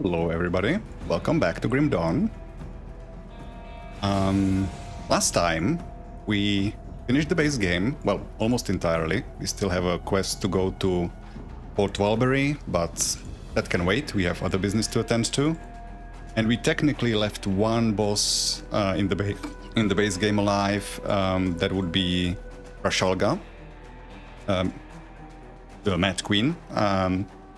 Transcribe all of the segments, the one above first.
Hello everybody, welcome back to Grim Dawn. Last time we finished the base game, well, almost entirely. We still have a quest to go to Port Walbury, but that can wait, we have other business to attend to. And we technically left one boss in the base game alive, that would be Rashalga, the Mad Queen.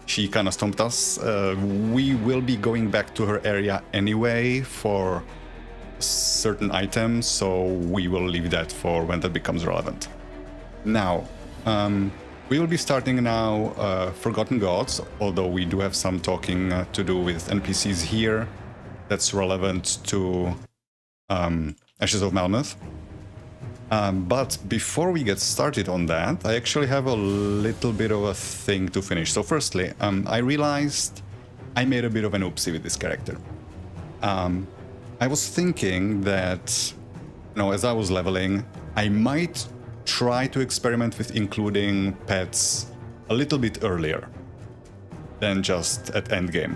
She kind of stomped us. We will be going back to her area anyway for certain items, so we will leave that for when that becomes relevant. Now, we will be starting now Forgotten Gods, although we do have some talking to do with NPCs here that's relevant to Ashes of Malmouth. But before we get started on that, I actually have a little bit of a thing to finish. So firstly, I realized I made a bit of an oopsie with this character. I was thinking that, as I was leveling, I might try to experiment with including pets a little bit earlier than just at endgame.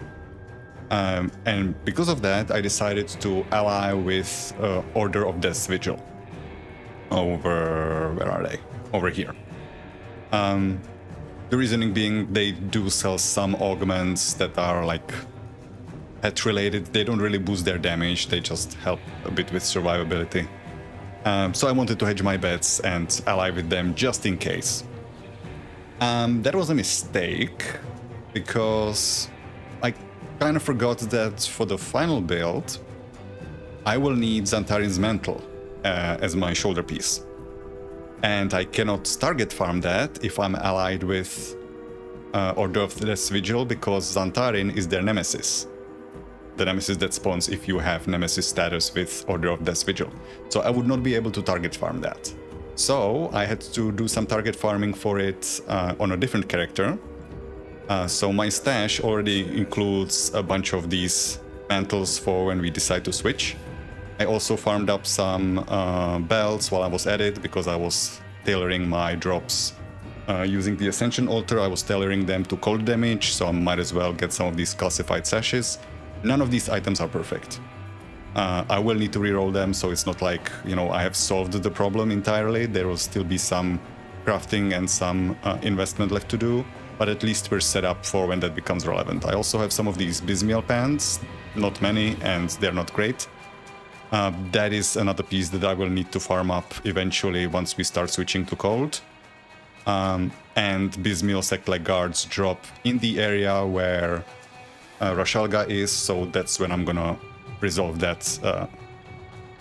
And because of that, I decided to ally with Order of Death's Vigil. Where are they? Over here. The reasoning being they do sell some augments that are like pet related. They don't really boost their damage, they just help a bit with survivability. So I wanted to hedge my bets and ally with them just in case. That was a mistake because I kind of forgot that for the final build I will need Xantarin's Mantle as my shoulder piece. And I cannot target farm that if I'm allied with Order of Death's Vigil, because Xantarin is their nemesis. The nemesis that spawns if you have nemesis status with Order of Death's Vigil. So I would not be able to target farm that. So I had to do some target farming for it on a different character. So my stash already includes a bunch of these mantles for when we decide to switch. I also farmed up some belts while I was at it, because I was tailoring my drops using the Ascension Altar. I was tailoring them to cold damage, so I might as well get some of these calcified sashes. None of these items are perfect. I will need to reroll them, so it's not like, I have solved the problem entirely. There will still be some crafting and some investment left to do, but at least we're set up for when that becomes relevant. I also have some of these Bismial pants, not many, and they're not great. That is another piece that I will need to farm up eventually once we start switching to cold. And Bismial Sect-like guards drop in the area where Rashalga is, so that's when I'm gonna resolve that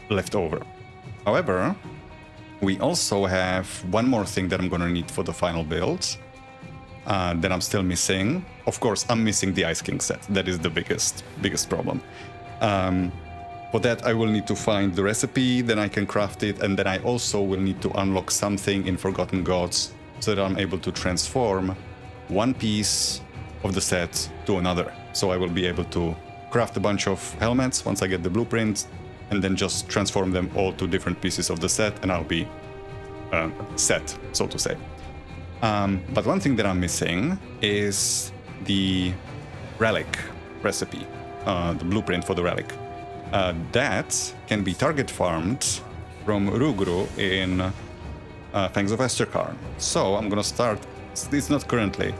left over. However, we also have one more thing that I'm gonna need for the final build that I'm still missing. Of course, I'm missing the Ice King set. That is the biggest problem. For that, I will need to find the recipe, then I can craft it, and then I also will need to unlock something in Forgotten Gods so that I'm able to transform one piece of the set to another. So I will be able to craft a bunch of helmets once I get the blueprint, and then just transform them all to different pieces of the set, and I'll be set, so to say. But one thing that I'm missing is the relic recipe, the blueprint for the relic. That can be target farmed from Rugru in Fangs of Esterkarn. So I'm gonna start, it's not currently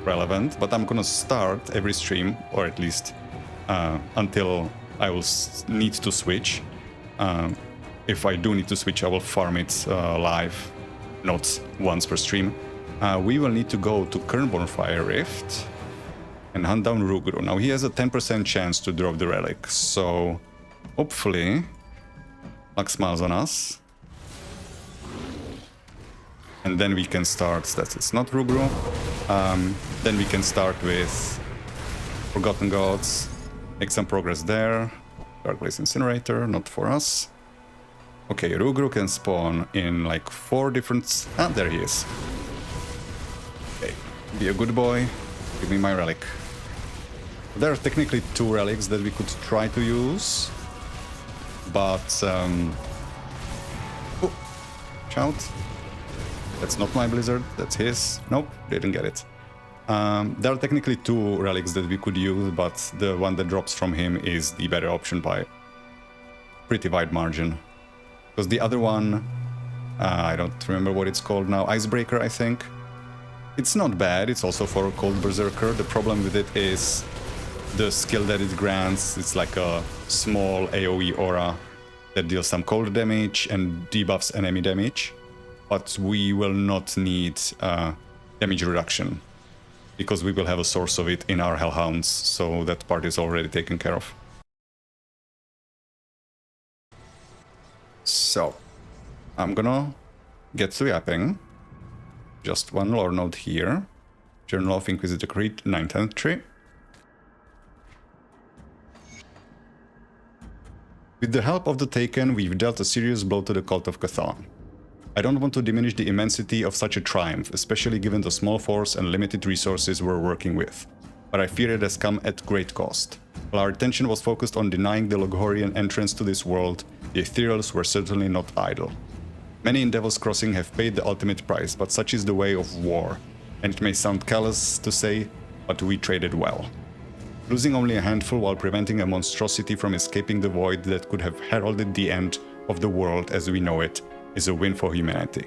relevant, but I'm gonna start every stream, or at least until I will need to switch. If I do need to switch, I will farm it live, not once per stream. We will need to go to Kernborn Fire Rift and hunt down Rugru. Now he has a 10% chance to drop the relic, so hopefully luck smiles on us. And then we can start, it's not Rugru. Then we can start with Forgotten Gods, make some progress there. Darkblaze Incinerator, not for us. Okay, Rugru can spawn in like 4 different... there he is. Okay, be a good boy, give me my relic. There are technically 2 relics that we could try to use, but oh, shout. That's not my blizzard, that's his. Nope, didn't get it. There are technically two relics that we could use, but the one that drops from him is the better option by pretty wide margin. Because the other one, I don't remember what it's called now, Icebreaker, I think. It's not bad, it's also for a Cold Berserker. The problem with it is the skill that it grants. It's like a small AoE aura that deals some cold damage and debuffs enemy damage. But we will not need damage reduction, because we will have a source of it in our Hellhounds, so that part is already taken care of. So, I'm gonna get to yapping. Just one lore note here. Journal of Inquisitor Creed, 9th entry. With the help of the Taken, we've dealt a serious blow to the Cult of Cthulhu. I don't want to diminish the immensity of such a triumph, especially given the small force and limited resources we're working with, but I fear it has come at great cost. While our attention was focused on denying the Logorian entrance to this world, the Ethereals were certainly not idle. Many in Devil's Crossing have paid the ultimate price, but such is the way of war, and it may sound callous to say, but we traded well. Losing only a handful while preventing a monstrosity from escaping the void that could have heralded the end of the world as we know it is a win for humanity.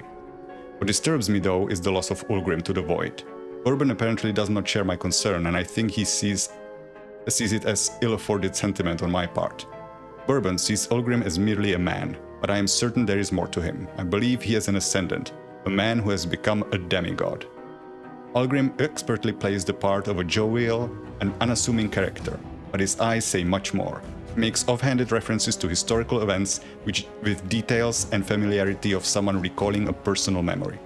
What disturbs me though is the loss of Ulgrim to the void. Korvan apparently does not share my concern, and I think he sees it as ill-afforded sentiment on my part. Bourbon sees Ulgrim as merely a man, but I am certain there is more to him. I believe he has an ascendant, a man who has become a demigod. Ulgrim expertly plays the part of a jovial and unassuming character, but his eyes say much more. He makes offhanded references to historical events with details and familiarity of someone recalling a personal memory.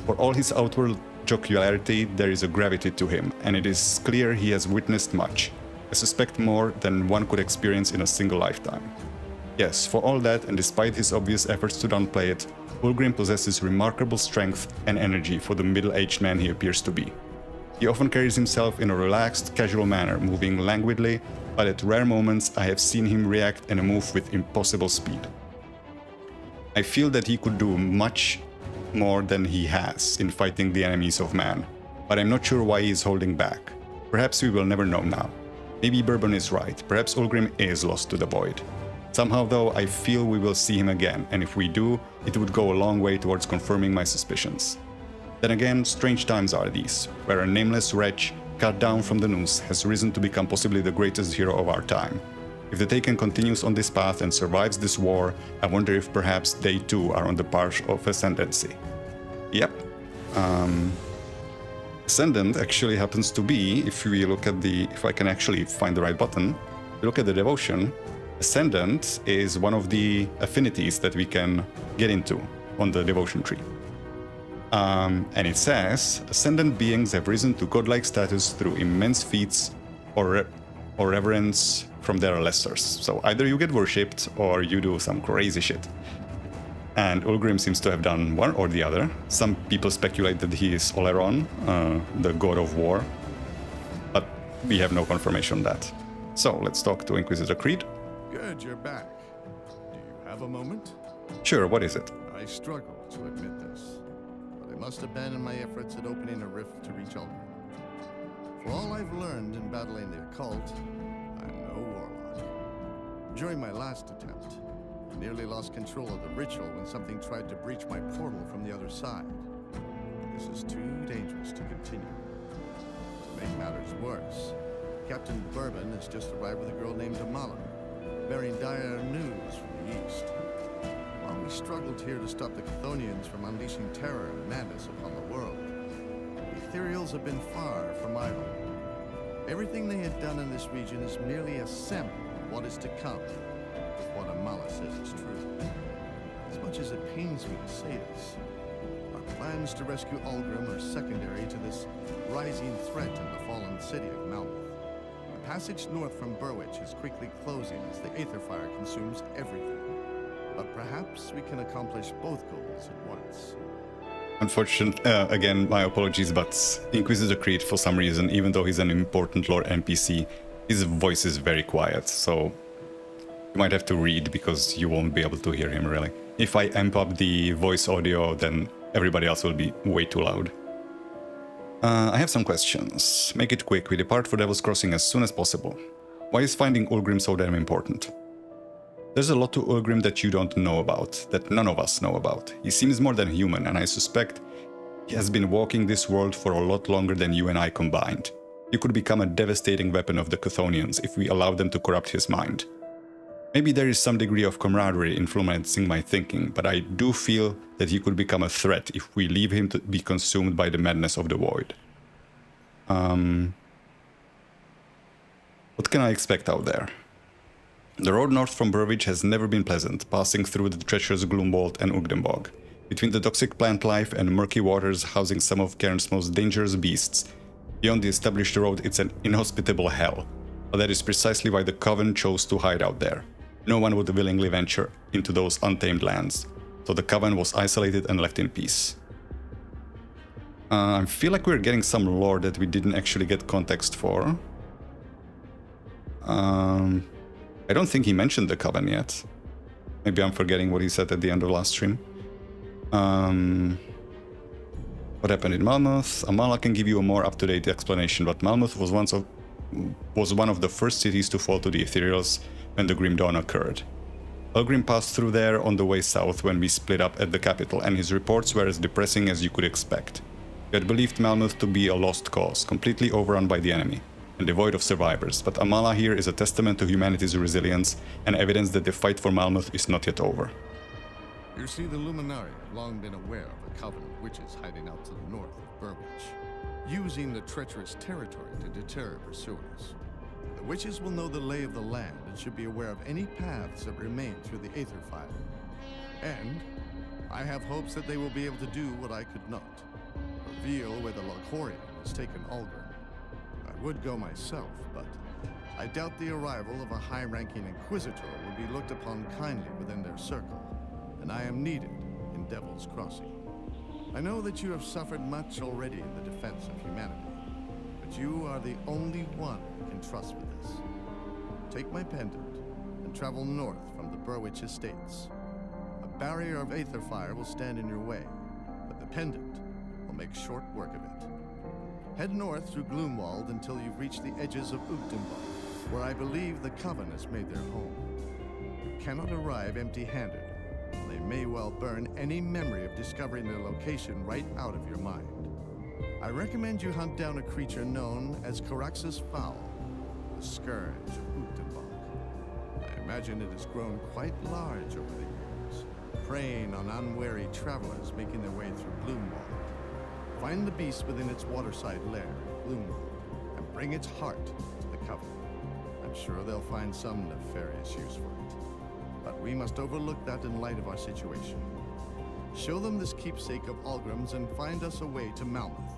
For all his outward jocularity, there is a gravity to him, and it is clear he has witnessed much. I suspect more than one could experience in a single lifetime. Yes, for all that, and despite his obvious efforts to downplay it, Ulgrim possesses remarkable strength and energy for the middle-aged man he appears to be. He often carries himself in a relaxed, casual manner, moving languidly, but at rare moments I have seen him react and move with impossible speed. I feel that he could do much more than he has in fighting the enemies of man, but I'm not sure why he is holding back. Perhaps we will never know now. Maybe Bourbon is right, perhaps Ulgrim is lost to the void. Somehow though, I feel we will see him again, and if we do, it would go a long way towards confirming my suspicions. Then again, strange times are these, where a nameless wretch, cut down from the noose, has risen to become possibly the greatest hero of our time. If the Taken continues on this path and survives this war, I wonder if perhaps they too are on the path of ascendancy. Yep. Ascendant actually happens to be, if I can actually find the right button, if you look at the devotion, Ascendant is one of the affinities that we can get into on the devotion tree. And it says, Ascendant beings have risen to godlike status through immense feats or reverence from their lessers. So either you get worshipped or you do some crazy shit. And Ulgrim seems to have done one or the other. Some people speculate that he is Oleron, the god of war, but we have no confirmation on that. So let's talk to Inquisitor Creed. Good, you're back. Do you have a moment? Sure, what is it? I struggle to admit this, but I must abandon my efforts at opening a rift to reach Ulgrim. For all I've learned in battling the occult, I'm no warlock. During my last attempt, I nearly lost control of the ritual when something tried to breach my portal from the other side. This is too dangerous to continue. To make matters worse, Captain Bourbon has just arrived with a girl named Amala, bearing dire news from the east. While we struggled here to stop the Chthonians from unleashing terror and madness upon the world, the Ethereals have been far from idle. Everything they have done in this region is merely a sample of what is to come, if what Amala says is true. As much as it pains me to say this, our plans to rescue Ulgrim are secondary to this rising threat in the fallen city of Malmouth. The passage north from Burwich is quickly closing as the Aether Fire consumes everything. But perhaps we can accomplish both goals at once. Unfortunately, again, my apologies, but Inquisitor Creed, for some reason, even though he's an important lore NPC, his voice is very quiet, so you might have to read because you won't be able to hear him, really. If I amp up the voice audio, then everybody else will be way too loud. I have some questions. Make it quick, we depart for Devil's Crossing as soon as possible. Why is finding Ulgrim so damn important? There's a lot to Ulgrim that you don't know about, that none of us know about. He seems more than human, and I suspect he has been walking this world for a lot longer than you and I combined. He could become a devastating weapon of the Chthonians if we allow them to corrupt his mind. Maybe there is some degree of camaraderie influencing my thinking, but I do feel that he could become a threat if we leave him to be consumed by the madness of the void. What can I expect out there? The road north from Burridge has never been pleasant, passing through the treacherous Gloomwald and Ugdenbog. Between the toxic plant life and murky waters housing some of Cairn's most dangerous beasts, beyond the established road it's an inhospitable hell. But that is precisely why the Coven chose to hide out there. No one would willingly venture into those untamed lands, so the Coven was isolated and left in peace. I feel like we're getting some lore that we didn't actually get context for. I don't think he mentioned the Coven yet. Maybe I'm forgetting what he said at the end of last stream. What happened in Malmuth? Amala can give you a more up-to-date explanation, but Malmuth was one of the first cities to fall to the Ethereals when the Grim Dawn occurred. Ulgrim passed through there on the way south when we split up at the capital, and his reports were as depressing as you could expect. We had believed Malmuth to be a lost cause, completely overrun by the enemy, and devoid of survivors, but Amala here is a testament to humanity's resilience and evidence that the fight for Malmuth is not yet over. You see, the Luminari have long been aware of a coven of witches hiding out to the north of Burridge, using the treacherous territory to deter pursuers. The witches will know the lay of the land and should be aware of any paths that remain through the Aether File. And I have hopes that they will be able to do what I could not, reveal where the Loghorian has taken Ulgrim. I would go myself, but I doubt the arrival of a high-ranking Inquisitor will be looked upon kindly within their circle, and I am needed in Devil's Crossing. I know that you have suffered much already in the defense of humanity, but you are the only one I can trust with this. Take my pendant and travel north from the Burwitch Estates. A barrier of Aether Fire will stand in your way, but the pendant will make short work of it. Head north through Gloomwald until you've reached the edges of Ugdenbog, where I believe the Coven has made their home. You cannot arrive empty-handed. They may well burn any memory of discovering their location right out of your mind. I recommend you hunt down a creature known as Caraxus Fowl, the scourge of Ugdenbog. I imagine it has grown quite large over the years, preying on unwary travelers making their way through Gloomwald. Find the beast within its waterside lair, Gloomwald, and bring its heart to the Coven. I'm sure they'll find some nefarious use for it. But we must overlook that in light of our situation. Show them this keepsake of Ulgrim's and find us a way to Malmuth.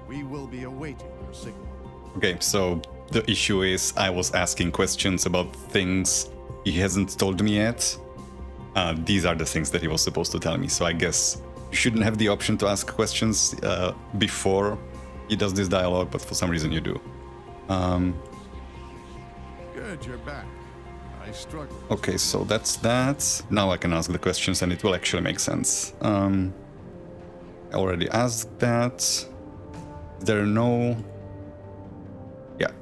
We will be awaiting your signal. Okay, so the issue is I was asking questions about things he hasn't told me yet. These are the things that he was supposed to tell me, so I guess you shouldn't have the option to ask questions before he does this dialogue, but for some reason you do. Good, you're back. I struggle. Okay, so that's that. Now I can ask the questions and it will actually make sense. I already asked that. Is there no... Yeah.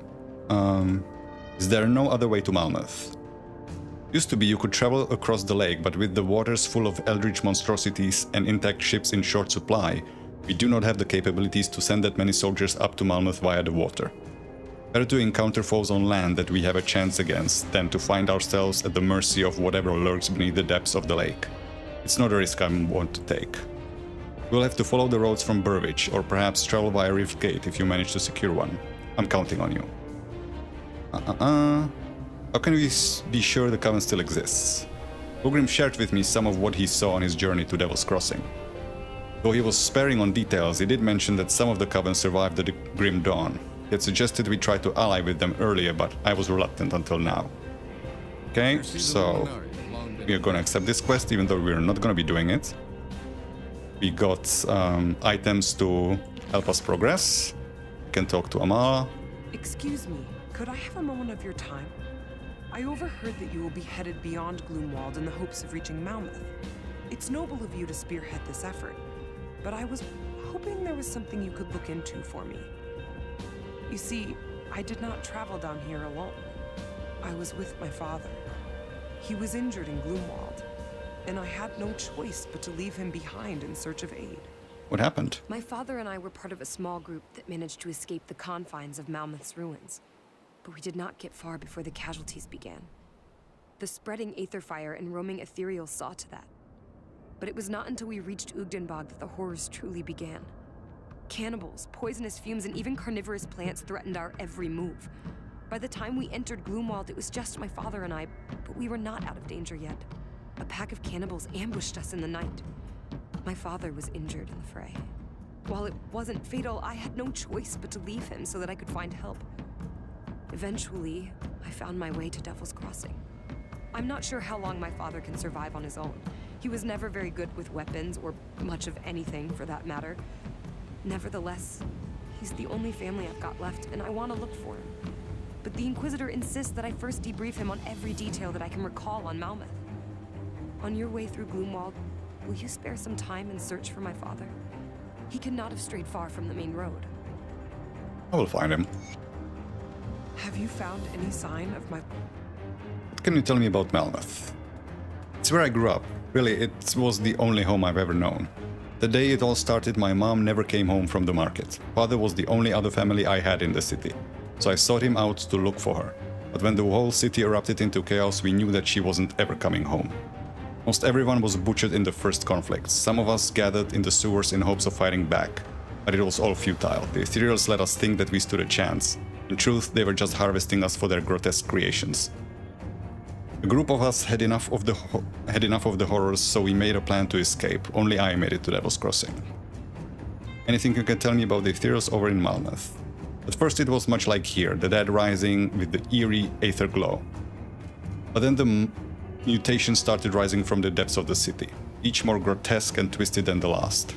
Is there no other way to Malmuth? Used to be you could travel across the lake, but with the waters full of eldritch monstrosities and intact ships in short supply, we do not have the capabilities to send that many soldiers up to Malmuth via the water. Better to encounter foes on land that we have a chance against than to find ourselves at the mercy of whatever lurks beneath the depths of the lake. It's not a risk I want to take. We'll have to follow the roads from Burridge, or perhaps travel via Rift Gate if you manage to secure one. I'm counting on you. How can we be sure the Coven still exists? Ulgrim shared with me some of what he saw on his journey to Devil's Crossing. Though he was sparing on details, he did mention that some of the Coven survived the Grim Dawn. He had suggested we try to ally with them earlier, but I was reluctant until now. Okay, so we are gonna accept this quest, even though we're not gonna be doing it. We got items to help us progress. We can talk to Amala. Excuse me, could I have a moment of your time? I overheard that you will be headed beyond Gloomwald in the hopes of reaching Malmuth. It's noble of you to spearhead this effort, but I was hoping there was something you could look into for me. You see, I did not travel down here alone. I was with my father. He was injured in Gloomwald, and I had no choice but to leave him behind in search of aid. What happened? My father and I were part of a small group that managed to escape the confines of Malmouth's ruins. But we did not get far before the casualties began. The spreading aether fire and roaming ethereals saw to that. But it was not until we reached Ugdenbog that the horrors truly began. Cannibals, poisonous fumes, and even carnivorous plants threatened our every move. By the time we entered Gloomwald, it was just my father and I, but we were not out of danger yet. A pack of cannibals ambushed us in the night. My father was injured in the fray. While it wasn't fatal, I had no choice but to leave him so that I could find help. Eventually, I found my way to Devil's Crossing. I'm not sure how long my father can survive on his own. He was never very good with weapons, or much of anything for that matter. Nevertheless, he's the only family I've got left, and I want to look for him. But the Inquisitor insists that I first debrief him on every detail that I can recall on Malmouth. On your way through Gloomwald, will you spare some time and search for my father? He cannot have strayed far from the main road. I will find him. Have you found any sign of my... What can you tell me about Malmouth? It's where I grew up. Really, it was the only home I've ever known. The day it all started, my mom never came home from the market. Father was the only other family I had in the city. So I sought him out to look for her. But when the whole city erupted into chaos, we knew that she wasn't ever coming home. Most everyone was butchered in the first conflict. Some of us gathered in the sewers in hopes of fighting back. But it was all futile. The ethereals let us think that we stood a chance. In truth, they were just harvesting us for their grotesque creations. A group of us had enough of the horrors, so we made a plan to escape. Only I made it to Devil's Crossing. Anything you can tell me about the ethereals over in Malmouth? At first it was much like here, the dead rising with the eerie aether glow. But then the mutations started rising from the depths of the city, each more grotesque and twisted than the last.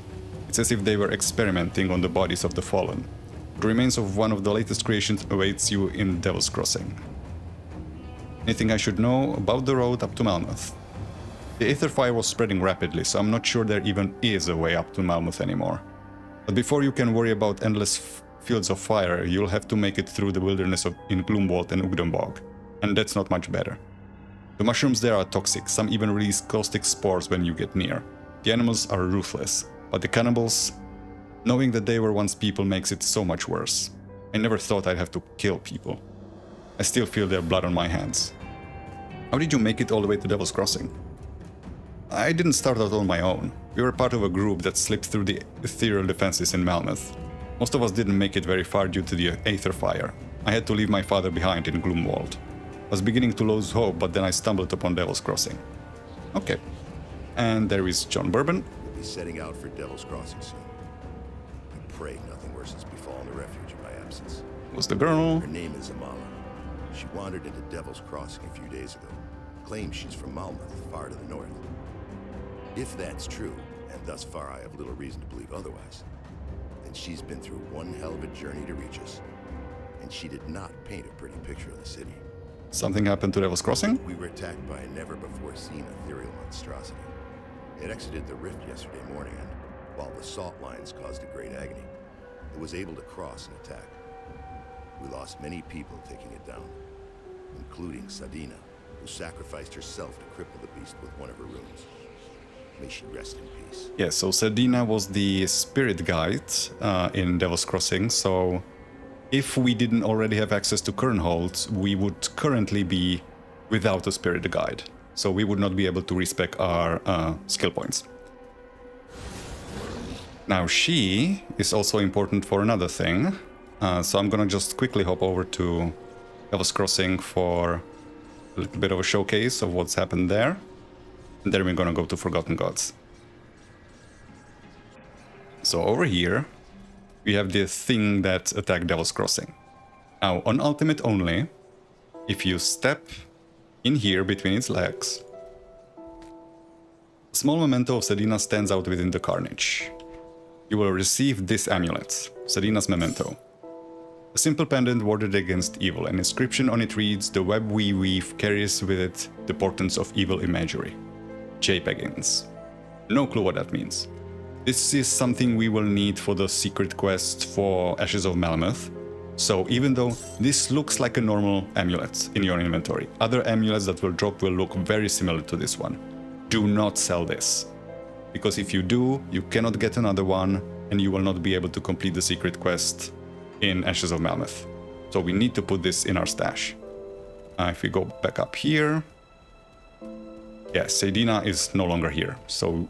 It's as if they were experimenting on the bodies of the fallen. The remains of one of the latest creations awaits you in Devil's Crossing. Anything I should know about the road up to Malmouth? The aether fire was spreading rapidly, so I'm not sure there even is a way up to Malmouth anymore. But before you can worry about endless fields of fire, you'll have to make it through the wilderness in Gloomwald and Ugdenbog, and that's not much better. The mushrooms there are toxic, some even release caustic spores when you get near. The animals are ruthless, but the cannibals, knowing that they were once people makes it so much worse. I never thought I'd have to kill people. I still feel their blood on my hands. How did you make it all the way to Devil's Crossing? I didn't start out on my own. We were part of a group that slipped through the ethereal defenses in Malmouth. Most of us didn't make it very far due to the aether fire. I had to leave my father behind in Gloomwald. I was beginning to lose hope, but then I stumbled upon Devil's Crossing. Okay. And there is John Bourbon. We'll be setting out for Devil's Crossing soon. I pray nothing worse has befallen the refuge in my absence. Was the girl. Her name is Amala. She wandered into Devil's Crossing a few days ago. Claims she's from Malmouth, far to the north. If that's true, and thus far I have little reason to believe otherwise, then she's been through one hell of a journey to reach us. And she did not paint a pretty picture of the city. Something happened to Devil's Crossing? We were attacked by a never-before-seen ethereal monstrosity. It exited the rift yesterday morning, and while the salt lines caused a great agony, it was able to cross and attack. We lost many people taking it down, including Sadina, who sacrificed herself to cripple the beast with one of her runes. May she rest in peace. Yeah, so Sadina was the spirit guide in Devil's Crossing, so if we didn't already have access to Kernhold, we would currently be without a spirit guide. So we would not be able to respec our skill points. Now she is also important for another thing. So I'm gonna just quickly hop over to Devil's Crossing for a little bit of a showcase of what's happened there. And then we're gonna go to Forgotten Gods. So over here, we have the thing that attacked Devil's Crossing. Now, on Ultimate only, if you step in here between its legs, a small memento of Sadina stands out within the carnage. You will receive this amulet, Sadina's memento. A simple pendant warded against evil. An inscription on it reads, "The web we weave carries with it the portents of evil imagery. J. Peggins." No clue what that means. This is something we will need for the secret quest for Ashes of Malmeth. So even though this looks like a normal amulet in your inventory, other amulets that will drop will look very similar to this one. Do not sell this, because if you do, you cannot get another one and you will not be able to complete the secret quest in Ashes of Malmeth. So we need to put this in our stash. If we go back up here, yeah, Sedina is no longer here, so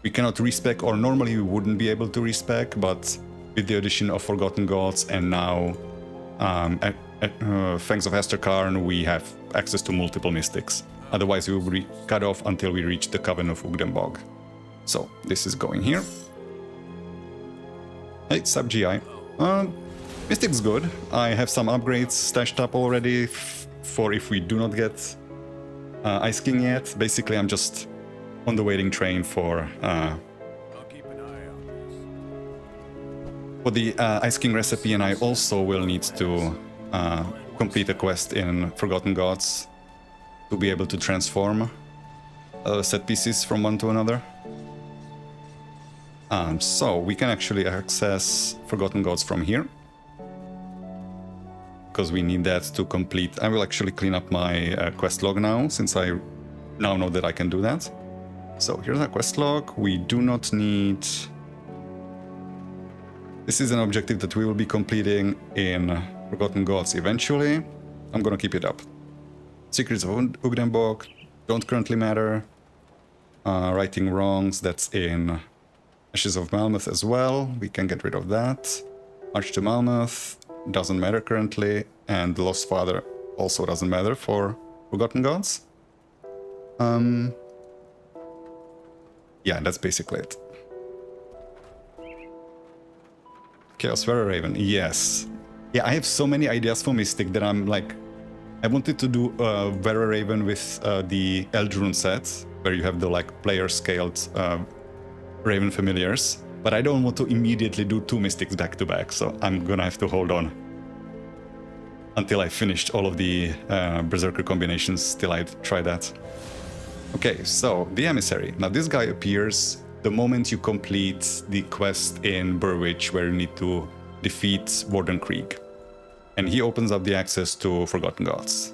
we cannot respec, or normally we wouldn't be able to respec, but with the addition of Forgotten Gods and now Fangs of Esterkarn, we have access to multiple mystics. Otherwise, we will be cut off until we reach the Coven of Ugdenbog. So this is going here. Hey, sub GI. Mystic's good. I have some upgrades stashed up already for if we do not get Ice King yet. Basically, I'm just on the waiting train for the Ice King recipe, and I also will need to complete a quest in Forgotten Gods to be able to transform set pieces from one to another. So we can actually access Forgotten Gods from here, because we need that to complete. I will actually clean up my quest log now, since I now know that I can do that. So here's our quest log. We do not need... This is an objective that we will be completing in Forgotten Gods eventually. I'm gonna keep it up. Secrets of Ugdenbog don't currently matter. Righting wrongs, that's in Ashes of Malmeth as well. We can get rid of that. March to Malmeth doesn't matter currently, and the Lost Father also doesn't matter for Forgotten Gods. Yeah, that's basically it. Chaos Vera Raven, yes. Yeah, I have so many ideas for Mystic that I'm like... I wanted to do Vera Raven with the Eldrune set, where you have the like player-scaled Raven familiars, but I don't want to immediately do two Mystics back to back, so I'm gonna have to hold on until I finished all of the Berserker combinations till I try that. Okay, so the Emissary. Now this guy appears the moment you complete the quest in Burwich, where you need to defeat Warden Krieg. And he opens up the access to Forgotten Gods.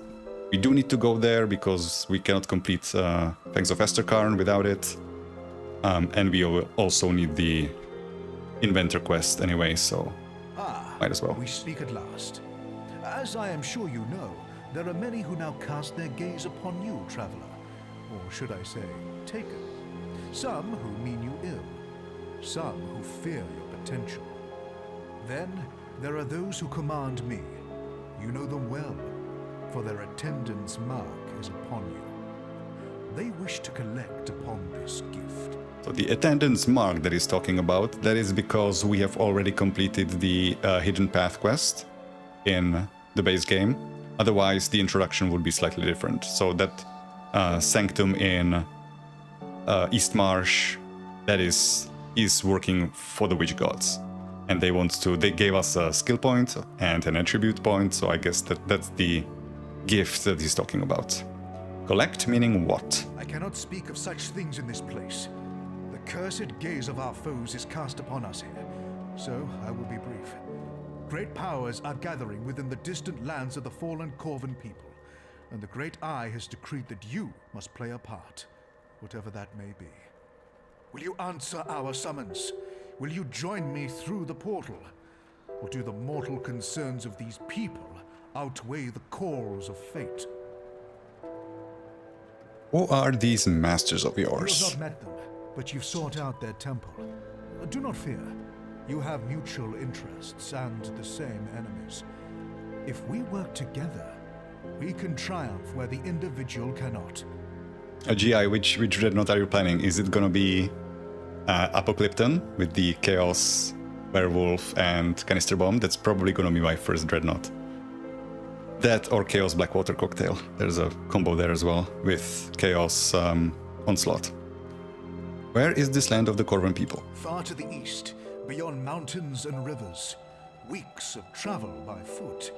We do need to go there because we cannot complete Fangs of Esterkarn without it. And we will also need the Inventor quest anyway, so might as well. We speak at last. As I am sure you know, there are many who now cast their gaze upon you, traveler. Or should I say, taken. Some who mean you ill. Some who fear your potential. Then there are those who command me. You know them well, for their attendance mark is upon you. They wish to collect upon this gift. So the attendance mark that he's talking about, that is because we have already completed the Hidden Path quest in the base game. Otherwise, the introduction would be slightly different. So that Sanctum in Eastmarsh, that is working for the Witch Gods. And they gave us a skill point and an attribute point, so I guess that's the gift that he's talking about. Collect meaning what? I cannot speak of such things in this place. The cursed gaze of our foes is cast upon us here, so I will be brief. Great powers are gathering within the distant lands of the fallen Korvan people, and the Great Eye has decreed that you must play a part, whatever that may be. Will you answer our summons? Will you join me through the portal? Or do the mortal concerns of these people outweigh the calls of fate? Who are these masters of You have yours? not met them, but you've sought out their temple. Do not fear. You have mutual interests and the same enemies. If we work together, we can triumph where the individual cannot. GI, which dreadnought are you planning? Is it gonna be Apocalypton with the Chaos Werewolf and Canister Bomb? That's probably gonna be my first dreadnought. That or Chaos Blackwater Cocktail. There's a combo there as well with Chaos Onslaught. Where is this land of the Korvan people? Far to the east, beyond mountains and rivers. Weeks of travel by foot.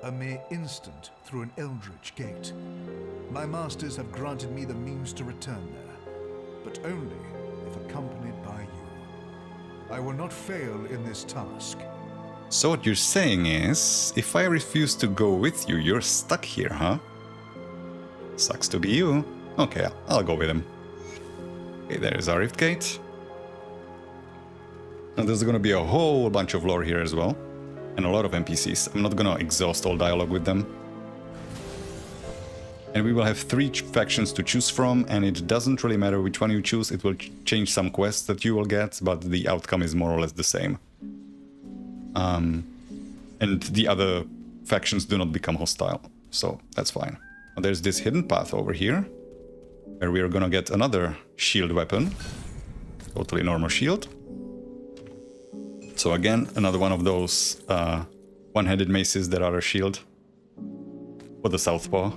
A mere instant through an eldritch gate. My masters have granted me the means to return there, but only if accompanied by you. I will not fail in this task. So what you're saying is, if I refuse to go with you, you're stuck here, huh? Sucks to be you. Okay, I'll go with him. Okay, there's our rift gate. And there's gonna be a whole bunch of lore here as well. And a lot of NPCs. I'm not gonna exhaust all dialogue with them. And we will have 3 factions to choose from, and it doesn't really matter which one you choose, it will change some quests that you will get, but the outcome is more or less the same. And the other factions do not become hostile, so that's fine. Now there's this hidden path over here, where we are gonna get another shield weapon. Totally normal shield. So again, another one of those one-handed maces that are a shield for the southpaw.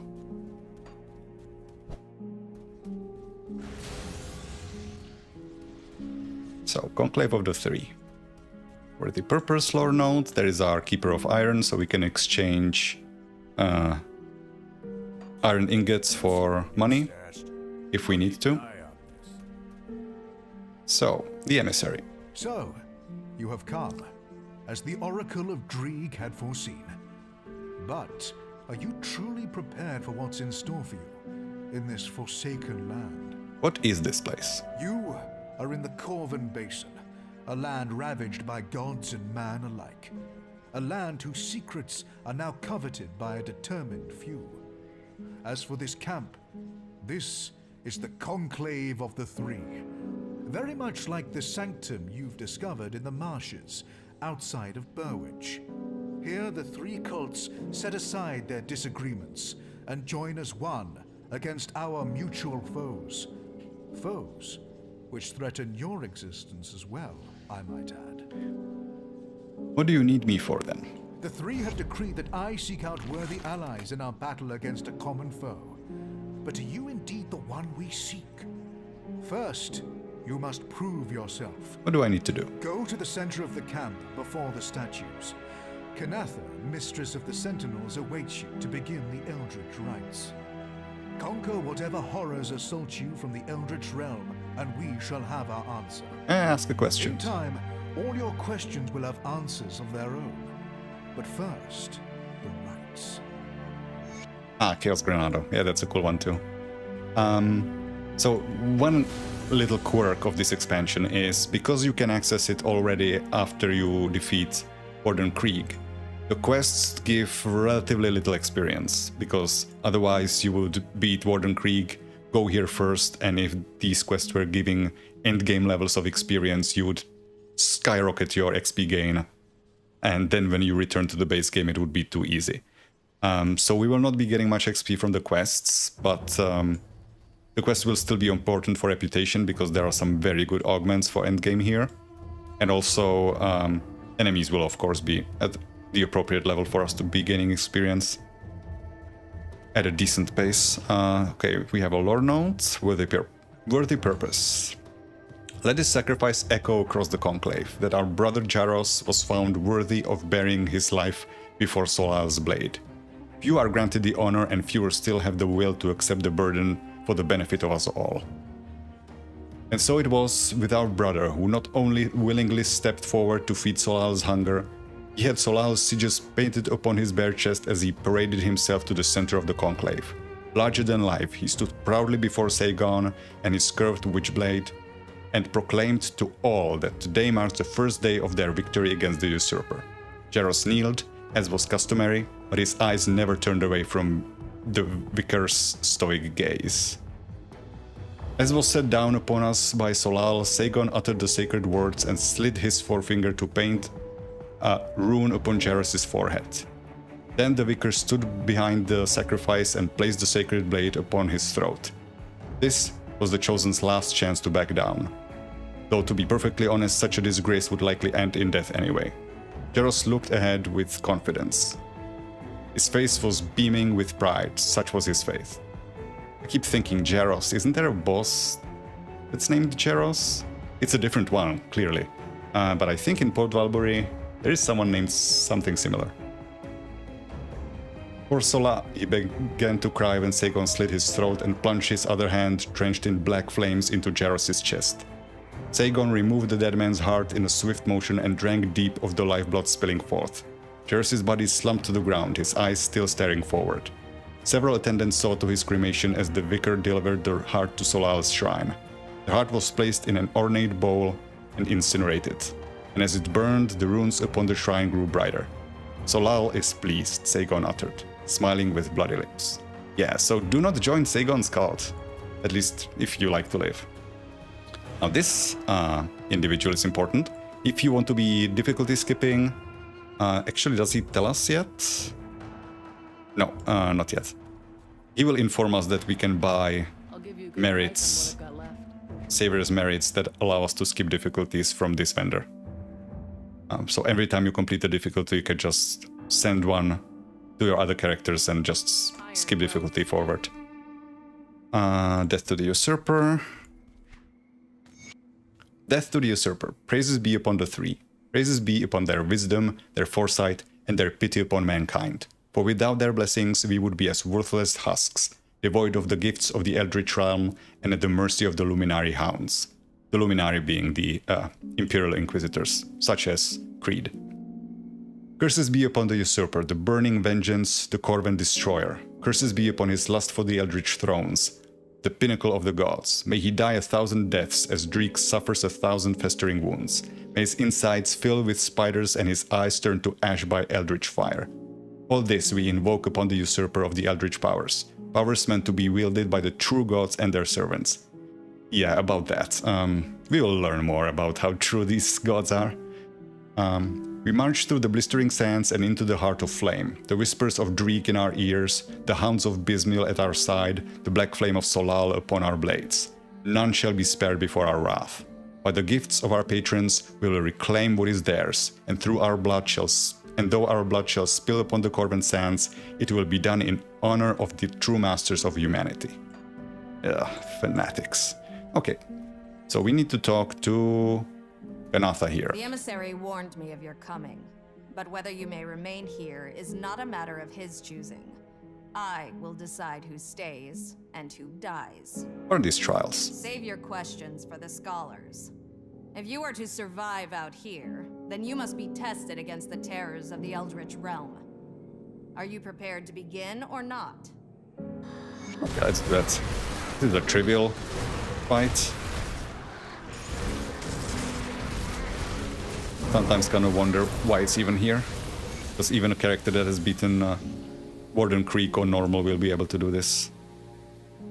So, Conclave of the 3. For the purpose lore node, there is our Keeper of Iron, so we can exchange iron ingots for money, if we need to. So, the Emissary. So, you have come, as the Oracle of Dreeg had foreseen. But, are you truly prepared for what's in store for you in this forsaken land? What is this place? You are in the Korvan Basin, a land ravaged by gods and man alike. A land whose secrets are now coveted by a determined few. As for this camp, this is the Conclave of the 3. Very much like the sanctum you've discovered in the marshes outside of Burwich. Here the 3 cults set aside their disagreements and join as one against our mutual foes. Foes which threaten your existence as well, I might add. What do you need me for then? The 3 have decreed that I seek out worthy allies in our battle against a common foe. But are you indeed the one we seek? First, you must prove yourself. What do I need to do? Go to the center of the camp before the statues. Kanatha, mistress of the Sentinels, awaits you to begin the Eldritch rites. Conquer whatever horrors assault you from the Eldritch realm, and we shall have our answer. Ask a question. In time, all your questions will have answers of their own. But first, the rites. Ah, Chaos Granado. Yeah, that's a cool one too. So one little quirk of this expansion is, because you can access it already after you defeat Warden Krieg, the quests give relatively little experience, because otherwise you would beat Warden Krieg, go here first, and if these quests were giving endgame levels of experience, you would skyrocket your XP gain, and then when you return to the base game it would be too easy. So we will not be getting much XP from the quests, but the quests will still be important for reputation, because there are some very good augments for endgame here. And also enemies will of course be at the appropriate level for us to be gaining experience at a decent pace. Okay, we have a lore node, worthy purpose. Let this sacrifice echo across the conclave, that our brother Jaros was found worthy of bearing his life before Solal's blade. Few are granted the honor, and fewer still have the will to accept the burden for the benefit of us all. And so it was with our brother, who not only willingly stepped forward to feed Solal's hunger, he had Solal's sigils painted upon his bare chest as he paraded himself to the center of the conclave. Larger than life, he stood proudly before Sagon and his curved witchblade, and proclaimed to all that today marks the first day of their victory against the usurper. Jaros kneeled, as was customary, but his eyes never turned away from the vicar's stoic gaze. As was set down upon us by Solal, Sagon uttered the sacred words and slid his forefinger to paint a rune upon Jaros' forehead. Then the vicar stood behind the sacrifice and placed the sacred blade upon his throat. This was the Chosen's last chance to back down. Though to be perfectly honest, such a disgrace would likely end in death anyway. Jaros looked ahead with confidence. His face was beaming with pride, such was his faith. I keep thinking, Jaros, isn't there a boss that's named Jaros? It's a different one, clearly. But I think in Port Valbury, there is someone named something similar. Poor Sola, he began to cry when Sagon slit his throat and plunged his other hand, drenched in black flames, into Jaros' chest. Sagon removed the dead man's heart in a swift motion and drank deep of the lifeblood spilling forth. Jerse's body slumped to the ground, his eyes still staring forward. Several attendants saw to his cremation as the vicar delivered the heart to Solal's shrine. The heart was placed in an ornate bowl and incinerated, and as it burned, the runes upon the shrine grew brighter. "Solal is pleased," Sagon uttered, smiling with bloody lips. Yeah, so do not join Sagon's cult, at least if you like to live. Now this individual is important. If you want to be difficulty skipping, actually does he tell us yet? No, not yet. He will inform us that we can buy merits, Savior's merits that allow us to skip difficulties from this vendor. So every time you complete a difficulty, you can just send one to your other characters and just skip difficulty forward. Death to the Usurper. Death to the Usurper. Praises be upon the three. Praises be upon their wisdom, their foresight, and their pity upon mankind. For without their blessings, we would be as worthless husks, devoid of the gifts of the Eldritch realm and at the mercy of the Luminary hounds. The Luminary being the Imperial Inquisitors, such as Creed. Curses be upon the Usurper, the burning vengeance, the Korvan destroyer. Curses be upon his lust for the Eldritch thrones, the pinnacle of the gods. May he die 1,000 deaths as Dreek suffers 1,000 festering wounds. May his insides fill with spiders and his eyes turn to ash by Eldritch fire. All this we invoke upon the Usurper of the Eldritch powers. Powers meant to be wielded by the true gods and their servants. Yeah, about that. We will learn more about how true these gods are. We march through the blistering sands and into the heart of flame. The whispers of Dreek in our ears, the hounds of Bismil at our side, the black flame of Solal upon our blades. None shall be spared before our wrath. By the gifts of our patrons, we will reclaim what is theirs, and though our blood shall spill upon the Korvan sands, it will be done in honor of the true masters of humanity. Ugh, fanatics. Okay, so we need to talk to Benatha here. The emissary warned me of your coming, but whether you may remain here is not a matter of his choosing. I will decide who stays and who dies. What are these trials? Save your questions for the scholars. If you are to survive out here, then you must be tested against the terrors of the Eldritch realm. Are you prepared to begin or not? Okay, let's do that. This is a trivial fight. Sometimes kind of wonder why it's even here. Because even a character that has beaten Warden Creek on normal will be able to do this.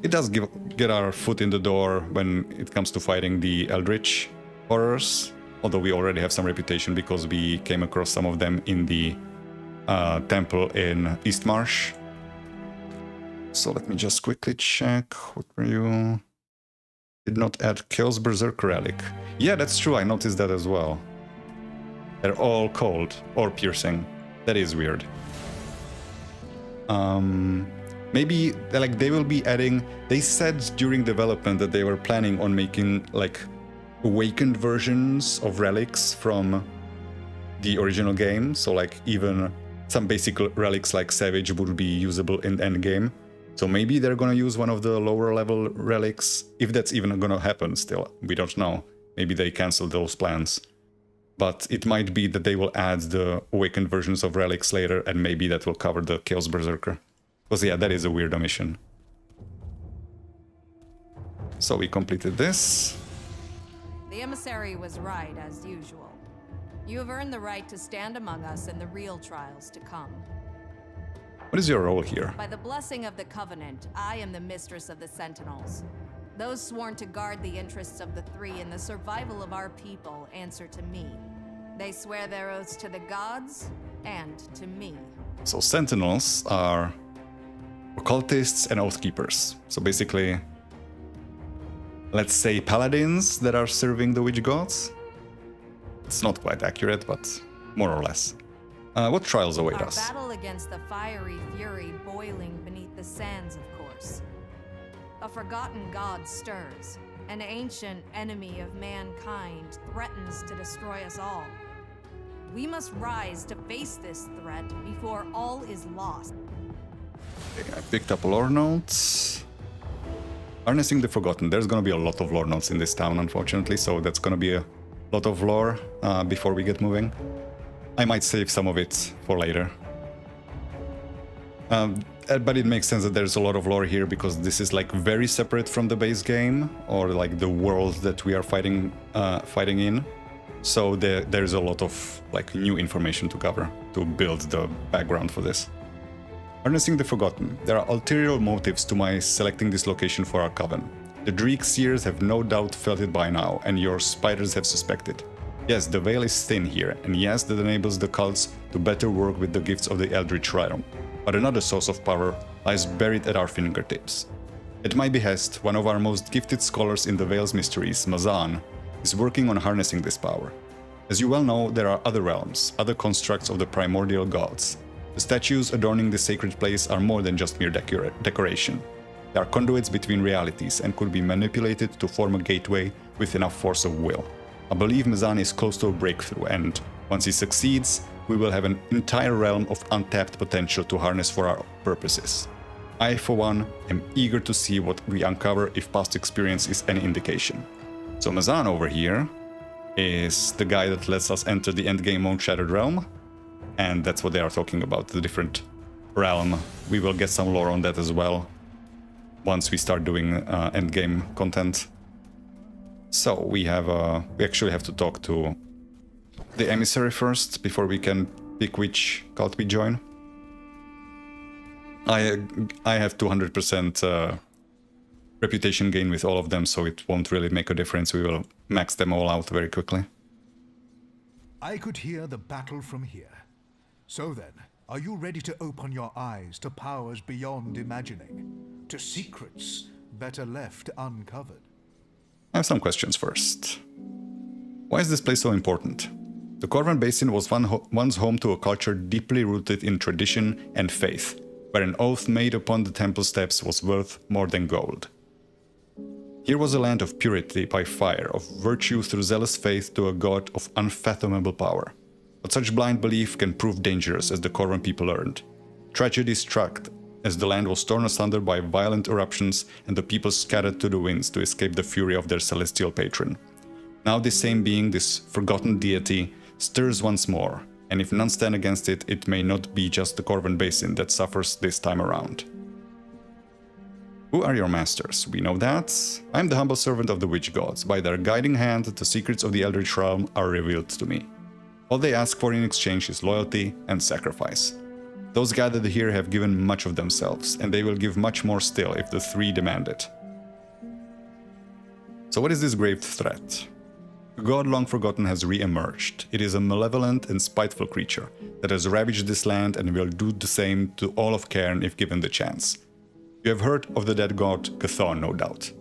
It does get our foot in the door when it comes to fighting the Eldritch horrors, although we already have some reputation because we came across some of them in the temple in Eastmarsh. So let me just quickly check. What were you? Did not add Chaos Berserk Relic. Yeah, that's true. I noticed that as well. They're all cold or piercing. That is weird. Maybe like they will be adding. They said during development that they were planning on making like awakened versions of relics from the original game. So like even some basic relics like Savage would be usable in endgame. So maybe they're gonna use one of the lower level relics. If that's even gonna happen still, we don't know. Maybe they canceled those plans. But it might be that they will add the awakened versions of relics later, and maybe that will cover the Chaos Berserker. Because yeah, that is a weird omission. So we completed this. The emissary was right, as usual. You have earned the right to stand among us in the real trials to come. What is your role here? By the blessing of the Covenant, I am the mistress of the Sentinels. Those sworn to guard the interests of the three and the survival of our people answer to me. They swear their oaths to the gods and to me. So Sentinels are occultists and oathkeepers. So basically, let's say paladins that are serving the witch gods. It's not quite accurate, but more or less. What trials await Our us? battle against the fiery fury boiling beneath the sands, of course. A forgotten god stirs. An ancient enemy of mankind threatens to destroy us all. We must rise to face this threat before all is lost. Okay, I picked up lore notes. Harnessing the Forgotten. There's gonna be a lot of lore notes in this town, unfortunately, so that's gonna be a lot of lore before we get moving. I might save some of it for later. But it makes sense that there's a lot of lore here because this is like very separate from the base game or like the world that we are fighting in. So there's a lot of like new information to cover to build the background for this. Harnessing the Forgotten. There are ulterior motives to my selecting this location for our coven. The Dreek seers have no doubt felt it by now, and your spiders have suspected. Yes, the veil is thin here, and yes, that enables the cults to better work with the gifts of the Eldritch realm. But another source of power lies buried at our fingertips. At my behest, one of our most gifted scholars in the Veil's mysteries, Mazan, is working on harnessing this power. As you well know, there are other realms, other constructs of the primordial gods. The statues adorning this sacred place are more than just mere decoration. They are conduits between realities and could be manipulated to form a gateway with enough force of will. I believe Mazan is close to a breakthrough, and once he succeeds, we will have an entire realm of untapped potential to harness for our purposes. I, for one, am eager to see what we uncover if past experience is any indication. So Mazan over here is the guy that lets us enter the endgame mode Shattered Realm, and that's what they are talking about, the different realm. We will get some lore on that as well once we start doing endgame content. So we actually have to talk to the emissary first before we can pick which cult we join. I have 200% reputation gain with all of them, so it won't really make a difference. We will max them all out very quickly. I could hear the battle from here. So then, are you ready to open your eyes to powers beyond imagining? To secrets better left uncovered? I have some questions first. Why is this place so important? The Korvan Basin was once home to a culture deeply rooted in tradition and faith, where an oath made upon the temple steps was worth more than gold. Here was a land of purity by fire, of virtue through zealous faith to a god of unfathomable power. But such blind belief can prove dangerous, as the Korvan people learned. Tragedy struck as the land was torn asunder by violent eruptions and the people scattered to the winds to escape the fury of their celestial patron. Now this same being, this forgotten deity, stirs once more, and if none stand against it, it may not be just the Korvan Basin that suffers this time around. Who are your masters? We know that. I am the humble servant of the witch gods. By their guiding hand, the secrets of the Eldritch realm are revealed to me. All they ask for in exchange is loyalty and sacrifice. Those gathered here have given much of themselves, and they will give much more still if the three demand it. So what is this grave threat? A god long forgotten has re-emerged. It is a malevolent and spiteful creature that has ravaged this land and will do the same to all of Cairn if given the chance. You have heard of the dead god Chthon, no doubt,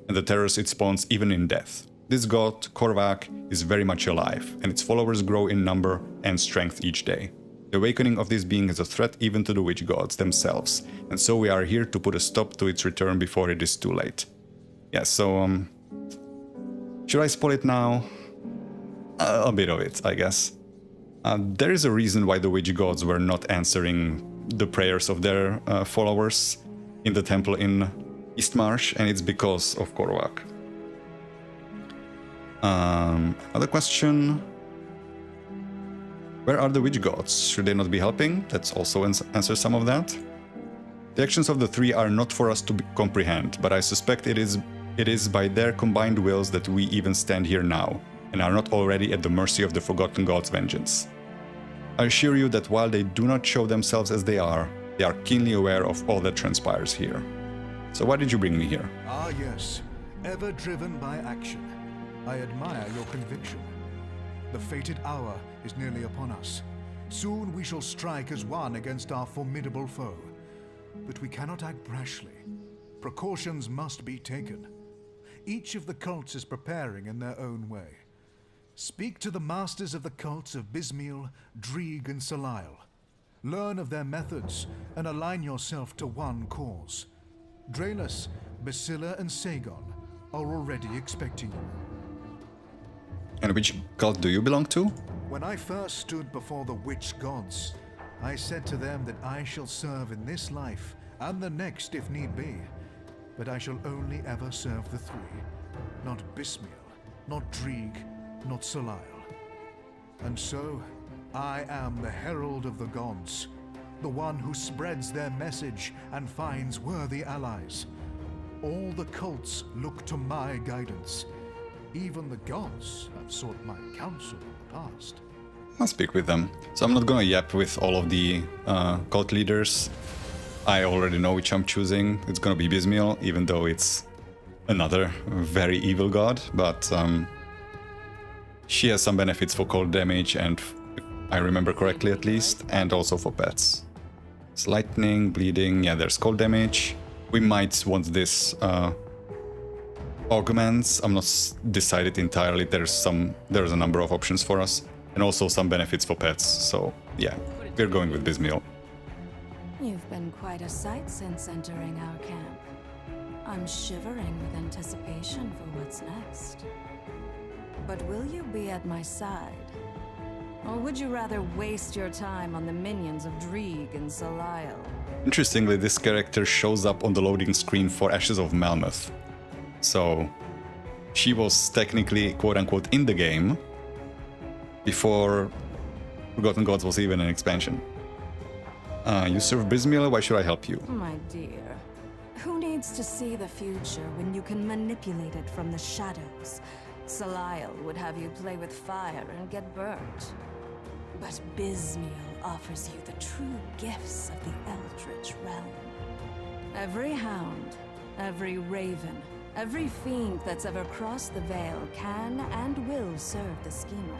and the terrors it spawns even in death. This god, Korvan, is very much alive, and its followers grow in number and strength each day. The awakening of this being is a threat even to the witch gods themselves, and so we are here to put a stop to its return before it is too late. Yeah, so, should I spoil it now? A bit of it, I guess. There is a reason why the witch gods were not answering the prayers of their followers in the temple in Eastmarsh, and it's because of Korvan. Another question. Where are the witch gods? Should they not be helping? Let's also answer some of that. The actions of the three are not for us to comprehend, but I suspect it is by their combined wills that we even stand here now, and are not already at the mercy of the forgotten god's vengeance. I assure you that while they do not show themselves as they are keenly aware of all that transpires here. So why did you bring me here? Ah yes, ever driven by action. I admire your conviction. The fated hour is nearly upon us. Soon we shall strike as one against our formidable foe. But we cannot act brashly. Precautions must be taken. Each of the cults is preparing in their own way. Speak to the masters of the cults of Bismiel, Dreeg, and Salile. Learn of their methods and align yourself to one cause. Draelus, Basila, and Sagon are already expecting you. And which cult do you belong to? When I first stood before the witch gods, I said to them that I shall serve in this life and the next if need be. but I shall only ever serve the three. Not Bismiel, not Drieg, not Soleil. And so, I am the herald of the gods, the one who spreads their message and finds worthy allies. All the cults look to my guidance. Even the gods have sought my counsel in the past. I'll speak with them. So I'm not gonna yap with all of the cult leaders. I already know which I'm choosing. It's gonna be Bismiel, even though it's another very evil god, but she has some benefits for cold damage, and if I remember correctly at least, and also for pets. It's lightning, bleeding, yeah, there's cold damage. We might want this augments. I'm not decided entirely. There's a number of options for us, and also some benefits for pets. So yeah, we're going with Bismiel. You've been quite a sight since entering our camp. I'm shivering with anticipation for what's next. But will you be at my side? Or would you rather waste your time on the minions of Drieg and Soleil? Interestingly, this character shows up on the loading screen for Ashes of Malmouth. So she was technically quote-unquote in the game before Forgotten Gods was even an expansion. You serve Bismiel, why should I help you? My dear, who needs to see the future when you can manipulate it from the shadows? Soleil would have you play with fire and get burnt. But Bismiel offers you the true gifts of the Eldritch realm. Every hound, every raven, every fiend that's ever crossed the Veil can and will serve the Schemer.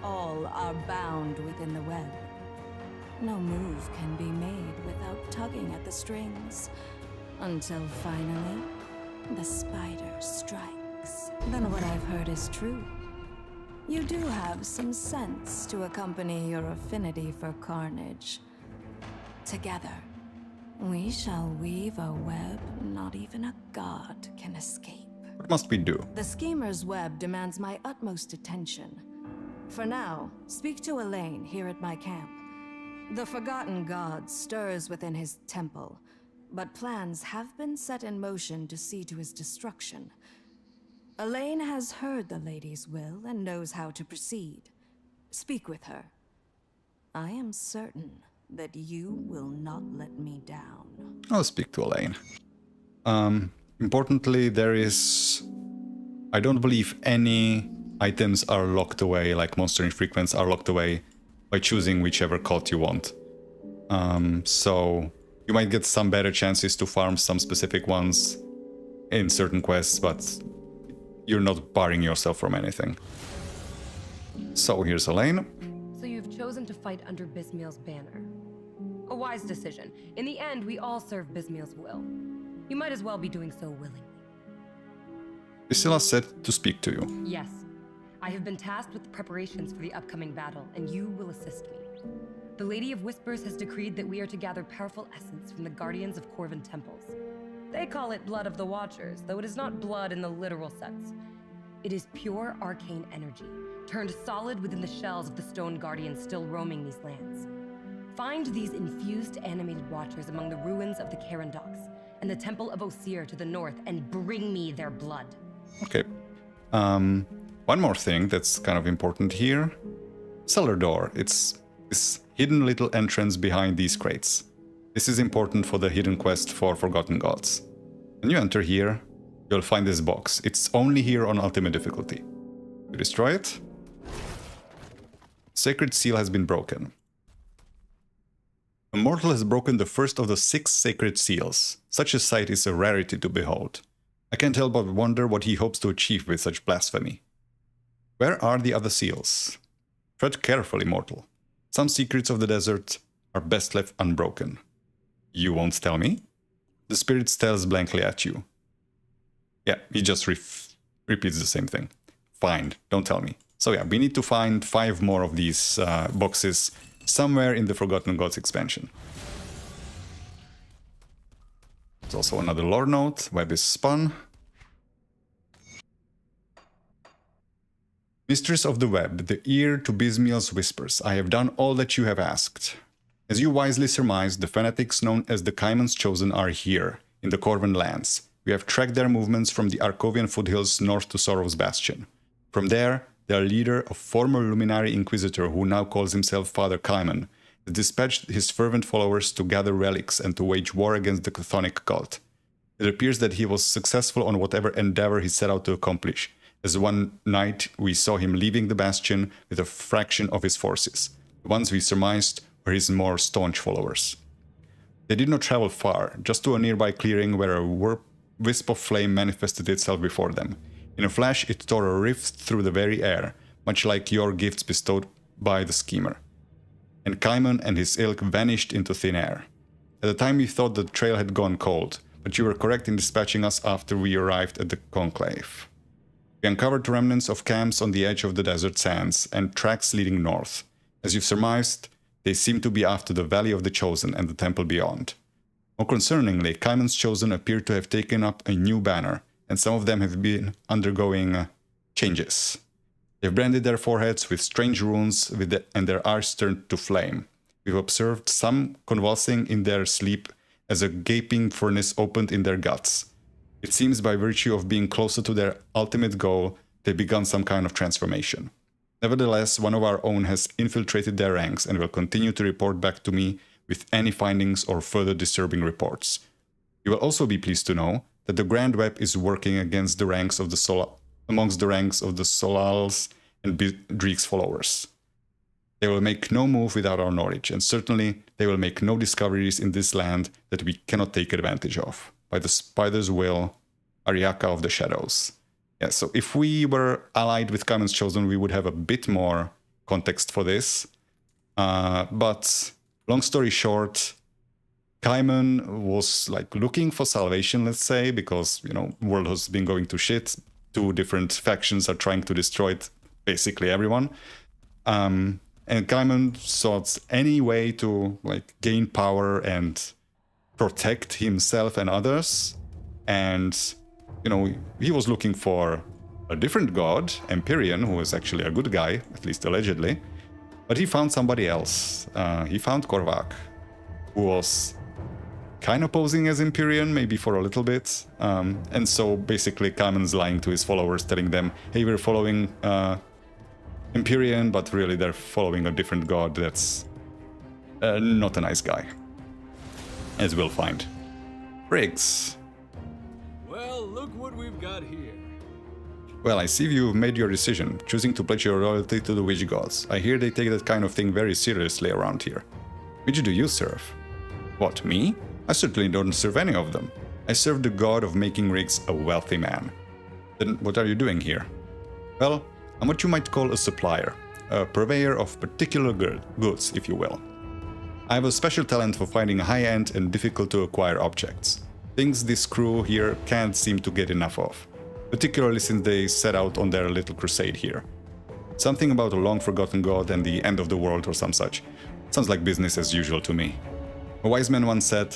All are bound within the web. No move can be made without tugging at the strings, until finally, the spider strikes. Then what I've heard is true. You do have some sense to accompany your affinity for carnage. Together, we shall weave a web not even a god can escape. What must we do? The Schemer's web demands my utmost attention. For now, speak to Elaine here at my camp. The Forgotten God stirs within his temple, but plans have been set in motion to see to his destruction. Elaine has heard the lady's will and knows how to proceed. Speak with her. I am certain that you will not let me down. I'll speak to Elaine. Importantly, I don't believe any items are locked away, like monster infrequents are locked away by choosing whichever cult you want. So you might get some better chances to farm some specific ones in certain quests, but you're not barring yourself from anything. So here's Elaine. So you've chosen to fight under Bismiel's banner. A wise decision. In the end, we all serve Bismiel's will. You might as well be doing so willingly. Priscilla said to speak to you. Yes. I have been tasked with the preparations for the upcoming battle, and you will assist me. The Lady of Whispers has decreed that we are to gather powerful essence from the guardians of Korvan temples. They call it blood of the Watchers, though it is not blood in the literal sense. It is pure arcane energy, turned solid within the shells of the stone guardians still roaming these lands. Find these infused animated Watchers among the ruins of the Carandox and the Temple of Osir to the north, and bring me their blood. Okay. One more thing that's kind of important here. Cellar door. It's this hidden little entrance behind these crates. This is important for the hidden quest for Forgotten Gods. When you enter here, you'll find this box. It's only here on ultimate difficulty. You destroy it. Sacred seal has been broken. A mortal has broken the first of the 6 sacred seals. Such a sight is a rarity to behold. I can't help but wonder what he hopes to achieve with such blasphemy. Where are the other seals? Tread carefully, mortal. Some secrets of the desert are best left unbroken. You won't tell me? The spirit stares blankly at you. Yeah, he just repeats the same thing. Fine, don't tell me. So yeah, we need to find 5 more of these boxes somewhere in the Forgotten Gods expansion. There's also another lore note. Web is spun. Mistress of the Web, the ear to Bismiel's whispers, I have done all that you have asked. As you wisely surmised, the fanatics known as the Caiman's Chosen are here, in the Korvan lands. We have tracked their movements from the Arkovian foothills north to Sorov's Bastion. From there, their leader, a former luminary inquisitor who now calls himself Father Kaiman, has dispatched his fervent followers to gather relics and to wage war against the chthonic cult. It appears that he was successful on whatever endeavor he set out to accomplish, as one night we saw him leaving the Bastion with a fraction of his forces. The ones we surmised were his more staunch followers. They did not travel far, just to a nearby clearing where a wisp of flame manifested itself before them. In a flash, it tore a rift through the very air, much like your gifts bestowed by the schemer. And Kaiman and his ilk vanished into thin air. At the time we thought the trail had gone cold, but you were correct in dispatching us after we arrived at the conclave. We uncovered remnants of camps on the edge of the desert sands and tracks leading north. As you've surmised, they seem to be after the Valley of the Chosen and the temple beyond. More concerningly, Kaiman's Chosen appear to have taken up a new banner, and some of them have been undergoing changes. They've branded their foreheads with strange runes and their eyes turned to flame. We've observed some convulsing in their sleep as a gaping furnace opened in their guts. It seems by virtue of being closer to their ultimate goal, they've begun some kind of transformation. Nevertheless, one of our own has infiltrated their ranks and will continue to report back to me with any findings or further disturbing reports. You will also be pleased to know that the Grand Web is working against the ranks of amongst the ranks of the Solals and Dreek's followers. They will make no move without our knowledge, and certainly they will make no discoveries in this land that we cannot take advantage of. By the spider's will, Ariaka of the Shadows. Yeah, so if we were allied with Kaiman's Chosen, we would have a bit more context for this. But long story short, Kaiman was like looking for salvation, let's say, because, you know, world has been going to shit. Two different factions are trying to destroy it, basically everyone. And Kaiman sought any way to like gain power and protect himself and others. And, you know, he was looking for a different god, Empyrean, who was actually a good guy, at least allegedly. But he found somebody else. He found Korvak, who was kind of posing as Empyrean, maybe for a little bit. And so basically Kaiman's lying to his followers, telling them, hey, we're following Empyrean, but really they're following a different god that's not a nice guy. As we'll find. Briggs. Well, look what we've got here. Well, I see you've made your decision, choosing to pledge your loyalty to the witch gods. I hear they take that kind of thing very seriously around here. Which do you serve? What, me? I certainly don't serve any of them. I serve the god of making Riggs a wealthy man. Then what are you doing here? Well, I'm what you might call a supplier, a purveyor of particular goods, if you will. I have a special talent for finding high-end and difficult-to-acquire objects. Things this crew here can't seem to get enough of, particularly since they set out on their little crusade here. Something about a long-forgotten god and the end of the world or some such. Sounds like business as usual to me. A wise man once said,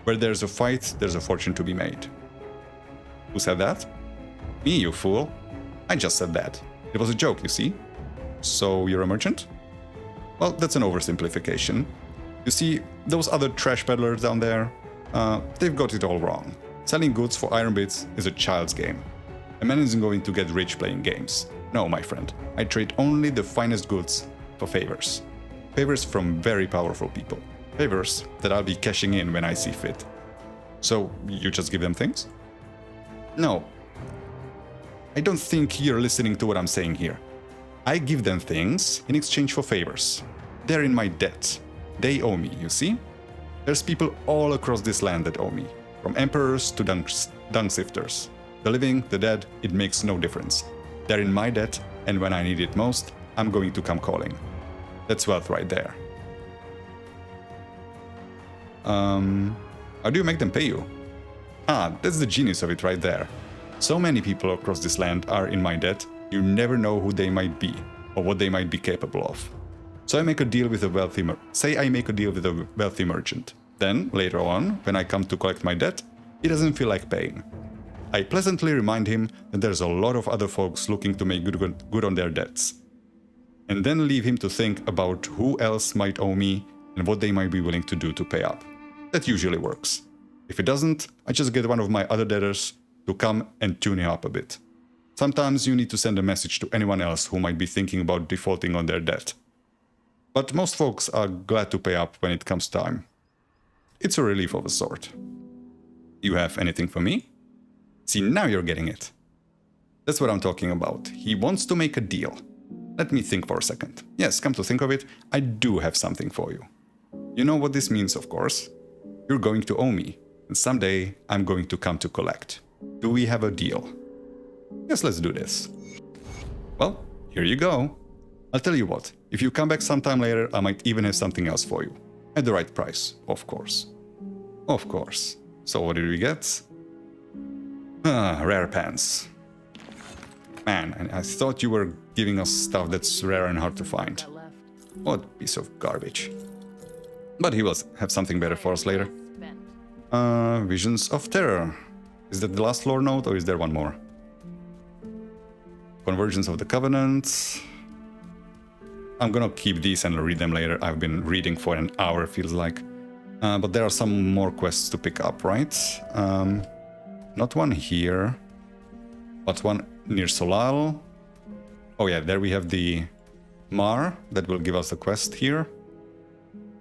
where there's a fight, there's a fortune to be made. Who said that? Me, you fool. I just said that. It was a joke, you see. So you're a merchant? Well, that's an oversimplification. You see, those other trash peddlers down there, they've got it all wrong. Selling goods for iron bits is a child's game. A man isn't going to get rich playing games. No, my friend, I trade only the finest goods for favors. Favors from very powerful people. Favors that I'll be cashing in when I see fit. So, you just give them things? No. I don't think you're listening to what I'm saying here. I give them things in exchange for favors. They're in my debt. They owe me, you see? There's people all across this land that owe me. From emperors to dung sifters. The living, the dead, it makes no difference. They're in my debt, and when I need it most, I'm going to come calling. That's wealth right there. How do you make them pay you? Ah, that's the genius of it right there. So many people across this land are in my debt, you never know who they might be, or what they might be capable of. So I make a deal with a wealthy merchant. Then, later on, when I come to collect my debt, he doesn't feel like paying. I pleasantly remind him that there's a lot of other folks looking to make good on their debts. And then leave him to think about who else might owe me and what they might be willing to do to pay up. That usually works. If it doesn't, I just get one of my other debtors to come and tune you up a bit. Sometimes you need to send a message to anyone else who might be thinking about defaulting on their debt. But most folks are glad to pay up when it comes time. It's a relief of a sort. You have anything for me? See, now you're getting it. That's what I'm talking about. He wants to make a deal. Let me think for a second. Yes, come to think of it, I do have something for you. You know what this means, of course. You're going to owe me, and someday I'm going to come to collect. Do we have a deal? Yes, let's do this. Well, here you go. I'll tell you what, if you come back sometime later, I might even have something else for you. At the right price, of course. Of course. So what did we get? Rare pants. Man, and I thought you were giving us stuff that's rare and hard to find. What piece of garbage. But he will have something better for us later. Visions of Terror. Is that the last lore note or is there one more? Convergence of the Covenant. I'm gonna keep these and read them later. I've been reading for an hour, feels like. But there are some more quests to pick up, right? Not one here, but one near Solal. Oh yeah, there we have the Mar that will give us the quest here.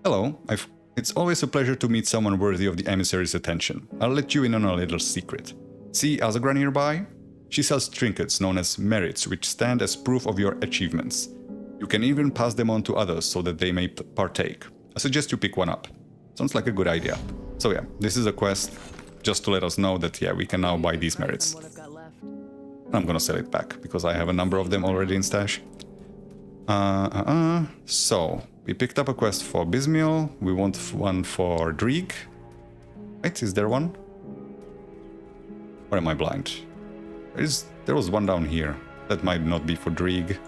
Hello, it's always a pleasure to meet someone worthy of the emissary's attention. I'll let you in on a little secret. See Azagra nearby? She sells trinkets known as merits, which stand as proof of your achievements. You can even pass them on to others so that they may partake. I suggest you pick one up. Sounds like a good idea. So yeah, this is a quest just to let us know that yeah, we can now buy these merits. I'm gonna sell it back because I have a number of them already in stash. So, we picked up a quest for Bismiel. We want one for Drieg. Right, is there one? Or am I blind? There was one down here. That might not be for Drieg.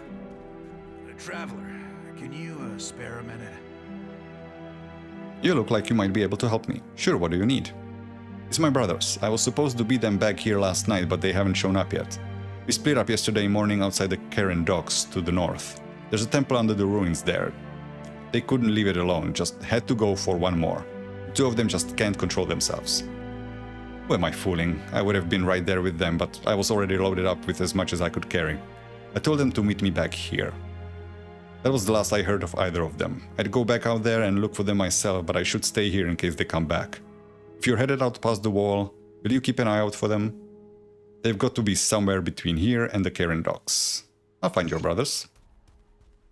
Traveler, can you spare a minute? You look like you might be able to help me. Sure, what do you need? It's my brothers. I was supposed to beat them back here last night, but they haven't shown up yet. We split up yesterday morning outside the Karen docks to the north. There's a temple under the ruins there. They couldn't leave it alone, just had to go for one more. Two of them just can't control themselves. Who am I fooling? I would have been right there with them, but I was already loaded up with as much as I could carry. I told them to meet me back here. That was the last I heard of either of them. I'd go back out there and look for them myself, but I should stay here in case they come back. If you're headed out past the wall, will you keep an eye out for them? They've got to be somewhere between here and the Karen docks. I'll find your brothers.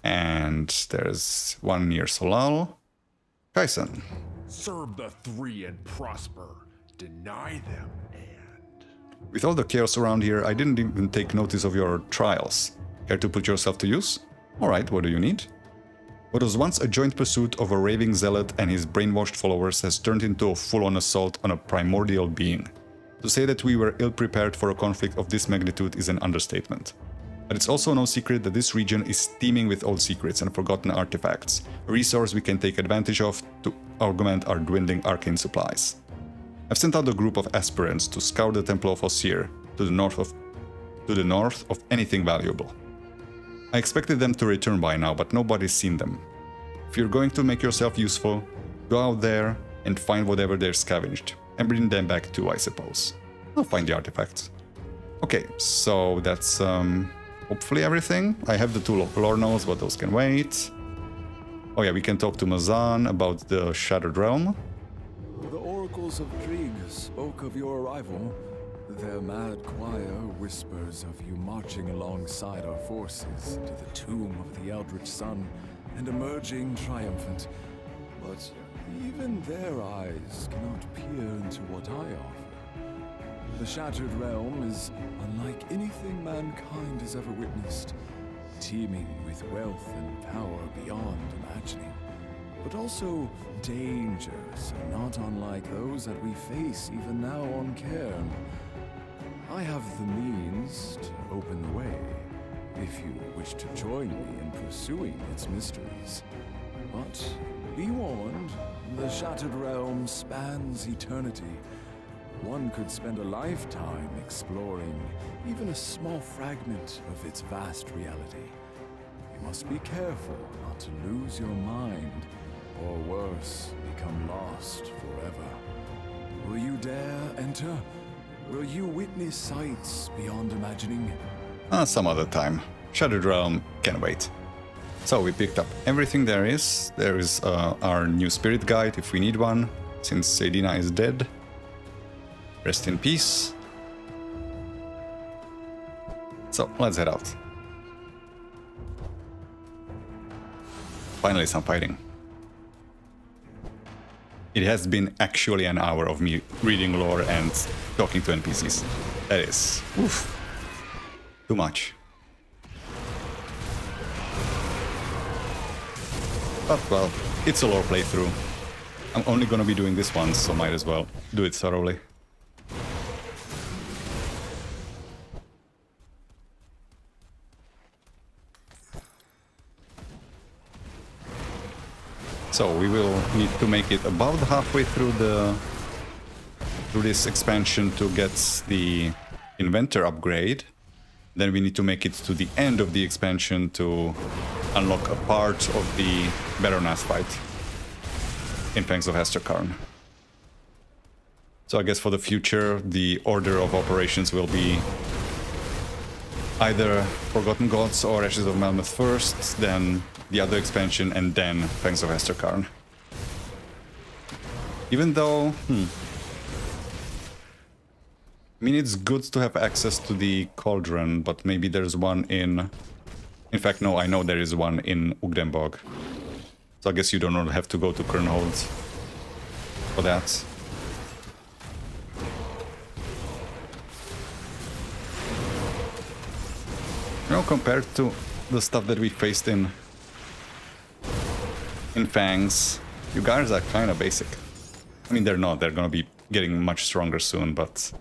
And there's one near Solal. Kaisen. Serve the three and prosper. Deny them and... With all the chaos around here, I didn't even take notice of your trials. Care to put yourself to use? Alright, what do you need? What was once a joint pursuit of a raving zealot and his brainwashed followers has turned into a full-on assault on a primordial being. To say that we were ill-prepared for a conflict of this magnitude is an understatement. But it's also no secret that this region is teeming with old secrets and forgotten artifacts, a resource we can take advantage of to augment our dwindling arcane supplies. I've sent out a group of aspirants to scour the Temple of Osir to the north of anything valuable. I expected them to return by now, but nobody's seen them. If you're going to make yourself useful, go out there and find whatever they're scavenged, and bring them back too, I suppose. I'll find the artifacts. Okay, so that's hopefully everything. I have the two lore notes, but those can wait. Oh yeah, we can talk to Mazan about the Shattered Realm. The oracles of Drieg spoke of your arrival. Their mad choir whispers of you marching alongside our forces to the tomb of the Eldritch Sun and emerging triumphant. But even their eyes cannot peer into what I offer. The Shattered Realm is unlike anything mankind has ever witnessed, teeming with wealth and power beyond imagining, but also dangers not unlike those that we face even now on Cairn. I have the means to open the way, if you wish to join me in pursuing its mysteries. But be warned, the Shattered Realm spans eternity. One could spend a lifetime exploring even a small fragment of its vast reality. You must be careful not to lose your mind, or worse, become lost forever. Will you dare enter? Will you witness sights beyond imagining? Some other time. Shattered Realm can wait. So we picked up everything there is. There is our new spirit guide if we need one, since Sedina is dead. Rest in peace. So let's head out. Finally some fighting. It has been actually an hour of me reading lore and talking to NPCs. That is, oof, too much. But well, it's a lore playthrough. I'm only gonna be doing this once, so might as well do it thoroughly. So we will need to make it about halfway through this expansion to get the inventor upgrade. Then we need to make it to the end of the expansion to unlock a part of the Baroness fight in Fangs of Hesterkarn. So I guess for the future, the order of operations will be either Forgotten Gods or Ashes of Melmoth first, then the other expansion, and then Fangs of Hesterkarn. Even though, I mean, it's good to have access to the Cauldron, but maybe there's one in... In fact, no, I know there is one in Ugdenbog. So I guess you don't have to go to Kernhold for that. You know, compared to the stuff that we faced in Fangs, you guys are kind of basic. I mean, they're not. They're gonna be getting much stronger soon, but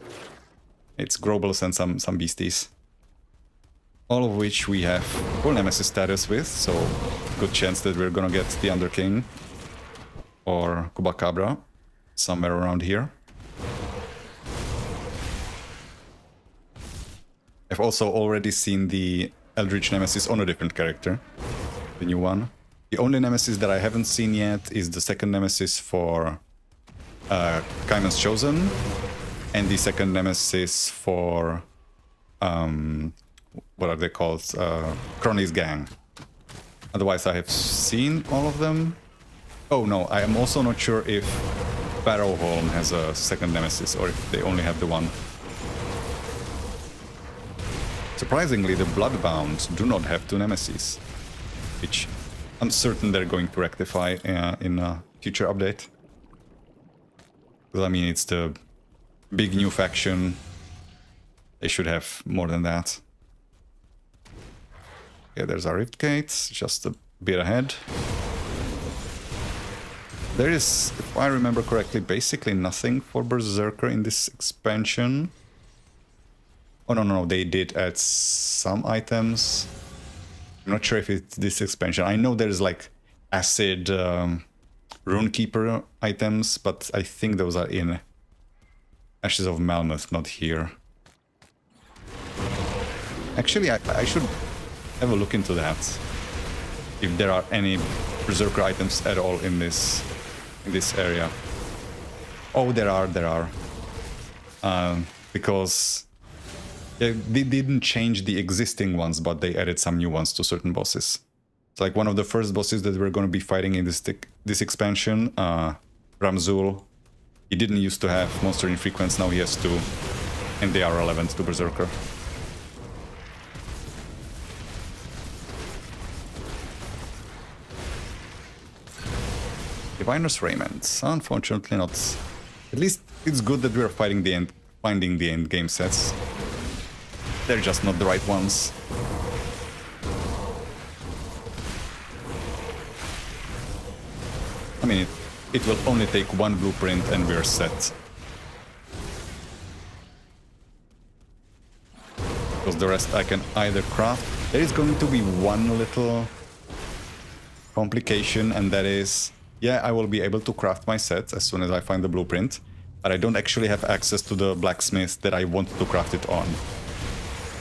it's Grobels and some beasties. All of which we have full Nemesis status with, so good chance that we're gonna get the Underking or Kubakabra somewhere around here. I've also already seen the Eldritch Nemesis on a different character, the new one. The only Nemesis that I haven't seen yet is the second Nemesis for Kaiman's Chosen, and the second Nemesis for what are they called? Crony's Gang. Otherwise, I have seen all of them. Oh no, I am also not sure if Barrowholm has a second Nemesis or if they only have the one. Surprisingly, the Bloodbound do not have two Nemesis, which I'm certain they're going to rectify in a future update. Because I mean, it's the big new faction. They should have more than that. Okay, there's our Rift Gate, just a bit ahead. There is, if I remember correctly, basically nothing for Berserker in this expansion. Oh, no, they did add some items. I'm not sure if it's this expansion. I know there's like Acid Runekeeper items, but I think those are in Ashes of Melmoth, not here. Actually, I should have a look into that. If there are any Berserker items at all in this area. Oh, there are. Because they didn't change the existing ones, but they added some new ones to certain bosses. It's like one of the first bosses that we're going to be fighting in this expansion, Ramzul. He didn't used to have Monster Infrequence, now he has two, and they are relevant to Berserker. Diviner's Raiment. Unfortunately not. At least it's good that we're finding the end game sets. They're just not the right ones. I mean, it will only take one blueprint and we're set. Because the rest I can either craft. There is going to be one little complication, and that is, yeah, I will be able to craft my set as soon as I find the blueprint, but I don't actually have access to the blacksmith that I want to craft it on.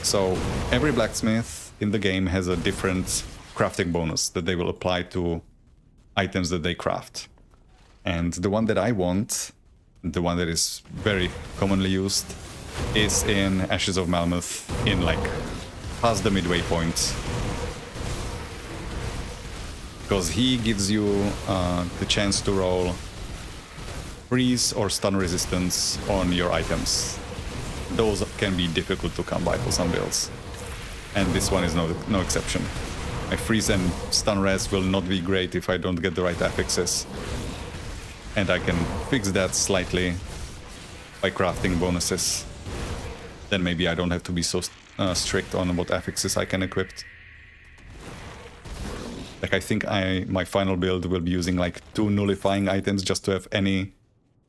So every blacksmith in the game has a different crafting bonus that they will apply to items that they craft. And the one that I want the one that is very commonly used, is in Ashes of Malmuth, in like past the midway point. Because he gives you the chance to roll freeze or stun resistance on your items. Those can be difficult to come by for some builds. And this one is no exception. My freeze and stun res will not be great if I don't get the right affixes. And I can fix that slightly by crafting bonuses. Then maybe I don't have to be so strict on what affixes I can equip. Like I think my final build will be using like 2 nullifying items just to have any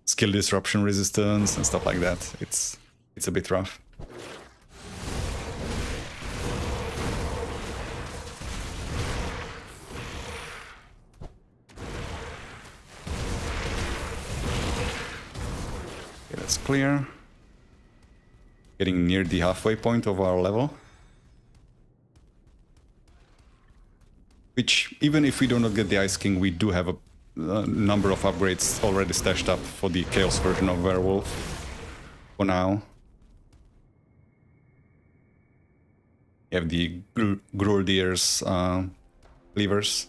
skill disruption resistance and stuff like that. It's a bit rough. Okay, that's clear. Getting near the halfway point of our level. Which, even if we do not get the Ice King, we do have a number of upgrades already stashed up for the Chaos version of Werewolf. For now. You have the Gruldir's levers.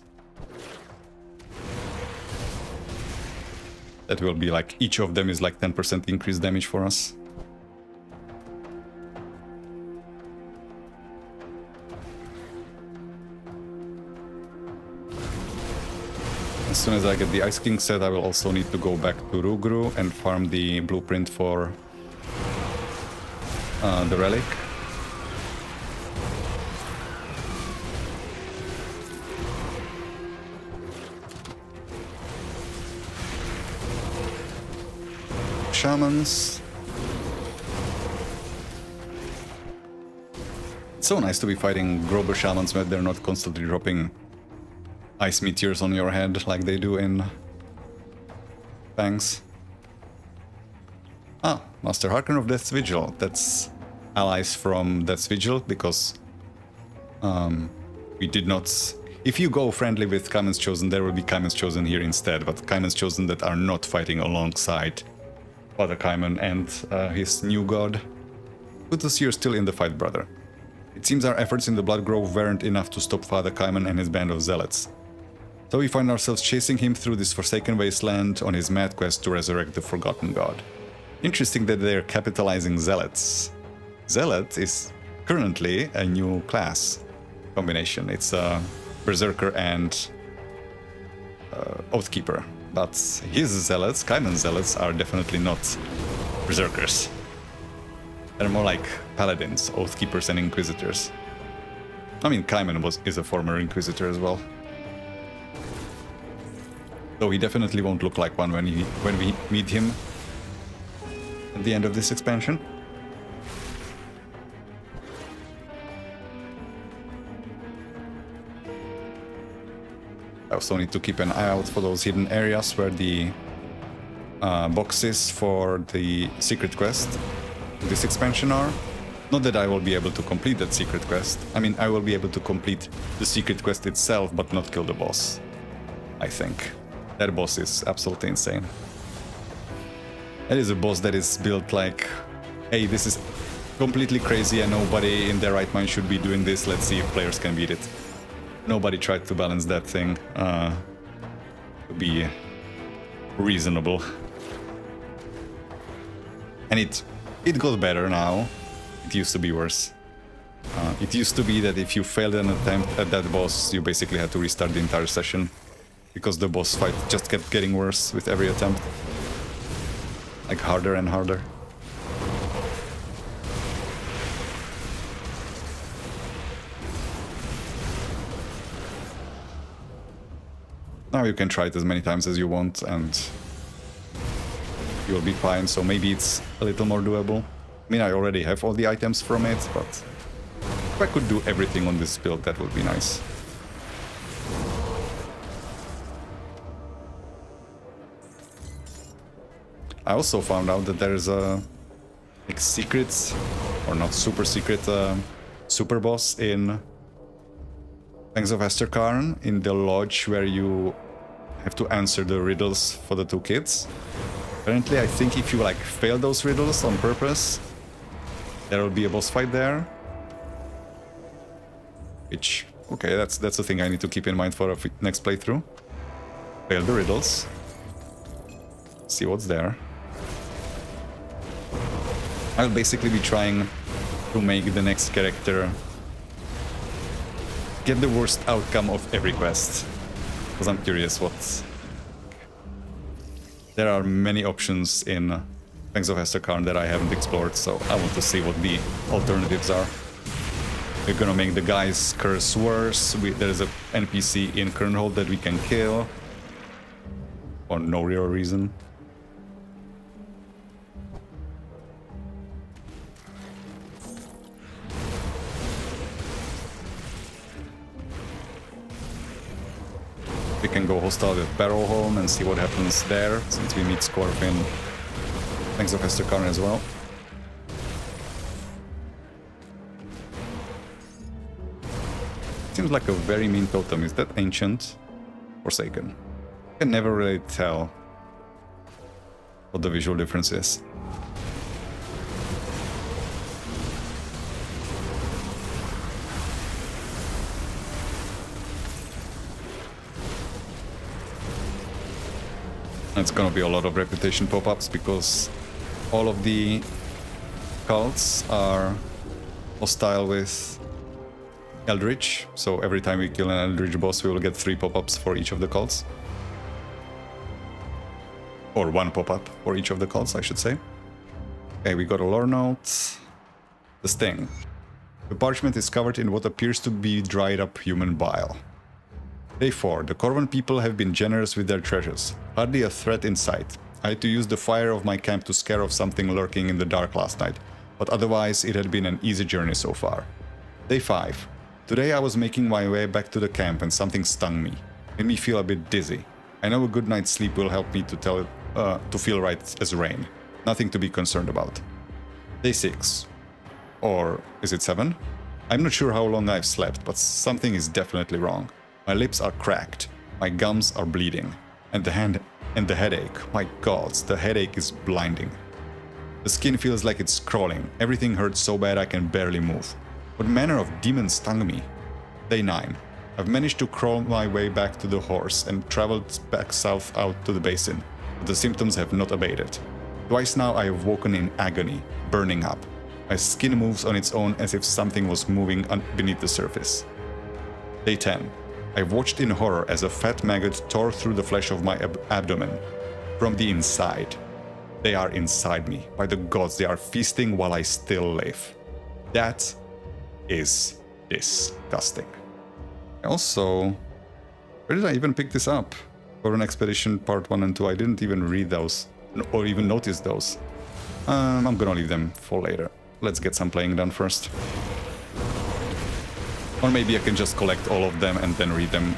That will be like, each of them is like 10% increased damage for us. As soon as I get the Ice King set, I will also need to go back to Rugru and farm the blueprint for the relic. Shamans. It's so nice to be fighting Grober Shamans where they're not constantly dropping ice meteors on your head like they do in Fangs. Ah, Master Harken of Death's Vigil. That's allies from Death's Vigil, because we did not... If you go friendly with Kaiman's Chosen, there will be Kaiman's Chosen here instead, but Kaiman's Chosen that are not fighting alongside Father Kaiman and his new god. Good to see you're still in the fight, brother. It seems our efforts in the Blood Grove weren't enough to stop Father Kaiman and his band of zealots. So we find ourselves chasing him through this forsaken wasteland on his mad quest to resurrect the forgotten god. Interesting that they're capitalizing zealots. Zealot is currently a new class combination. It's a Berserker and Oathkeeper. But his zealots, Kaiman's zealots, are definitely not Berserkers. They're more like Paladins, Oathkeepers and Inquisitors. I mean, Kaiman is a former Inquisitor as well. Though he definitely won't look like one when we meet him at the end of this expansion. I also need to keep an eye out for those hidden areas where the boxes for the secret quest this expansion are. Not that I will be able to complete that secret quest. I mean, I will be able to complete the secret quest itself, but not kill the boss. I think. That boss is absolutely insane. That is a boss that is built like, hey, this is completely crazy and nobody in their right mind should be doing this. Let's see if players can beat it. Nobody tried to balance that thing to be reasonable. And it got better now. It used to be worse. It used to be that if you failed an attempt at that boss, you basically had to restart the entire session, because the boss fight just kept getting worse with every attempt. Like harder and harder. Now you can try it as many times as you want and you'll be fine, so maybe it's a little more doable. I mean, I already have all the items from it, but if I could do everything on this build, that would be nice. I also found out that there's a like secret, or not super secret, super boss in Fangs of Esterkarn, in the lodge where you have to answer the riddles for the two kids. Apparently, I think if you like fail those riddles on purpose, there will be a boss fight there. Which, okay, that's the thing I need to keep in mind for a next playthrough. Fail the riddles. See what's there. I'll basically be trying to make the next character get the worst outcome of every quest. Because I'm curious what's... There are many options in Fangs of Hesterkarn that I haven't explored, so I want to see what the alternatives are. We're gonna make the guy's curse worse. There's an NPC in Kernhold that we can kill. For no real reason. We can go hostile with Barrowholm and see what happens there, since we meet Scorpion. Thanks of Hesterkarn as well. Seems like a very mean totem. Is that ancient? Forsaken? I can never really tell what the visual difference is. It's gonna be a lot of reputation pop-ups because all of the cults are hostile with Eldritch, so every time we kill an Eldritch boss we will get 3 pop-ups for each of the cults. Or 1 pop-up for each of the cults, I should say. Okay, we got a lore note. The Sting. The parchment is covered in what appears to be dried up human bile. Day 4. The Korvan people have been generous with their treasures. Hardly a threat in sight. I had to use the fire of my camp to scare off something lurking in the dark last night, but otherwise it had been an easy journey so far. Day 5. Today I was making my way back to the camp and something stung me. Made me feel a bit dizzy. I know a good night's sleep will help me to feel right as rain. Nothing to be concerned about. Day 6. Or is it 7? I'm not sure how long I've slept, but something is definitely wrong. My lips are cracked, my gums are bleeding, and the headache, my god, the headache is blinding. The skin feels like it's crawling, everything hurts so bad I can barely move. What manner of demon stung me? Day 9. I've managed to crawl my way back to the horse and traveled back south out to the basin, but the symptoms have not abated. Twice now I have woken in agony, burning up. My skin moves on its own as if something was moving beneath the surface. Day 10. I've watched in horror as a fat maggot tore through the flesh of my abdomen. From the inside. They are inside me. By the gods, they are feasting while I still live. That is disgusting. Also, where did I even pick this up? Korvan Expedition Part 1 and 2. I didn't even read those, or even notice those. I'm gonna leave them for later. Let's get some playing done first. Or maybe I can just collect all of them and then read them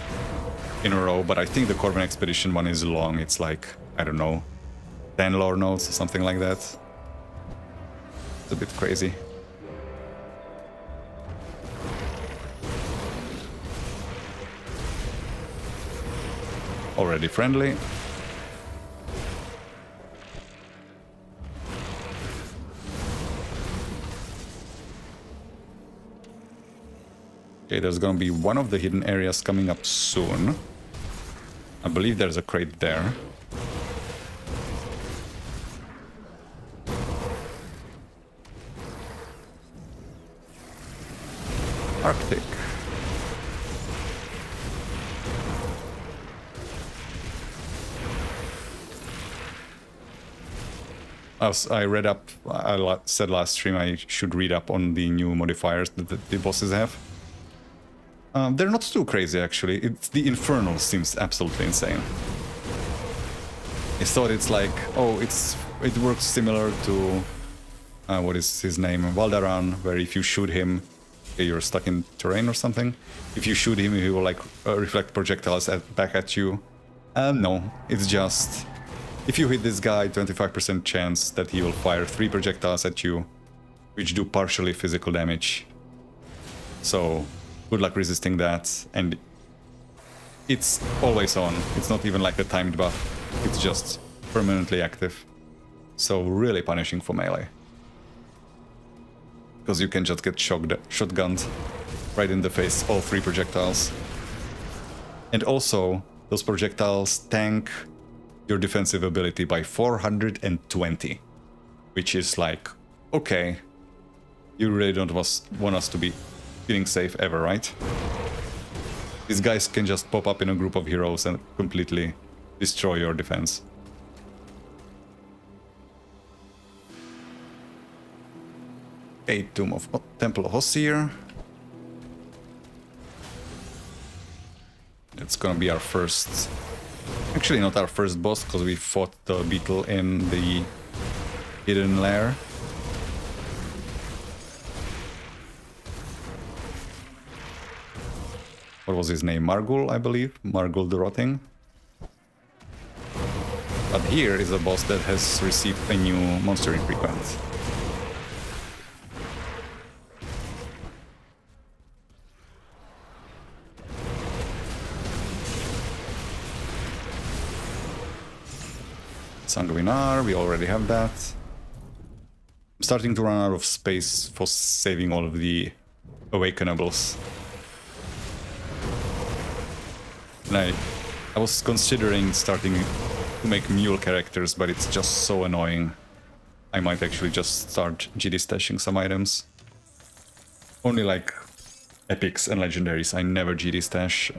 in a row, but I think the Korvan Expedition one is long. It's like, I don't know, 10 lore notes or something like that. It's a bit crazy. Already friendly. Okay, there's gonna be one of the hidden areas coming up soon. I believe there's a crate there. Arctic. As I read up, I said last stream I should read up on the new modifiers that the bosses have. They're not too crazy, actually. The Infernal seems absolutely insane. I thought it's like, oh, it works similar to what is his name, Valdaran, where if you shoot him, you're stuck in terrain or something. If you shoot him, he will like reflect projectiles back at you. No, it's just if you hit this guy, 25% chance that he will fire 3 projectiles at you, which do partially physical damage. So good luck resisting that, and it's always on. It's not even like a timed buff, it's just permanently active. So really punishing for melee. Because you can just get shotgunned right in the face, all 3 projectiles. And also, those projectiles tank your defensive ability by 420. Which is like, okay, you really don't want us to be feeling safe ever, right? These guys can just pop up in a group of heroes and completely destroy your defense. Tomb of Temple of Ossier. It's gonna be our first... Actually not our first boss, because we fought the beetle in the hidden lair. What was his name? Margul, I believe. Margul the Rotting. But here is a boss that has received a new monster infrequent. Sanguinar, we already have that. I'm starting to run out of space for saving all of the awakenables. And I was considering starting to make mule characters, but it's just so annoying. I might actually just start GD stashing some items. Only like epics and legendaries. I never GD stash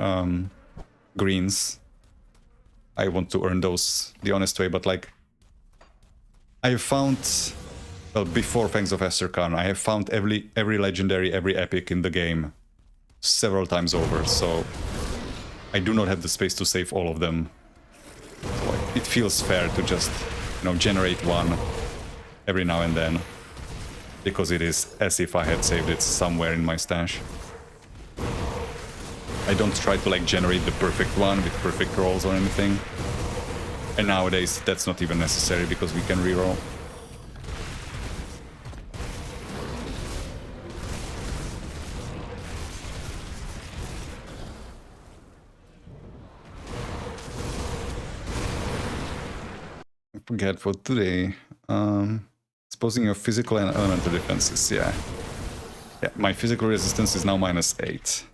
greens. I want to earn those the honest way, but like I have found, well, before Fangs of Asterkhan, I have found every legendary, every epic in the game several times over, so I do not have the space to save all of them. So it feels fair to just, you know, generate one every now and then, because it is as if I had saved it somewhere in my stash. I don't try to like generate the perfect one with perfect rolls or anything. And nowadays that's not even necessary because we can reroll. I forget for today. Exposing your physical and elemental defenses, yeah. Yeah, my physical resistance is now -8.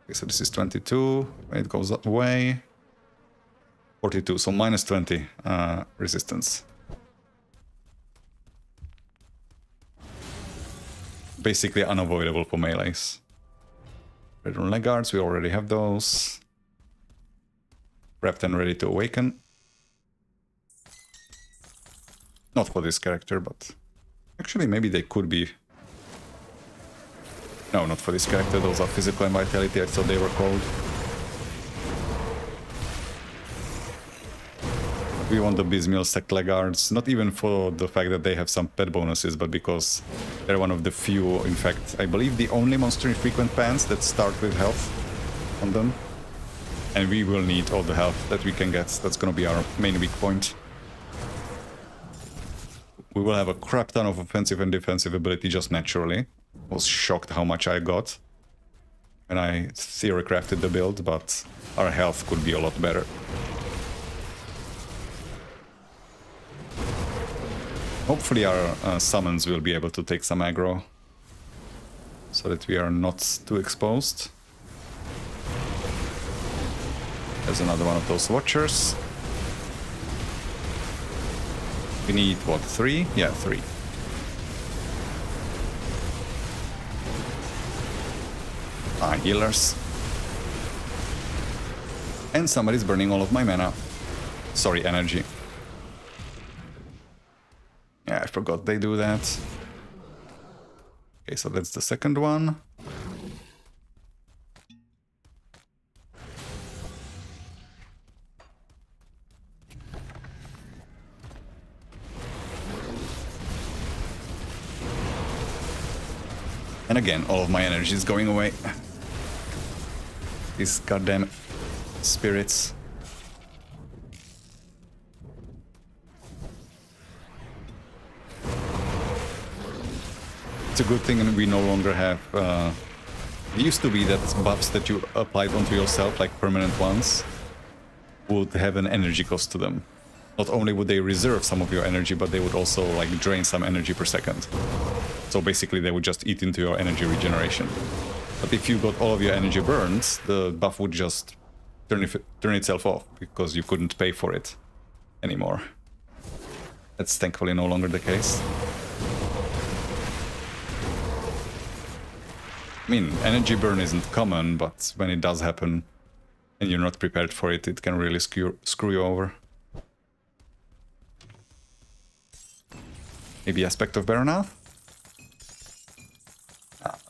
Okay, so this is 22, it goes away. 42, so -20 resistance. Basically unavoidable for melees. Red Rune Legguards, we already have those. Prepped and ready to awaken. Not for this character, but actually maybe they could be. No, not for this character, those are physical and vitality, I thought they were called. We want the Bismil Sect Legguards, not even for the fact that they have some pet bonuses, but because they're one of the few, in fact, I believe the only monster infrequent pants that start with health on them. And we will need all the health that we can get, that's gonna be our main weak point. We will have a crap ton of offensive and defensive ability just naturally. I was shocked how much I got when I theory crafted the build, but our health could be a lot better. Hopefully our summons will be able to take some aggro, so that we are not too exposed. There's another one of those watchers. We need, what, 3? Yeah, 3. Healers. And somebody's burning all of my mana. Sorry, energy. Yeah, I forgot they do that. Okay, so that's the second one. And again, all of my energy is going away. These goddamn spirits. It's a good thing we no longer have... it used to be that buffs that you applied onto yourself, like permanent ones, would have an energy cost to them. not only would they reserve some of your energy, but they would also like drain some energy per second. So basically they would just eat into your energy regeneration. But if you got all of your energy burned, the buff would just turn itself off because you couldn't pay for it anymore. That's thankfully no longer the case. I mean, energy burn isn't common, but when it does happen and you're not prepared for it, it can really screw you over. Maybe aspect of Baronath?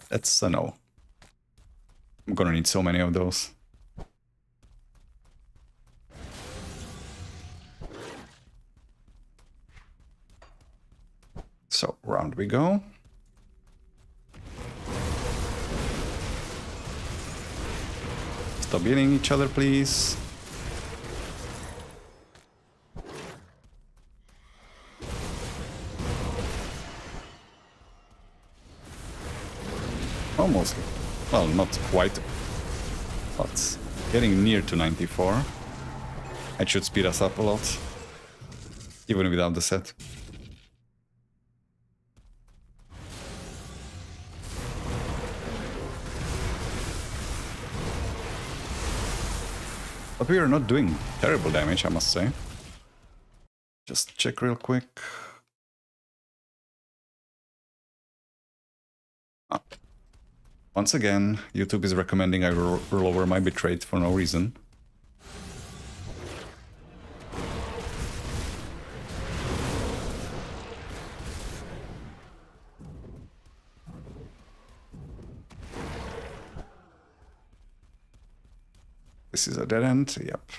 That's a no. I'm gonna need so many of those. So, round we go. Stop hitting each other, please. Almost. Well, not quite. But getting near to 94. It should speed us up a lot. Even without the set. But we are not doing terrible damage, I must say. Just check real quick. Once again, YouTube is recommending I lower my bitrate for no reason. This is a dead end, yep.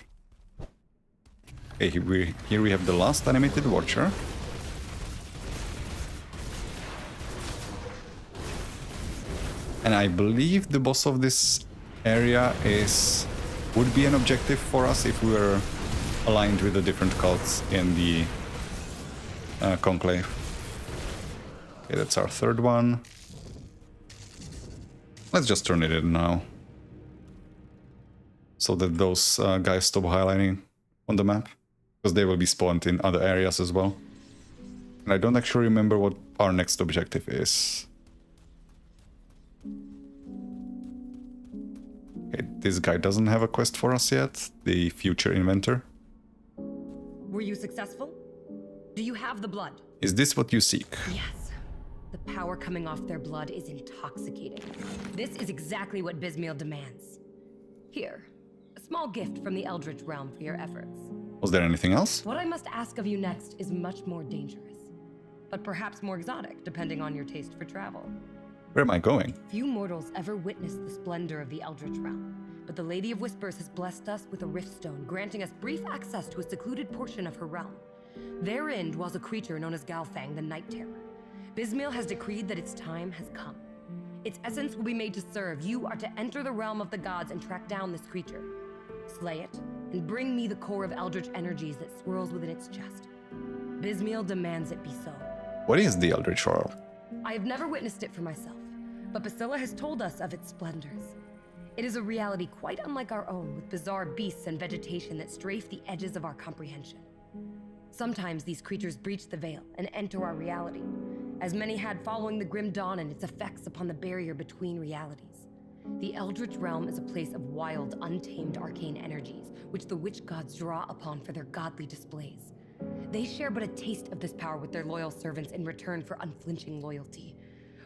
Okay, here we have the last animated watcher. And I believe the boss of this area would be an objective for us if we were aligned with the different cults in the conclave. Okay, that's our third one. Let's just turn it in now, so that those guys stop highlighting on the map, because they will be spawned in other areas as well. And I don't actually remember what our next objective is. Okay, this guy doesn't have a quest for us yet, the future inventor. Were you successful? Do you have the blood? Is this what you seek? Yes. The power coming off their blood is intoxicating. This is exactly what Bismiel demands. Here, a small gift from the Eldritch realm for your efforts. Was there anything else? What I must ask of you next is much more dangerous, but perhaps more exotic, depending on your taste for travel. Where am I going? Few mortals ever witnessed the splendor of the Eldritch realm, but the Lady of Whispers has blessed us with a riftstone, granting us brief access to a secluded portion of her realm. Therein dwells a creature known as Galfang, the Night Terror. Bismiel has decreed that its time has come. Its essence will be made to serve. You are to enter the realm of the gods and track down this creature. Slay it, and bring me the core of Eldritch energies that swirls within its chest. Bismiel demands it be so. What is the Eldritch World? I have never witnessed it for myself, but Basila has told us of its splendors. It is a reality quite unlike our own, with bizarre beasts and vegetation that strafe the edges of our comprehension. Sometimes these creatures breach the veil and enter our reality, as many had following the Grim Dawn and its effects upon the barrier between realities. The Eldritch realm is a place of wild, untamed arcane energies, which the witch gods draw upon for their godly displays. They share but a taste of this power with their loyal servants in return for unflinching loyalty.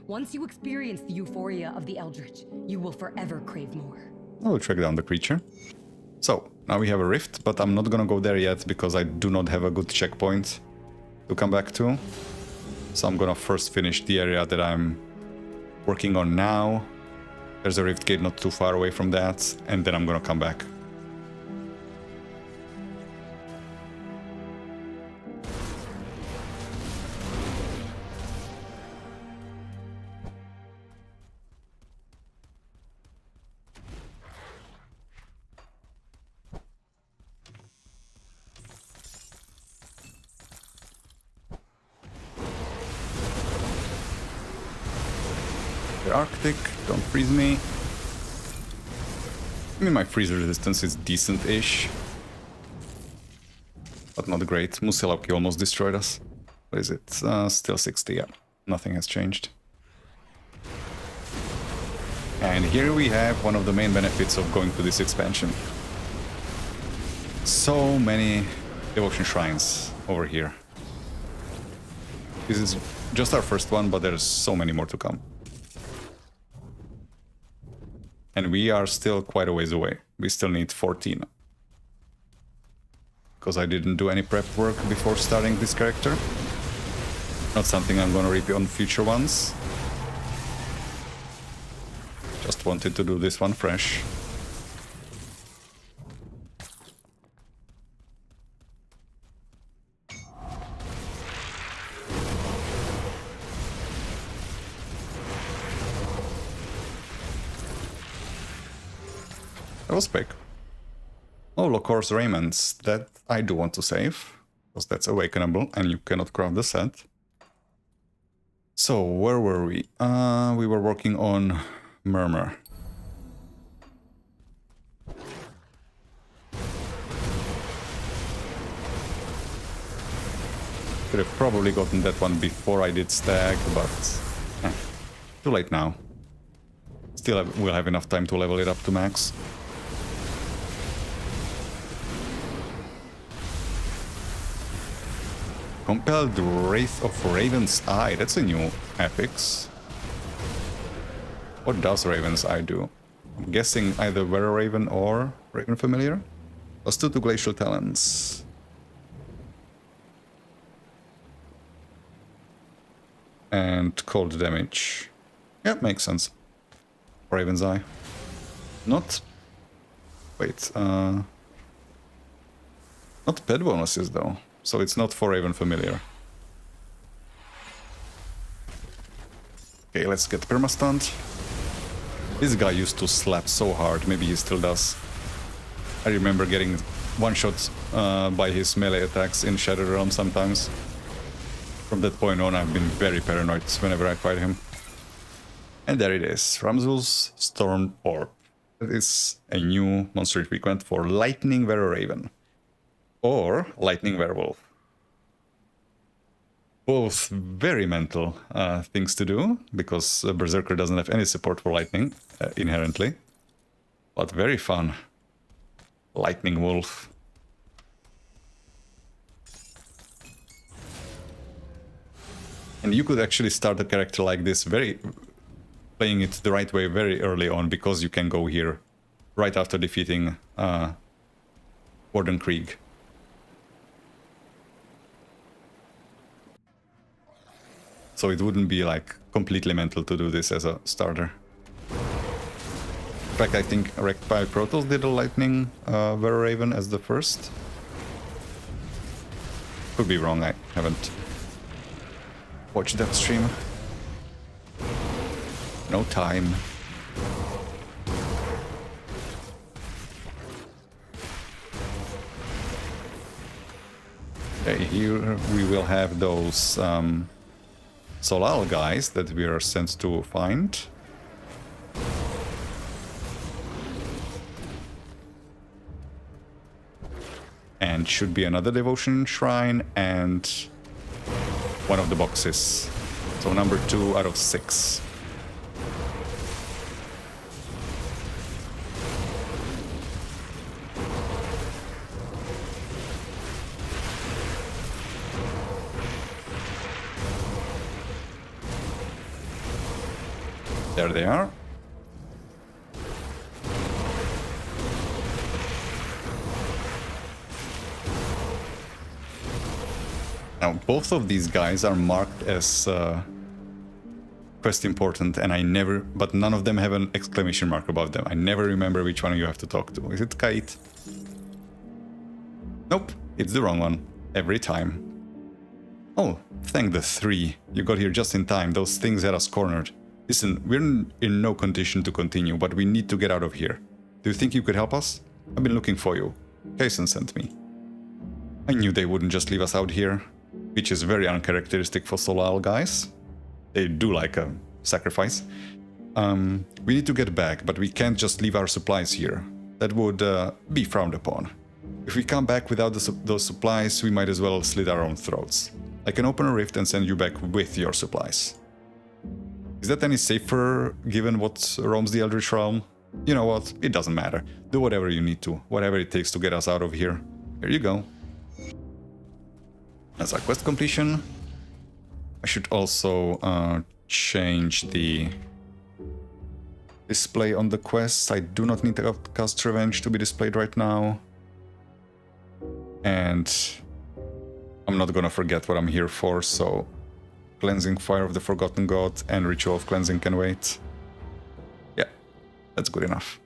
Once you experience the euphoria of the Eldritch, you will forever crave more. I will track down the creature. So, now we have a rift, but I'm not gonna go there yet because I do not have a good checkpoint to come back to. So I'm gonna first finish the area that I'm working on now. There's a rift gate not too far away from that, and then I'm gonna come back. Arctic, don't freeze me. I mean, my freeze resistance is decent-ish. but not great. Musiloki almost destroyed us. What is it? Still 60, yeah. Nothing has changed. And here we have one of the main benefits of going to this expansion. So many devotion shrines over here. This is just our first one, but there's so many more to come. And we are still quite a ways away. We still need 14. Because I didn't do any prep work before starting this character. Not something I'm gonna repeat on future ones. Just wanted to do this one fresh. That was quick. Oh, Locor's Raiments. That I do want to save. Because that's awakenable and you cannot craft the set. So, where were we? We were working on Murmur. Could have probably gotten that one before I did Stag, but too late now. Still, we'll have enough time to level it up to max. Compelled Wraith of Raven's Eye. That's a new epics. What does Raven's Eye do? I'm guessing either Were Raven or Raven Familiar. +2 to Glacial Talents. And cold damage. Yeah, makes sense. Raven's Eye. Not... Wait, not pet bonuses though. So it's not for Raven Familiar. Okay, let's get permastunned. This guy used to slap so hard, maybe he still does. I remember getting one-shot by his melee attacks in Shadow Realm sometimes. From that point on, I've been very paranoid whenever I fight him. And there it is, Ramzul's Storm Orb. That is a new monster frequent for Lightning Were Raven. Or Lightning Werewolf. Both very mental things to do, because Berserker doesn't have any support for lightning, inherently. But very fun. Lightning Wolf. And you could actually start a character like this playing it the right way very early on, because you can go here right after defeating Warden Krieg. So it wouldn't be like completely mental to do this as a starter. In fact, I think Rectify Protoss did a Lightning Were Raven as the first. Could be wrong, I haven't watched that stream. No time. Okay, here we will have those Solal guys that we are sent to find. And should be another devotion shrine and one of the boxes. So number 2 out of 6. There they are. Now, both of these guys are marked as quest important, and but none of them have an exclamation mark above them. I never remember which one you have to talk to. Is it Kait? Nope, it's the wrong one. Every time. Oh, thank the 3. You got here just in time. Those things had us cornered. Listen, we're in no condition to continue, but we need to get out of here. Do you think you could help us? I've been looking for you. Kaysen sent me. I knew they wouldn't just leave us out here, which is very uncharacteristic for Solal guys. They do like a sacrifice. We need to get back, but we can't just leave our supplies here. That would be frowned upon. If we come back without those supplies, we might as well slit our own throats. I can open a rift and send you back with your supplies. Is that any safer, given what roams the Eldritch Realm? You know what? It doesn't matter. Do whatever you need to. Whatever it takes to get us out of here. Here you go. That's our quest completion. I should also change the display on the quests. I do not need the Outcast Revenge to be displayed right now. And I'm not gonna forget what I'm here for, so Cleansing Fire of the Forgotten God and Ritual of Cleansing can wait. Yeah, that's good enough.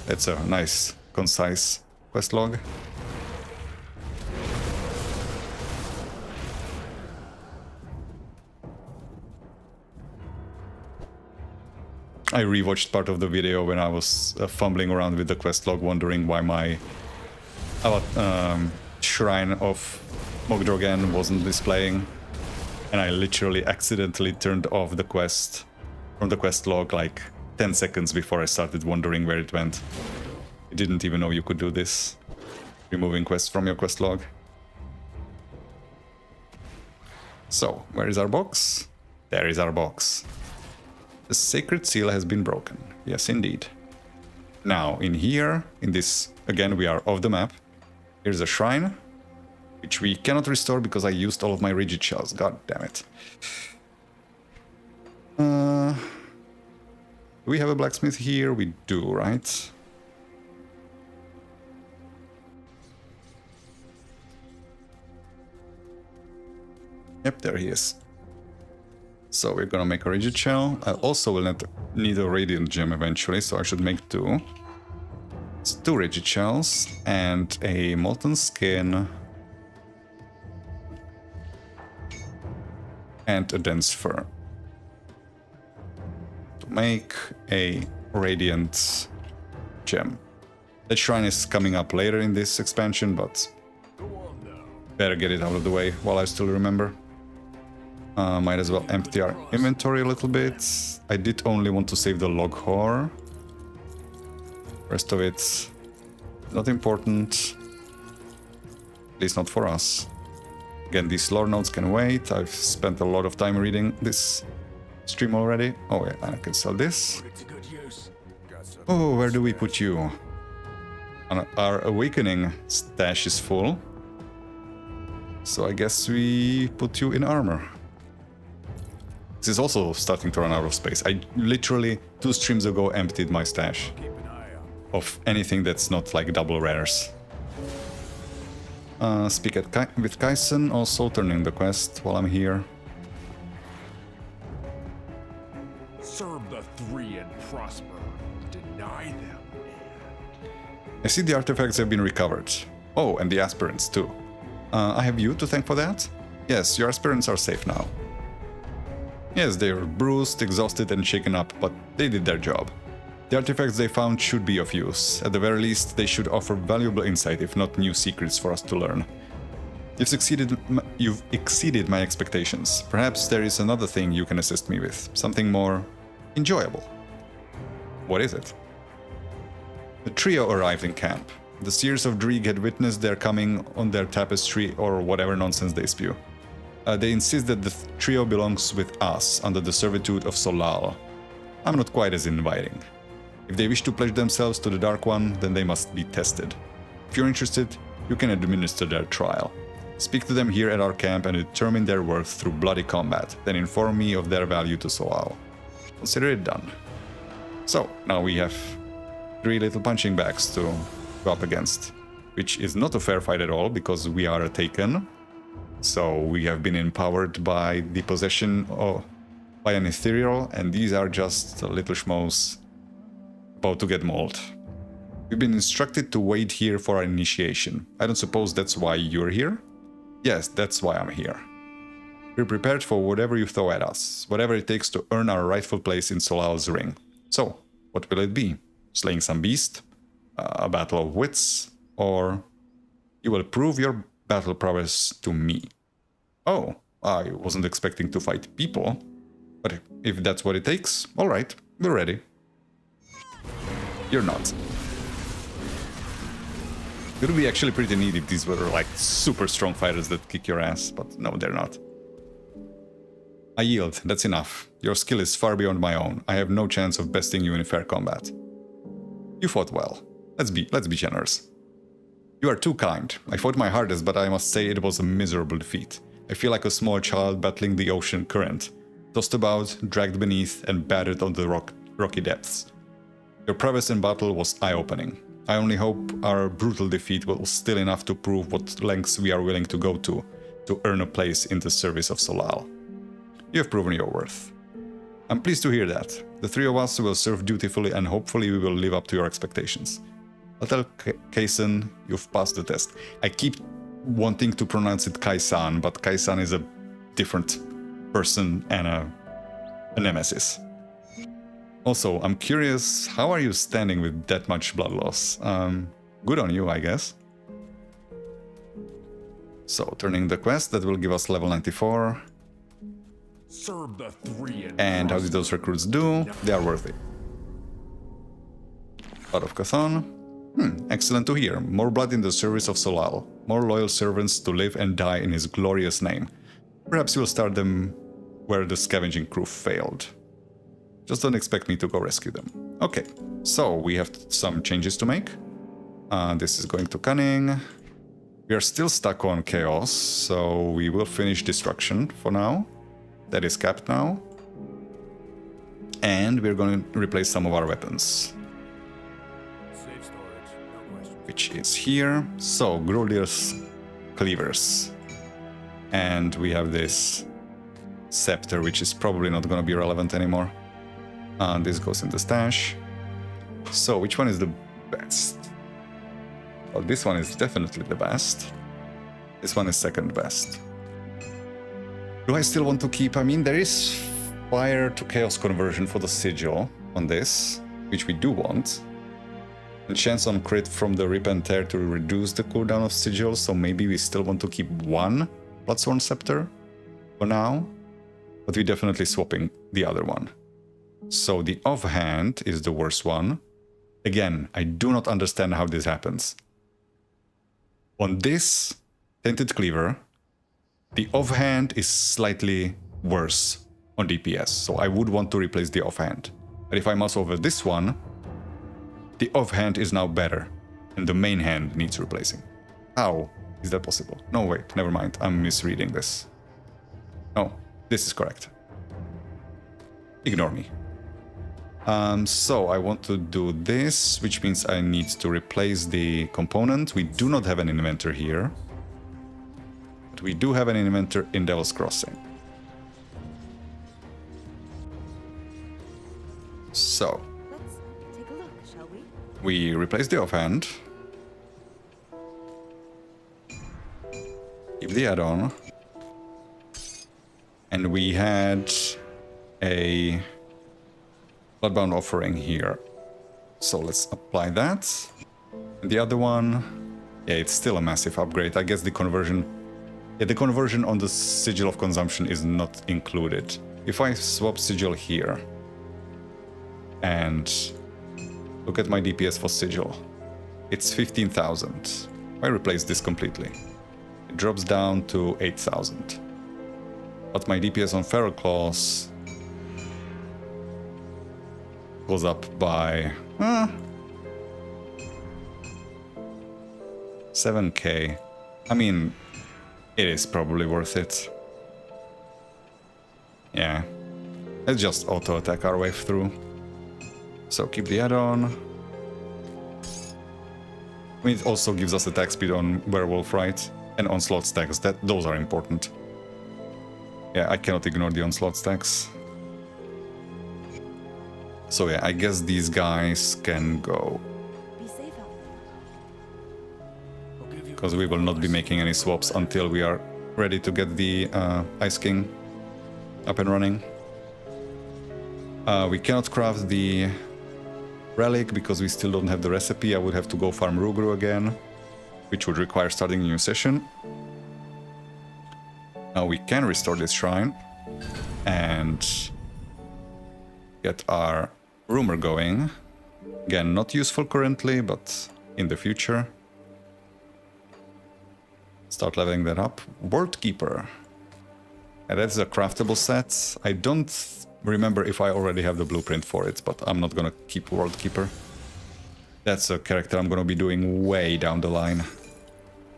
That's a nice, concise quest log. I rewatched part of the video when I was fumbling around with the quest log, wondering why my Shrine of Mogdrogan wasn't displaying. And I literally accidentally turned off the quest from the quest log like 10 seconds before I started wondering where it went. I didn't even know you could do this. Removing quests from your quest log. So, where is our box? There is our box. The sacred seal has been broken. Yes, indeed. Now, in here, in this, again, we are off the map. Here's a shrine, which we cannot restore because I used all of my rigid shells. God damn it. Do we have a blacksmith here? We do, right? Yep, there he is. So we're gonna make a rigid shell. I also will need a radiant gem eventually, so I should make two. It's 2 rigid shells and a molten skin and a dense fur to make a radiant gem. That shrine is coming up later in this expansion, but better get it out of the way while I still remember. Might as well empty our inventory a little bit. I did only want to save the log whore. Rest of it, not important. At least not for us. Again, these lore notes can wait. I've spent a lot of time reading this stream already. Oh yeah, I can sell this. Oh, where do we put you? Our awakening stash is full. So I guess we put you in armor. This is also starting to run out of space. I literally 2 streams ago emptied my stash of anything that's not like double rares. Speak with Kaisen, also turning the quest while I'm here. Serve the 3 and prosper. Deny them. I see the artifacts have been recovered. Oh, and the aspirants too. I have you to thank for that? Yes, your aspirants are safe now. Yes, they were bruised, exhausted and shaken up, but they did their job. The artifacts they found should be of use. At the very least, they should offer valuable insight, if not new secrets for us to learn. You've exceeded my expectations. Perhaps there is another thing you can assist me with. Something more enjoyable. What is it? The trio arrived in camp. The seers of Dreeg had witnessed their coming on their tapestry or whatever nonsense they spew. They insist that the trio belongs with us under the servitude of Solal. I'm not quite as inviting. If they wish to pledge themselves to the Dark One, then they must be tested. If you're interested, you can administer their trial. Speak to them here at our camp and determine their worth through bloody combat, then inform me of their value to Solal. Consider it done. So, now we have 3 little punching bags to go up against, which is not a fair fight at all, because we are a Taken. So we have been empowered by the possession by an ethereal, and these are just little schmoes about to get mauled. We've been instructed to wait here for our initiation. I don't suppose that's why you're here? Yes, that's why I'm here. We're prepared for whatever you throw at us, whatever it takes to earn our rightful place in Solal's ring. So, what will it be? Slaying some beast? A battle of wits? Or you will prove your battle prowess to me? Oh, I wasn't expecting to fight people. But if that's what it takes, alright, we're ready. You're not. It would be actually pretty neat if these were like super strong fighters that kick your ass, but no, they're not. I yield, that's enough. Your skill is far beyond my own. I have no chance of besting you in fair combat. You fought well. Let's be generous. You are too kind. I fought my hardest, but I must say it was a miserable defeat. I feel like a small child battling the ocean current, tossed about, dragged beneath, and battered on the rocky depths. Your prowess in battle was eye-opening. I only hope our brutal defeat was still enough to prove what lengths we are willing to go to earn a place in the service of Solal. You have proven your worth. I'm pleased to hear that. The three of us will serve dutifully and hopefully we will live up to your expectations. I'll tell Kaisan you've passed the test. I keep wanting to pronounce it Kaisan, but Kaisan is a different person and a nemesis. Also, I'm curious, how are you standing with that much blood loss? Good on you, I guess. So, turning the quest, that will give us level 94. Serve the three And how did those recruits do? They are worthy. Out of Chthon. Excellent to hear. More blood in the service of Solal. More loyal servants to live and die in his glorious name. Perhaps you'll start them where the scavenging crew failed. Just don't expect me to go rescue them. Okay, so we have some changes to make. This is going to Cunning. We are still stuck on Chaos, so we will finish Destruction for now. That is capped now. And we're going to replace some of our weapons. Safe storage, no question. Which is here. So, Gruldir's Cleavers. And we have this Scepter, which is probably not going to be relevant anymore. This goes in the stash. So, which one is the best? Well, this one is definitely the best. This one is second best. Do I still want to keep? I mean, there is fire to chaos conversion for the sigil on this, which we do want. A chance on crit from the Rip and Tear to reduce the cooldown of sigil, so maybe we still want to keep one Bloodsworn Scepter for now. But we're definitely swapping the other one. So the offhand is the worst one. Again, I do not understand how this happens. On this Tainted Cleaver, the offhand is slightly worse on DPS, so I would want to replace the offhand. But if I mouse over this one, the offhand is now better, and the main hand needs replacing. How is that possible? No, wait, never mind, I'm misreading this. No, this is correct. Ignore me. So I want to do this, which means I need to replace the component. We do not have an inventor here. But we do have an inventor in Devil's Crossing. So Let's take a look, shall we? we replace the offhand. Keep the add-on. And we had a Bloodbound Offering here. So let's apply that. And the other one, yeah, it's still a massive upgrade. I guess the conversion, the conversion on the Sigil of Consumption is not included. If I swap Sigil here and look at my DPS for Sigil, it's 15,000. I replace this completely. It drops down to 8,000. But my DPS on Feral Claws goes up by 7k. I mean, it is probably worth it. Yeah. Let's just auto-attack our way through. So keep the add-on. I mean, it also gives us attack speed on Werewolf, right? And onslaught stacks. Those are important. Yeah, I cannot ignore the onslaught stacks. So yeah, I guess these guys can go. Be safe out there. Because we will not be making any swaps until we are ready to get the Ice King up and running. We cannot craft the relic because we still don't have the recipe. I would have to go farm Rugru again, which would require starting a new session. Now we can restore this shrine and get our rumor going. Again, not useful currently, but in the future. start leveling that up. World Keeper. And that's a craftable set. I don't remember if I already have the blueprint for it, but I'm not gonna keep World Keeper. That's a character I'm gonna be doing way down the line.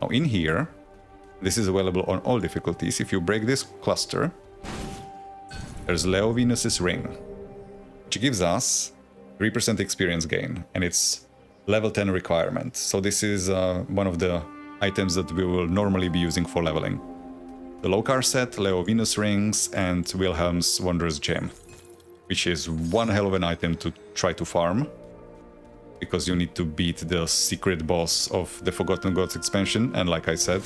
Now in here, this is available on all difficulties. If you break this cluster, there's Leo Venus's Ring, which gives us 3% experience gain, and it's level 10 requirement. So this is one of the items that we will normally be using for leveling. The Lokar set, Leo Venus Rings, and Wilhelm's Wondrous Gem, which is one hell of an item to try to farm, because you need to beat the secret boss of the Forgotten Gods expansion, and like I said,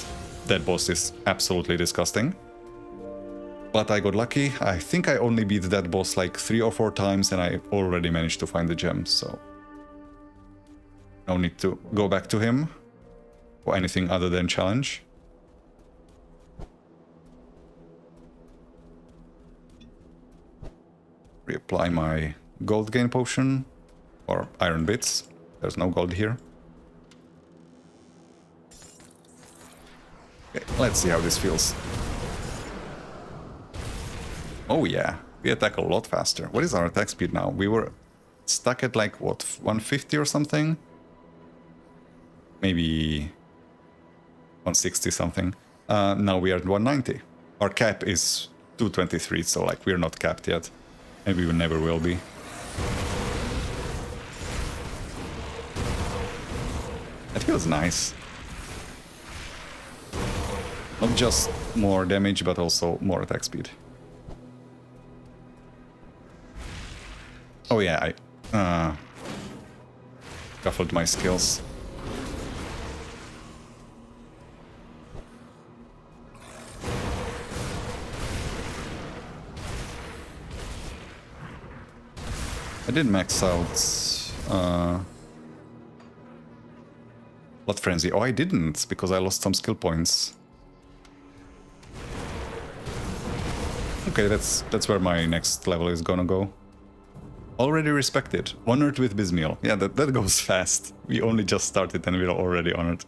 that boss is absolutely disgusting. But I got lucky. I think I only beat that boss like 3 or 4 times, and I already managed to find the gem, so no need to go back to him for anything other than challenge. Reapply my gold gain potion, or iron bits. There's no gold here. Okay, let's see how this feels. Oh yeah, we attack a lot faster. What is our attack speed now? We were stuck at like, what, 150 or something? Maybe 160 something. Now we are at 190. Our cap is 223, so like we're not capped yet. And we never will be. That feels nice. Not just more damage, but also more attack speed. Oh yeah, I shuffled my skills. I did max out Blood Frenzy. Oh, I didn't, because I lost some skill points. Okay, that's where my next level is gonna go. Already respected. Honored with Bismiel. Yeah, that goes fast. We only just started and we're already honored.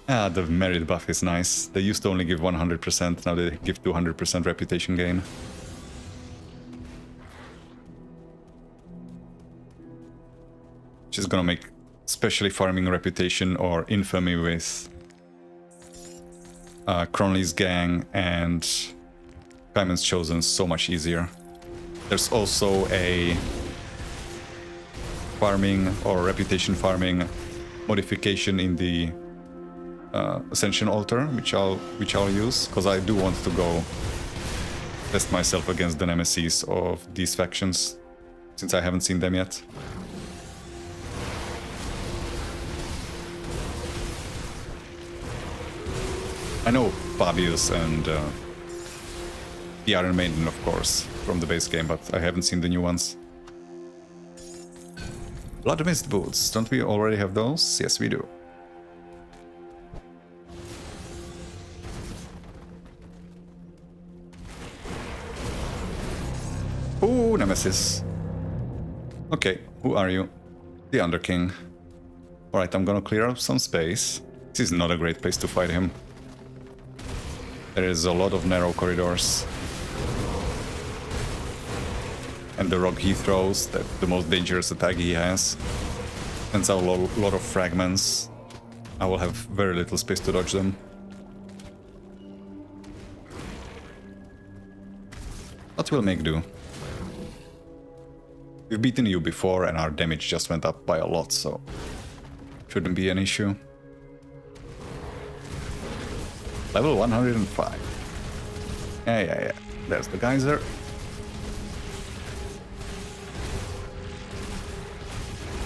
Ah, the merit buff is nice. They used to only give 100%, now they give 200% reputation gain. Which is gonna make especially farming reputation or infamy with Cronley's gang and Kaiman's Chosen so much easier. There's also a farming or reputation farming modification in the Ascension Altar, which I'll use, because I do want to go test myself against the nemesis of these factions, since I haven't seen them yet. I know Fabius and the Iron Maiden, of course, from the base game, but I haven't seen the new ones. Blood Mist boots, don't we already have those? Yes, we do. Ooh, Nemesis. Okay, who are you? The Underking. Alright, I'm gonna clear up some space. This is not a great place to fight him. There is a lot of narrow corridors. And the rock he throws, that's the most dangerous attack he has. Sends out a lot of fragments. I will have very little space to dodge them. But we'll make do. We've beaten you before and our damage just went up by a lot, so shouldn't be an issue. Level 105. Yeah. There's the geyser.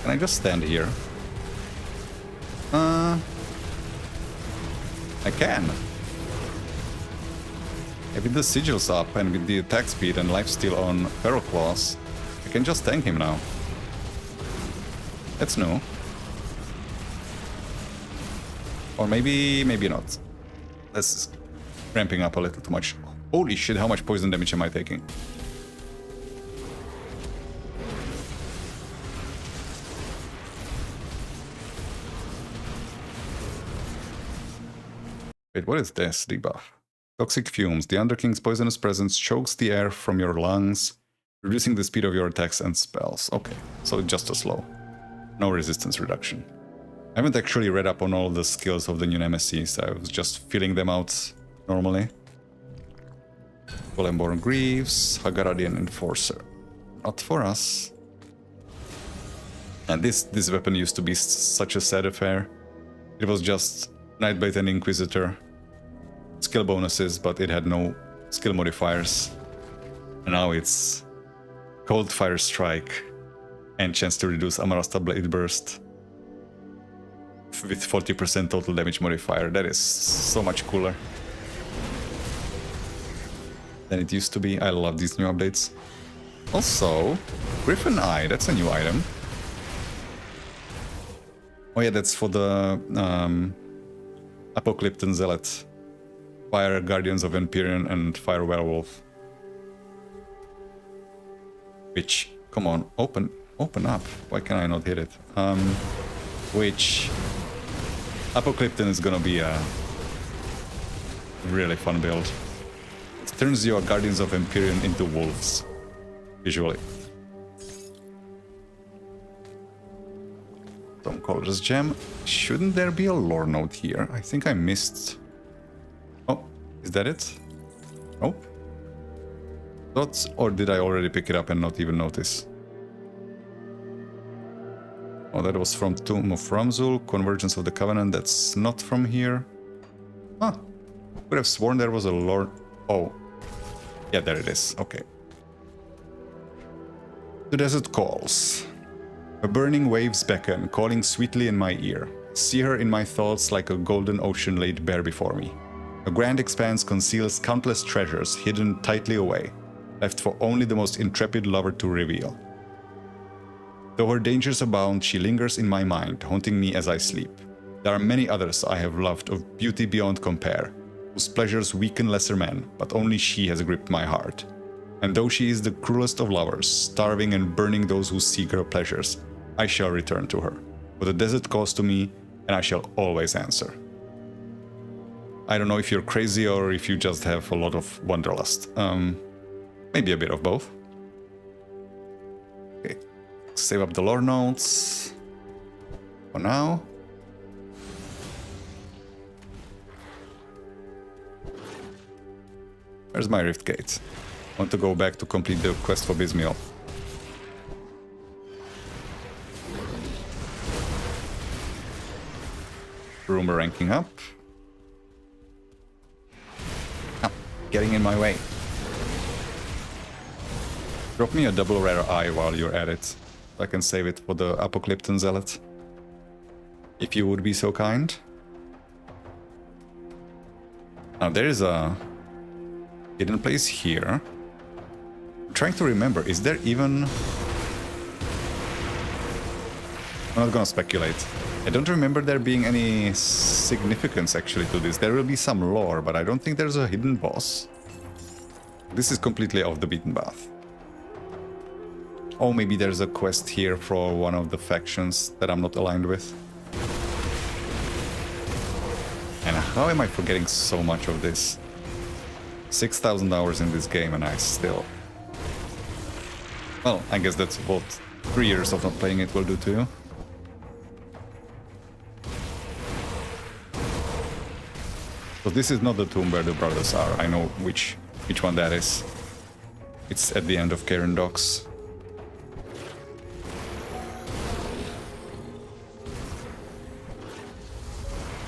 Can I just stand here? I can. Yeah, with the sigils up and with the attack speed and lifesteal on Feral Claws, I can just tank him now. That's new. Or maybe not. This is ramping up a little too much. Holy shit, how much poison damage am I taking? Wait, what is this debuff? Toxic fumes. The Underking's poisonous presence chokes the air from your lungs, reducing the speed of your attacks and spells. Okay, so just a slow. No resistance reduction. I haven't actually read up on all the skills of the new nemesis. I was just filling them out normally. Golemborn Greaves, Hagaradian Enforcer. Not for us. And this weapon used to be such a sad affair. It was just Nightbite and Inquisitor. Skill bonuses, but it had no skill modifiers. And now it's Cold Fire Strike and chance to reduce Amarasta Blade Burst with 40% total damage modifier. That is so much cooler than it used to be. I love these new updates. Also, Griffin Eye, that's a new item. Oh yeah, that's for the Apocalyptan Zealot. Fire Guardians of Empyrean and Fire Werewolf. Which, come on, open up. Why can I not hit it? Which Apocalyptan is gonna be a really fun build. It turns your Guardians of Empyrean into wolves, visually. Stonecolder's Gem. Shouldn't there be a lore note here? I think I missed. Oh, is that it? Nope. Thoughts, or did I already pick it up and not even notice? Oh, that was from Tomb of Ramzul, Convergence of the Covenant. That's not from here. Huh. Would have sworn there was a lore. Oh. Yeah, there it is. Okay. The desert calls. A burning waves beckon, calling sweetly in my ear. See her in my thoughts like a golden ocean laid bare before me. A grand expanse conceals countless treasures hidden tightly away, left for only the most intrepid lover to reveal. Though her dangers abound, she lingers in my mind, haunting me as I sleep. There are many others I have loved of beauty beyond compare, whose pleasures weaken lesser men, but only she has gripped my heart. And though she is the cruelest of lovers, starving and burning those who seek her pleasures, I shall return to her. For the desert calls to me, and I shall always answer. I don't know if you're crazy or if you just have a lot of wanderlust. Maybe a bit of both. Okay, save up the lore notes for now. Where's my Rift Gate? I want to go back to complete the quest for Bismiel. Rumor ranking up. Oh, getting in my way. Drop me a double rare eye while you're at it. I can save it for the Apocalyptan Zealot. If you would be so kind. Now there is a hidden place here. I'm trying to remember, is there even... I'm not gonna speculate. I don't remember there being any significance actually to this. There will be some lore, but I don't think there's a hidden boss. This is completely off the beaten path. Oh, maybe there's a quest here for one of the factions that I'm not aligned with. And how am I forgetting so much of this? 6,000 hours in this game and I still... Well, I guess that's what 3 years of not playing it will do to you. So this is not the tomb where the brothers are. I know which one that is. It's at the end of Karen Docks.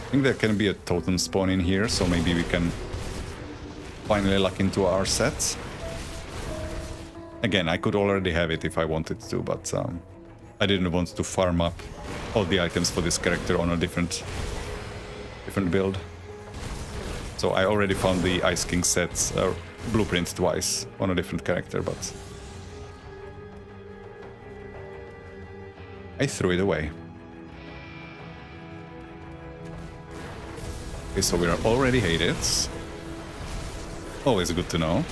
I think there can be a totem spawn in here, so maybe we can finally lock into our set. Again, I could already have it if I wanted to, but I didn't want to farm up all the items for this character on a different build. So I already found the Ice King set blueprint twice on a different character, but I threw it away. Okay, so we are already hated. Always good to know.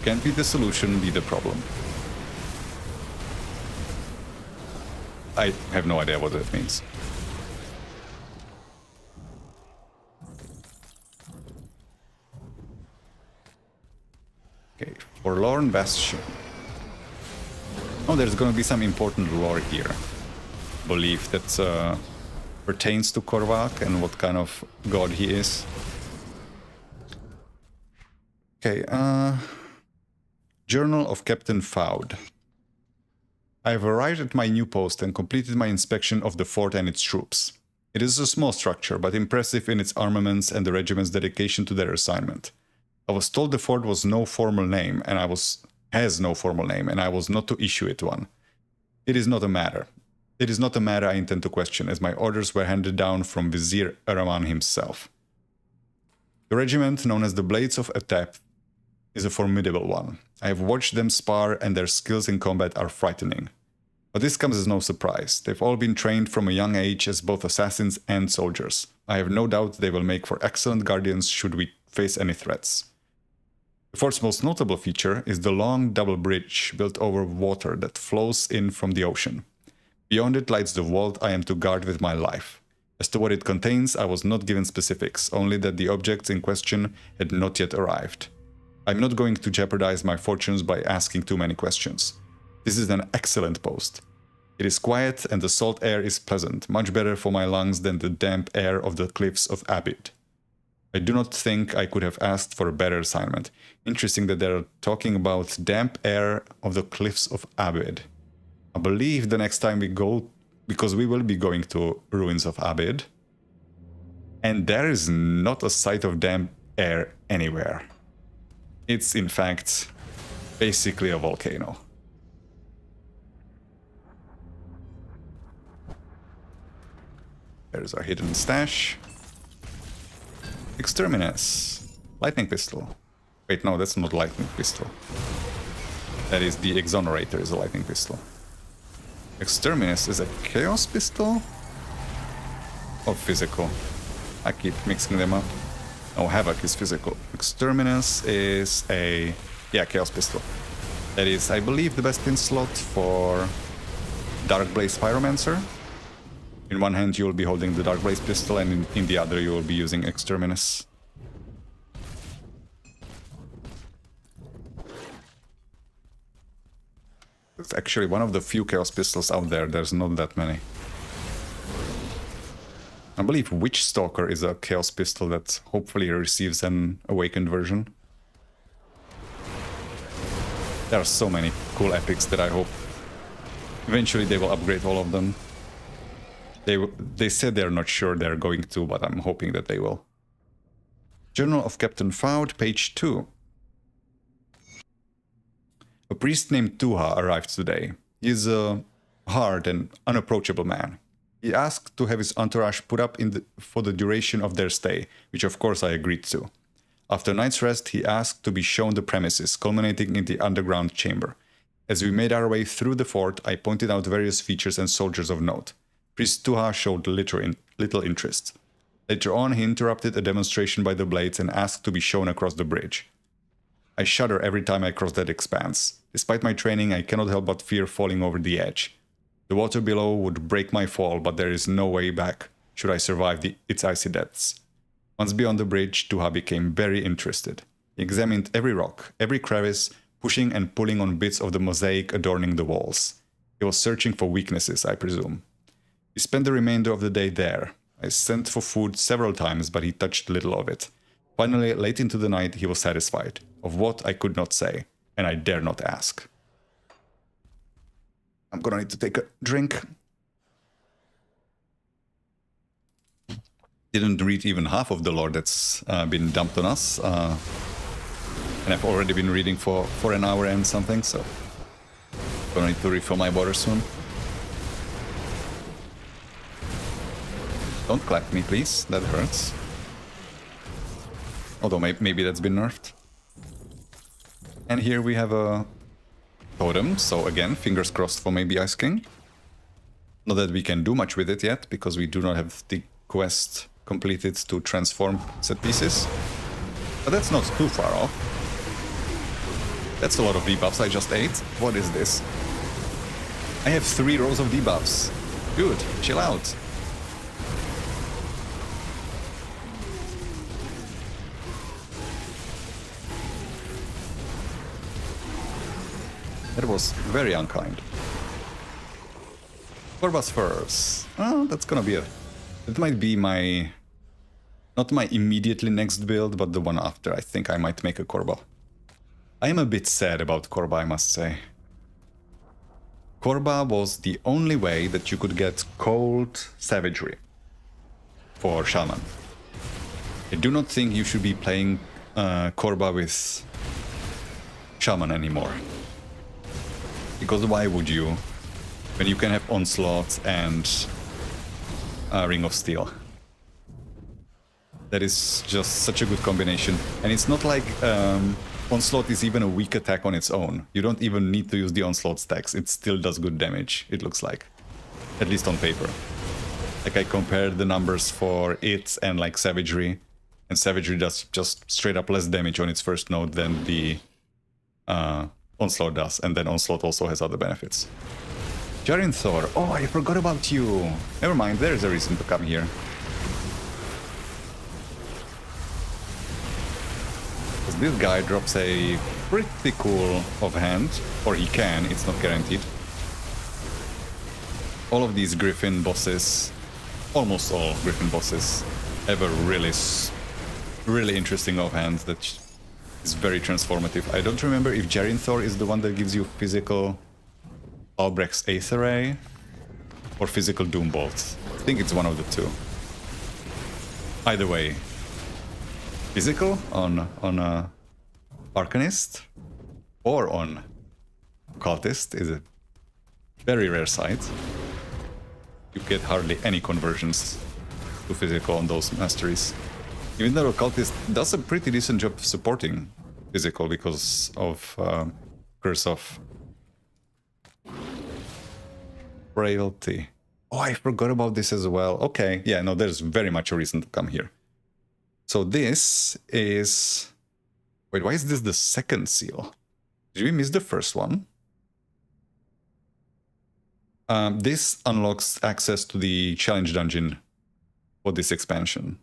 Can't be the solution, be the problem. I have no idea what that means. Okay, Forlorn Bastion. Oh, there's gonna be some important lore here. Belief that pertains to Korvan and what kind of god he is. Okay, Journal of Captain Fowd. I have arrived at my new post and completed my inspection of the fort and its troops. It is a small structure, but impressive in its armaments and the regiment's dedication to their assignment. I was told the fort has no formal name, and I was not to issue it one. It is not a matter I intend to question, as my orders were handed down from Vizier Araman himself. The regiment, known as the Blades of Atep, is a formidable one. I have watched them spar, and their skills in combat are frightening. But this comes as no surprise. They've all been trained from a young age as both assassins and soldiers. I have no doubt they will make for excellent guardians should we face any threats. The fort's most notable feature is the long double bridge built over water that flows in from the ocean. Beyond it lies the vault I am to guard with my life. As to what it contains, I was not given specifics, only that the objects in question had not yet arrived. I'm not going to jeopardize my fortunes by asking too many questions. This is an excellent post. It is quiet and the salt air is pleasant, much better for my lungs than the damp air of the cliffs of Abid. I do not think I could have asked for a better assignment. Interesting that they're talking about damp air of the cliffs of Abid. I believe the next time we go, because we will be going to ruins of Abid, and there is not a sight of damp air anywhere. It's in fact basically a volcano. There's our hidden stash. Exterminus. Lightning pistol. Wait, no, that's not lightning pistol. That is the Exonerator is a lightning pistol. Exterminus is a chaos pistol? Or physical? I keep mixing them up. Oh, Havoc is physical. Exterminus is a... yeah, chaos pistol. That is, I believe, the best in slot for Dark Blaze Pyromancer. In one hand you will be holding the Dark Blaze pistol, and in the other you will be using Exterminus. It's actually one of the few Chaos pistols out there, there's not that many. I believe Witch Stalker is a Chaos pistol that hopefully receives an awakened version. There are so many cool epics that I hope eventually they will upgrade all of them. They said they're not sure they're going to, but I'm hoping that they will. Journal of Captain Fowd, page 2. A priest named Tuha arrived today. He is a hard and unapproachable man. He asked to have his entourage put up for the duration of their stay, which of course I agreed to. After a night's rest, he asked to be shown the premises, culminating in the underground chamber. As we made our way through the fort, I pointed out various features and soldiers of note. Priest Tuha showed little interest. Later on, he interrupted a demonstration by the Blades and asked to be shown across the bridge. I shudder every time I cross that expanse. Despite my training, I cannot help but fear falling over the edge. The water below would break my fall, but there is no way back, should I survive its icy depths. Once beyond the bridge, Tuha became very interested. He examined every rock, every crevice, pushing and pulling on bits of the mosaic adorning the walls. He was searching for weaknesses, I presume. We spent the remainder of the day there. I sent for food several times, but he touched little of it. Finally, late into the night, he was satisfied. Of what, I could not say, and I dare not ask. I'm gonna need to take a drink. Didn't read even half of the lore that's been dumped on us. And I've already been reading for an hour and something, so... gonna need to refill my water soon. Don't clap me, please. That hurts. Although maybe that's been nerfed. And here we have a totem, so again, fingers crossed for maybe Ice King. Not that we can do much with it yet, because we do not have the quest completed to transform set pieces. But that's not too far off. That's a lot of debuffs I just ate. What is this? I have 3 rows of debuffs. Dude, chill out. That was very unkind. Korva's first. Oh, that's gonna be it. It might be my... Not my immediately next build, but the one after. I think I might make a Korva. I am a bit sad about Korva, I must say. Korva was the only way that you could get cold savagery for Shaman. I do not think you should be playing Korva with Shaman anymore. Because why would you, when you can have Onslaught and Ring of Steel? That is just such a good combination. And it's not like Onslaught is even a weak attack on its own. You don't even need to use the Onslaught stacks. It still does good damage, it looks like. At least on paper. Like I compared the numbers for it and like Savagery. And Savagery does just straight up less damage on its first node than the Onslaught does. And then Onslaught also has other benefits. Jarin Thor. Oh, I forgot about you. Never mind, there's a reason to come here. This guy drops a pretty cool offhand, or he can, it's not guaranteed. All of these Griffin bosses, almost all Griffin bosses, have a really interesting offhand that is very transformative. I don't remember if Jarin Thor is the one that gives you physical Albrecht's Aether Ray or physical Doom Bolt. I think it's one of the two. Either way. Physical on Arcanist or on Cultist is a very rare sight. You get hardly any conversions to physical on those masteries. Even though Cultist does a pretty decent job supporting physical because of Curse of Frailty. Oh, I forgot about this as well. Okay, yeah, no, there's very much a reason to come here. So this is... Wait, why is this the second seal? Did we miss the first one? This unlocks access to the challenge dungeon for this expansion.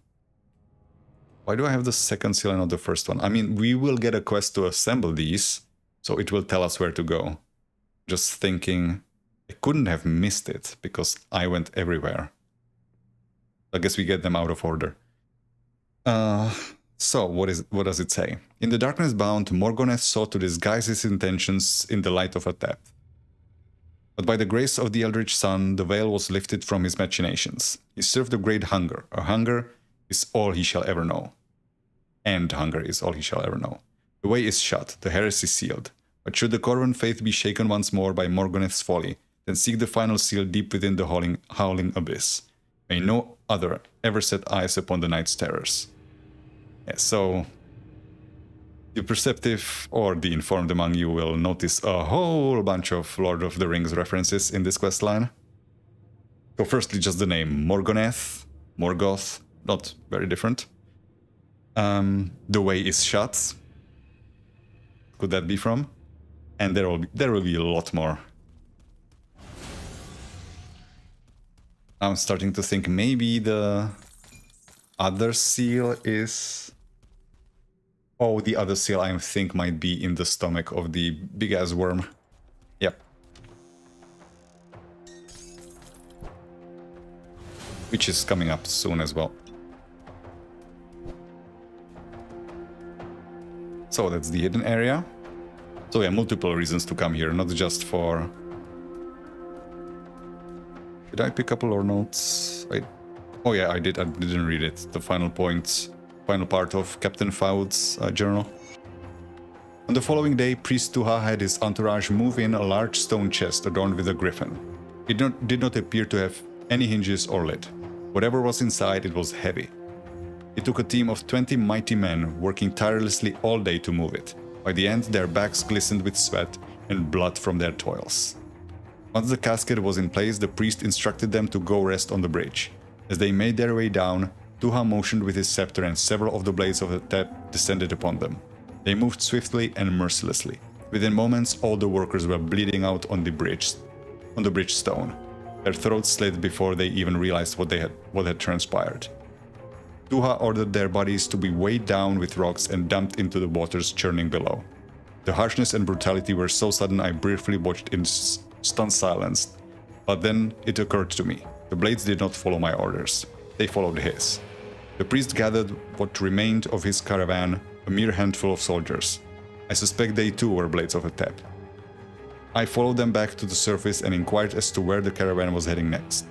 Why do I have the second seal and not the first one? I mean, we will get a quest to assemble these, so it will tell us where to go. Just thinking, I couldn't have missed it because I went everywhere. I guess we get them out of order. So, what does it say? In the darkness bound, Morgoneth sought to disguise his intentions in the light of a depth. But by the grace of the Eldritch Sun, the veil was lifted from his machinations. He served a great hunger. A hunger is all he shall ever know. And hunger is all he shall ever know. The way is shut, the heresy sealed. But should the Korvan faith be shaken once more by Morgoneth's folly, then seek the final seal deep within the howling abyss. May no other ever set eyes upon the night's terrors. Yeah, so the perceptive or the informed among you will notice a whole bunch of Lord of the Rings references in this questline. So firstly, just the name Morgoneth, Morgoth, not very different. The way is shut. Could that be from? And there will be a lot more. I'm starting to think maybe the other seal is... Oh, the other seal I think might be in the stomach of the big-ass worm. Yep. Which is coming up soon as well. So that's the hidden area. So yeah, multiple reasons to come here, not just for... Did I pick up lore notes? Oh yeah, I did. I didn't read it. The final part of Captain Faud's journal. On the following day, Priest Tuha had his entourage move in a large stone chest adorned with a griffin. It did not appear to have any hinges or lid. Whatever was inside, it was heavy. It took a team of 20 mighty men working tirelessly all day to move it. By the end, their backs glistened with sweat and blood from their toils. Once the casket was in place, the priest instructed them to go rest on the bridge. As they made their way down, Tuha motioned with his scepter and several of the blades of the tap descended upon them. They moved swiftly and mercilessly. Within moments, all the workers were bleeding out on the bridge stone. their throats slit before they even realized what had transpired. Tuha ordered their bodies to be weighed down with rocks and dumped into the waters churning below. The harshness and brutality were so sudden I briefly watched in stunned silence. But then it occurred to me. The blades did not follow my orders. They followed his. The priest gathered what remained of his caravan, a mere handful of soldiers. I suspect they too were blades of a tap. I followed them back to the surface and inquired as to where the caravan was heading next.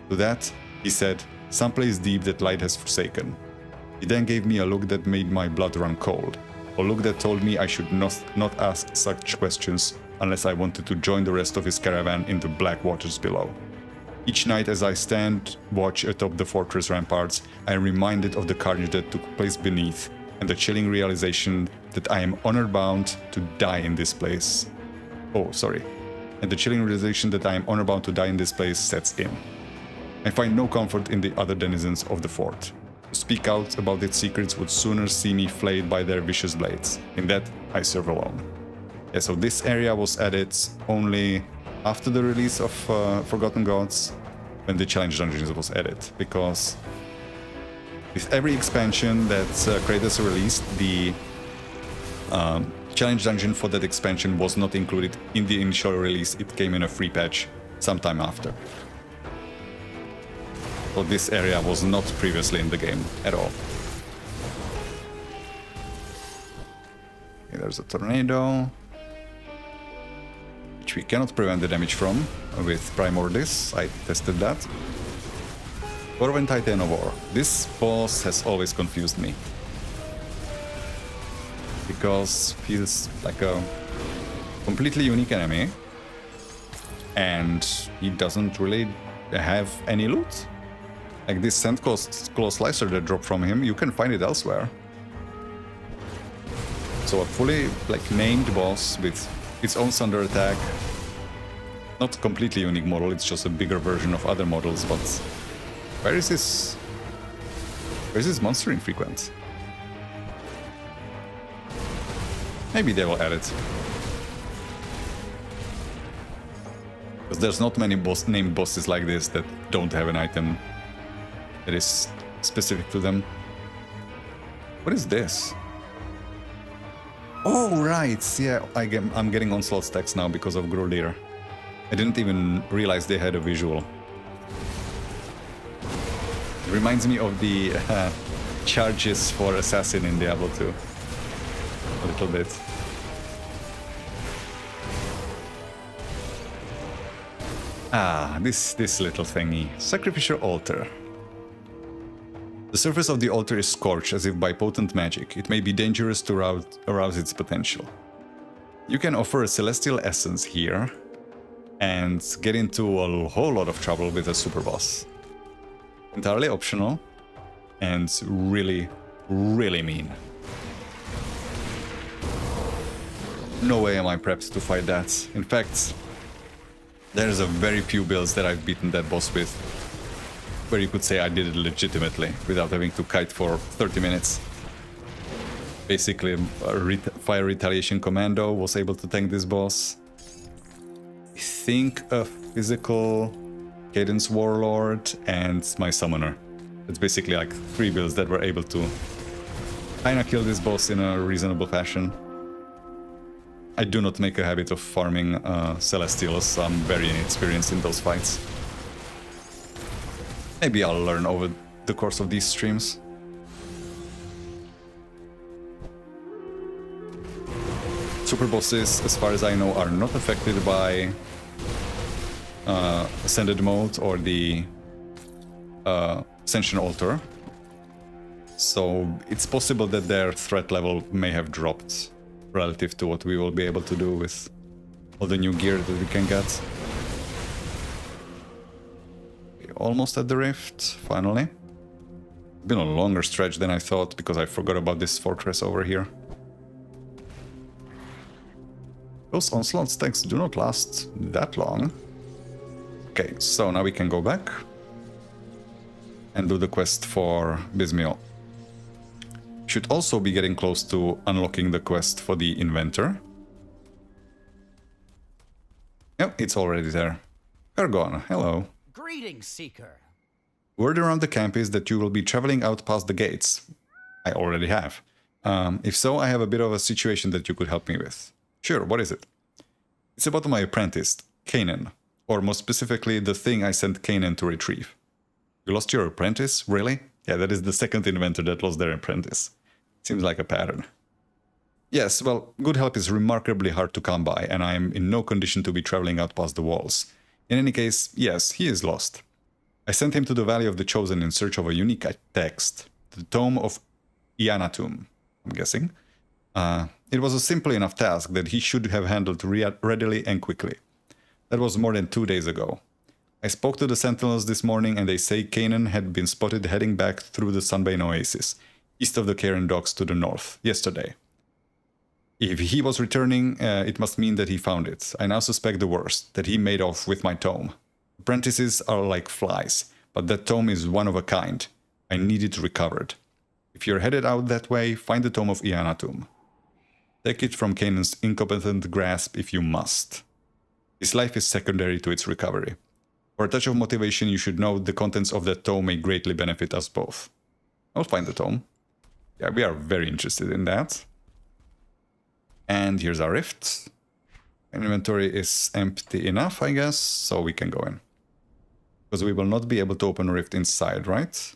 To that, he said, someplace deep that light has forsaken. He then gave me a look that made my blood run cold, a look that told me I should not ask such questions unless I wanted to join the rest of his caravan in the black waters below. Each night as I stand watch atop the fortress ramparts, I am reminded of the carnage that took place beneath, and the chilling realization that I am honor-bound to die in this place. And the chilling realization that I am honor-bound to die in this place sets in. I find no comfort in the other denizens of the fort. To speak out about its secrets would sooner see me flayed by their vicious blades. In that, I serve alone. Yeah, so this area was added only after the release of Forgotten Gods, when the challenge dungeons was added, because with every expansion that Kratos released, the challenge dungeon for that expansion was not included in the initial release. It came in a free patch sometime after. So this area was not previously in the game at all. Okay, there's a tornado, which we cannot prevent the damage from with Primordis. I tested that. Korvan Titanovore. This boss has always confused me, because feels like a completely unique enemy, and he doesn't really have any loot. Like this Sand Claw Slicer that dropped from him, you can find it elsewhere. So a fully named boss with its own thunder attack. Not completely unique model, it's just a bigger version of other models, but where is this monster infrequent? Maybe they will add it. Because there's not many named bosses like this that don't have an item that is specific to them. What is this? Oh, right. Yeah, I'm getting onslaught stacks now because of Gruldir. I didn't even realize they had a visual. It reminds me of the charges for Assassin in Diablo 2. A little bit. Ah, this little thingy. Sacrificial altar. The surface of the altar is scorched as if by potent magic. It may be dangerous to arouse its potential. You can offer a celestial essence here and get into a whole lot of trouble with a super boss. Entirely optional and really, really mean. No way am I prepped to fight that. In fact, there's a very few builds that I've beaten that boss with where you could say I did it legitimately without having to kite for 30 minutes. Basically, a Fire Retaliation Commando was able to tank this boss. I think a physical Cadence Warlord and my Summoner. It's basically like 3 builds that were able to kinda kill this boss in a reasonable fashion. I do not make a habit of farming Celestials, I'm very inexperienced in those fights. Maybe I'll learn over the course of these streams. Super bosses, as far as I know, are not affected by Ascended Mode or the Ascension Altar. So it's possible that their threat level may have dropped relative to what we will be able to do with all the new gear that we can get. Almost at the rift, finally. Been a longer stretch than I thought because I forgot about this fortress over here. Those onslaught stacks do not last that long. Okay, so now we can go back and do the quest for Bismiel. Should also be getting close to unlocking the quest for the Inventor. Yep, it's already there. Ergon, hello. Greetings, Seeker. Word around the camp is that you will be traveling out past the gates. I already have. If so, I have a bit of a situation that you could help me with. Sure, what is it? It's about my apprentice, Kanan. Or more specifically, the thing I sent Kanan to retrieve. You lost your apprentice? Really? Yeah, that is the second inventor that lost their apprentice. Seems like a pattern. Yes, well, good help is remarkably hard to come by, and I am in no condition to be traveling out past the walls. In any case, yes, he is lost. I sent him to the Valley of the Chosen in search of a unique text, the Tome of Ianatum, I'm guessing. It was a simple enough task that he should have handled readily and quickly. That was more than 2 days ago. I spoke to the Sentinels this morning and they say Kanan had been spotted heading back through the Sunbane Oasis, east of the Karen Docks to the north, yesterday. If he was returning, it must mean that he found it. I now suspect the worst, that he made off with my tome. Apprentices are like flies, but that tome is one of a kind. I need it recovered. If you're headed out that way, find the Tome of Ianatum. Take it from Kanan's incompetent grasp if you must. His life is secondary to its recovery. For a touch of motivation, you should know the contents of that tome may greatly benefit us both. I'll find the tome. Yeah, we are very interested in that. And here's our rift. Inventory is empty enough, I guess, so we can go in. Because we will not be able to open a rift inside, right?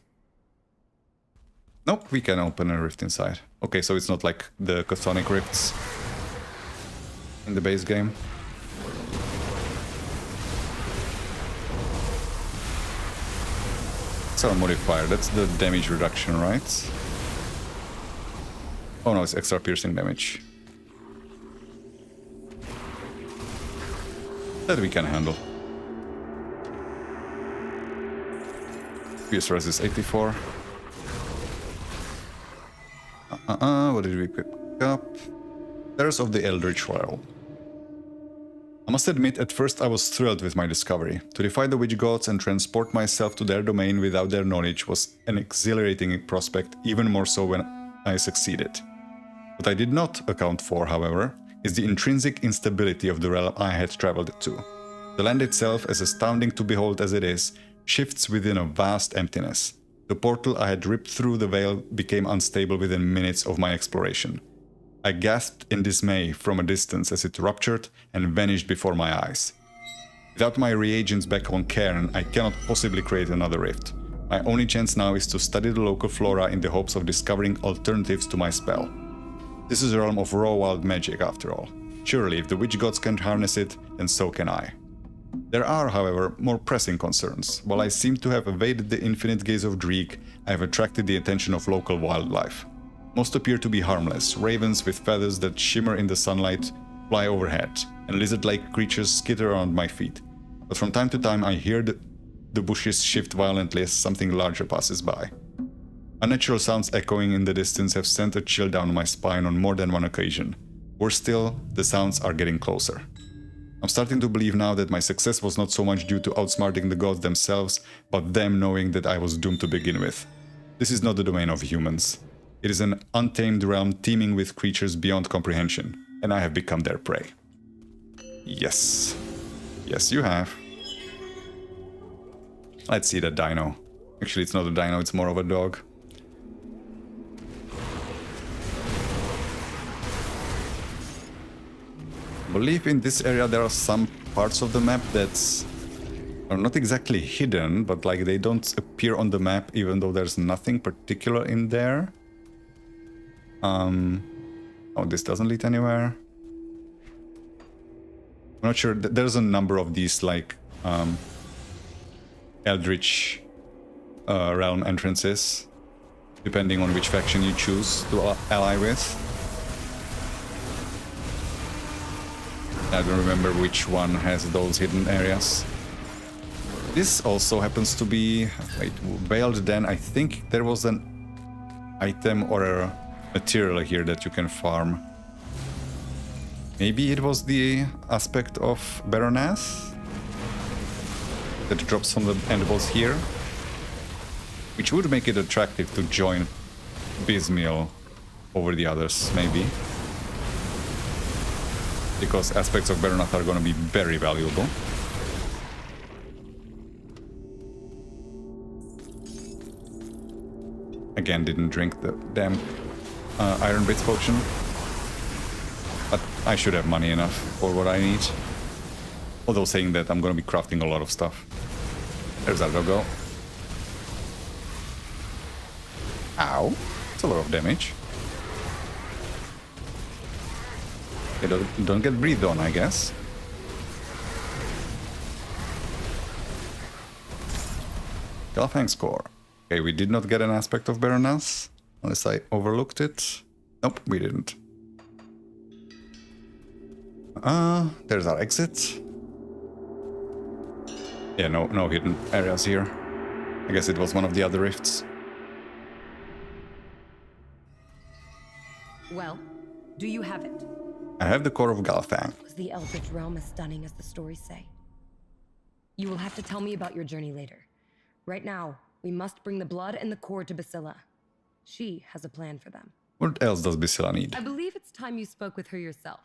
Nope, we can open a rift inside. Okay, so it's not like the chthonic rifts in the base game. It's our modifier, that's the damage reduction, right? Oh no, it's extra piercing damage. That we can handle. Pierce resist 84. What did we pick up? Terrors of the Eldritch Realm. I must admit, at first I was thrilled with my discovery. To defy the witch gods and transport myself to their domain without their knowledge was an exhilarating prospect, even more so when I succeeded. What I did not account for, however, is the intrinsic instability of the realm I had traveled to. The land itself, as astounding to behold as it is, shifts within a vast emptiness. The portal I had ripped through the veil became unstable within minutes of my exploration. I gasped in dismay from a distance as it ruptured and vanished before my eyes. Without my reagents back on Cairn, I cannot possibly create another rift. My only chance now is to study the local flora in the hopes of discovering alternatives to my spell. This is a realm of raw wild magic, after all. Surely, if the witch gods can harness it, then so can I. There are, however, more pressing concerns. While I seem to have evaded the infinite gaze of Dreek, I have attracted the attention of local wildlife. Most appear to be harmless, ravens with feathers that shimmer in the sunlight fly overhead, and lizard-like creatures skitter around my feet. But from time to time I hear the bushes shift violently as something larger passes by. Unnatural sounds echoing in the distance have sent a chill down my spine on more than one occasion. Worse still, the sounds are getting closer. I'm starting to believe now that my success was not so much due to outsmarting the gods themselves, but them knowing that I was doomed to begin with. This is not the domain of humans. It is an untamed realm teeming with creatures beyond comprehension, and I have become their prey. Yes. Yes, you have. Let's see that dino. Actually, it's not a dino, it's more of a dog. I believe in this area there are some parts of the map that are not exactly hidden, but like they don't appear on the map even though there's nothing particular in there. Oh, this doesn't lead anywhere. I'm not sure. There's a number of these like Eldritch realm entrances, depending on which faction you choose to ally with. I don't remember which one has those hidden areas. This also happens to be... Wait, Veiled Den. I think there was an item or a material here that you can farm. Maybe it was the aspect of Baroness that drops from the endballs here, which would make it attractive to join Bismiel over the others, maybe. Because aspects of Baronath are going to be very valuable. again didn't drink the damn Iron Bits potion. But I should have money enough for what I need. Although saying that, I'm gonna be crafting a lot of stuff. There's that go. Ow. It's a lot of damage. Okay, don't get breathed on, I guess. Galfang score. Okay, we did not get an aspect of Baroness, unless I overlooked it. Nope, we didn't. There's our exit. Yeah, no hidden areas here. I guess it was one of the other rifts. Well, do you have it? I have the core of Galfang. Was the Eldritch realm as stunning as the stories say? You will have to tell me about your journey later. Right now, we must bring the blood and the core to Basilla. She has a plan for them. What else does Basilla need? I believe it's time you spoke with her yourself.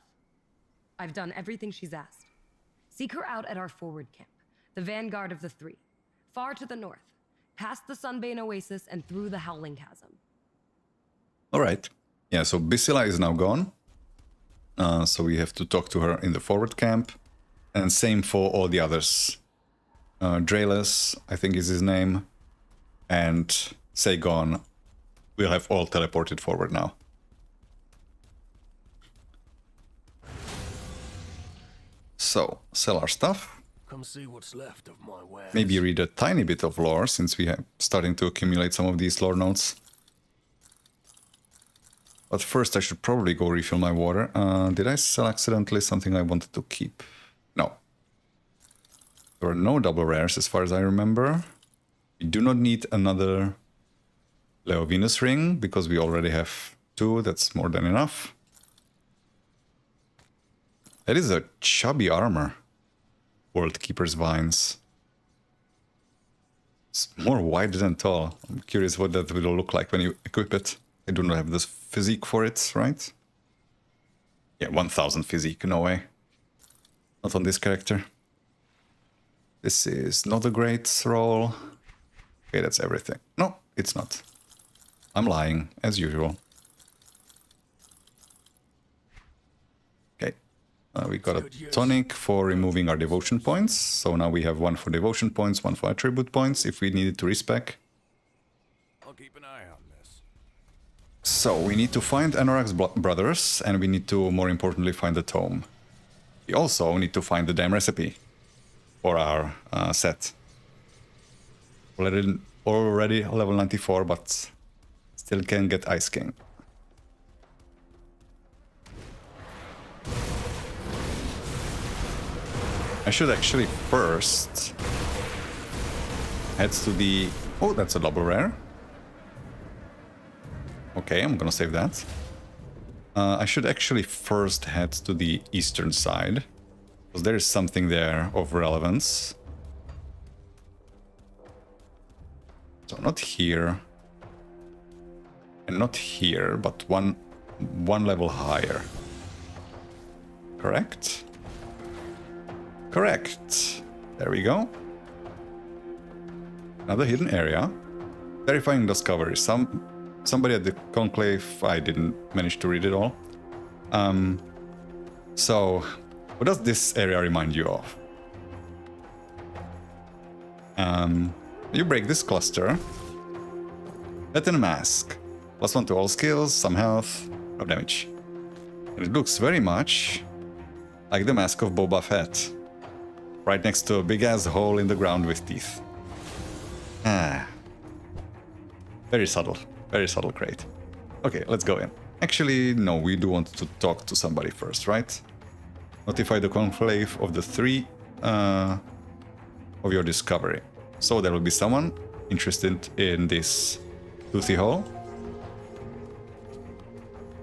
I've done everything she's asked. Seek her out at our forward camp, the vanguard of the three, far to the north, past the Sunbane Oasis and through the Howling Chasm. Alright. Yeah, so Basilla is now gone. So we have to talk to her in the forward camp. And same for all the others. Draelus, I think is his name. And Sagon. We'll have all teleported forward now. So, sell our stuff. Come see what's left of my wares. Maybe read a tiny bit of lore, since we are starting to accumulate some of these lore notes. But first I should probably go refill my water. Did I sell accidentally something I wanted to keep? No. There are no double rares as far as I remember. We do not need another Leo Venus ring, because we already have 2, that's more than enough. That is a chubby armor. World Keeper's Vines. It's more wide than tall. I'm curious what that will look like when you equip it. I do not have this physique for it, right? Yeah, 1000 physique, no way. Not on this character. This is not a great roll. Okay, that's everything. No, it's not. I'm lying, as usual. Okay. We got a tonic for removing our devotion points. So now we have 1 for devotion points, 1 for attribute points, if we needed to respec. I'll keep an eye on this. So we need to find Anorak's brothers, and we need to, more importantly, find the tome. We also need to find the damn recipe for our set. Already level 94, but still can get Ice King. I should actually first head to the... Oh, that's a double rare. Okay, I'm gonna save that. I should actually first head to the eastern side, because there is something there of relevance. So not here, and not here, but one level higher. Correct? Correct. There we go. Another hidden area. Terrifying discovery. Somebody at the conclave, I didn't manage to read it all. So, what does this area remind you of? You break this cluster. Pattern mask. +1 to all skills, some health, no damage. And it looks very much like the mask of Boba Fett. Right next to a big-ass hole in the ground with teeth. Ah. Very subtle crate. Okay, let's go in. Actually, no, we do want to talk to somebody first, right? Notify the conclave of the 3 of your discovery. So there will be someone interested in this toothy hole.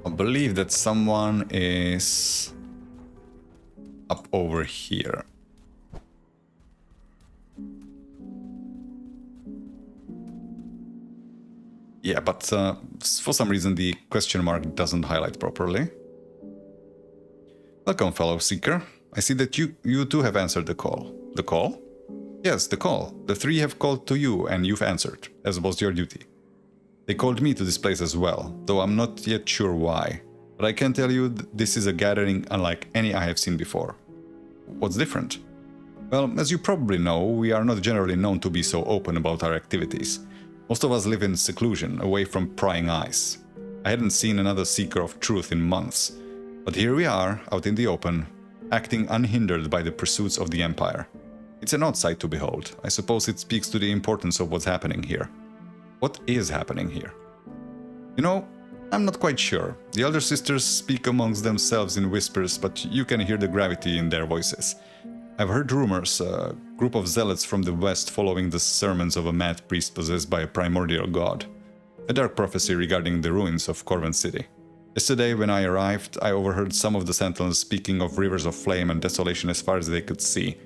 I believe that someone is up over here. Yeah, but for some reason the question mark doesn't highlight properly. Welcome, fellow seeker. I see that you too have answered the call. The call? Yes, the call. The 3 have called to you and you've answered, as was your duty. They called me to this place as well, though I'm not yet sure why. But I can tell you this is a gathering unlike any I have seen before. What's different? Well, as you probably know, we are not generally known to be so open about our activities. Most of us live in seclusion, away from prying eyes. I hadn't seen another seeker of truth in months, but here we are, out in the open, acting unhindered by the pursuits of the Empire. It's an odd sight to behold. I suppose it speaks to the importance of what's happening here. What is happening here? You know, I'm not quite sure. The elder sisters speak amongst themselves in whispers, but you can hear the gravity in their voices. I've heard rumors, a group of zealots from the west following the sermons of a mad priest possessed by a primordial god. A dark prophecy regarding the ruins of Korvan city. Yesterday, when I arrived, I overheard some of the sentinels speaking of rivers of flame and desolation as far as they could see.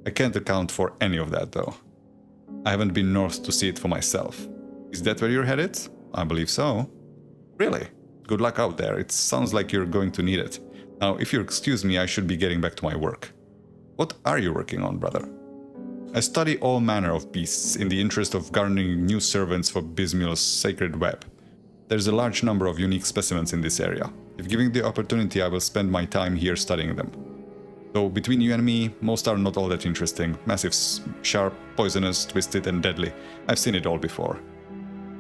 I can't account for any of that, though. I haven't been north to see it for myself. Is that where you're headed? I believe so. Really? Good luck out there. It sounds like you're going to need it. Now, if you'll excuse me, I should be getting back to my work. What are you working on, brother? I study all manner of beasts in the interest of garnering new servants for Bismil's sacred web. There's a large number of unique specimens in this area. If given the opportunity, I will spend my time here studying them. Though between you and me, most are not all that interesting. Massive, sharp, poisonous, twisted and deadly. I've seen it all before.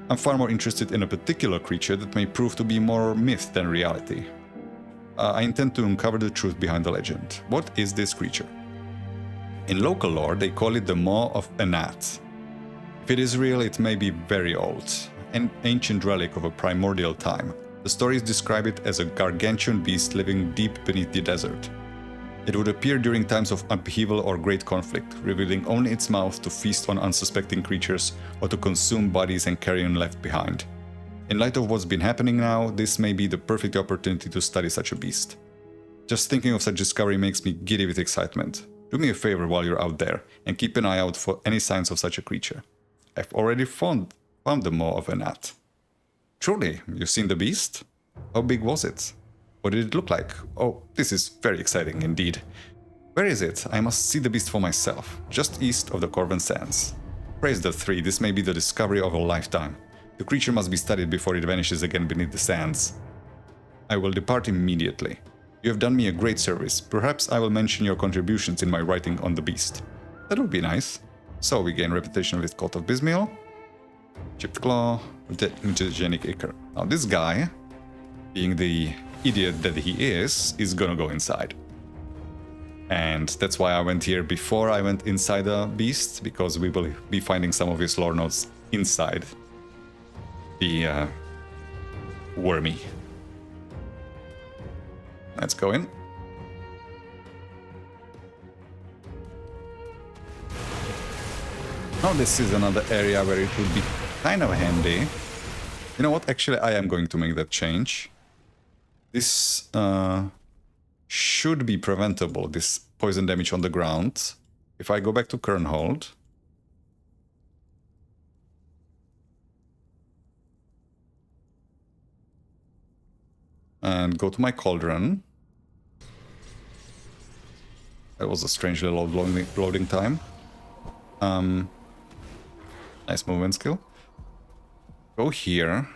I'm far more interested in a particular creature that may prove to be more myth than reality. I intend to uncover the truth behind the legend. What is this creature? In local lore, they call it the Maw of Anat. If it is real, it may be very old, an ancient relic of a primordial time. The stories describe it as a gargantuan beast living deep beneath the desert. It would appear during times of upheaval or great conflict, revealing only its mouth to feast on unsuspecting creatures or to consume bodies and carrion left behind. In light of what's been happening now, this may be the perfect opportunity to study such a beast. Just thinking of such discovery makes me giddy with excitement. Do me a favor while you're out there, and keep an eye out for any signs of such a creature. I've already found the Maw of Anat. Truly, you've seen the beast? How big was it? What did it look like? Oh, this is very exciting indeed. Where is it? I must see the beast for myself, just east of the Korvan sands. Praise the three, this may be the discovery of a lifetime. The creature must be studied before it vanishes again beneath the sands. I will depart immediately. You have done me a great service. Perhaps I will mention your contributions in my writing on the beast. That would be nice. So we gain reputation with Cult of Bismil. Chipped Claw, Mutagenic Ichor. Now this guy, being the idiot that he is gonna go inside. And that's why I went here before I went inside the beast, because we will be finding some of his lore notes inside the wormy. Let's go in. Now this is another area where it would be kind of handy. You know what? Actually, I am going to make that change. This should be preventable, this poison damage on the ground. If I go back to Kernhold. And go to my cauldron. That was a strangely low loading time. Nice movement skill. Go here.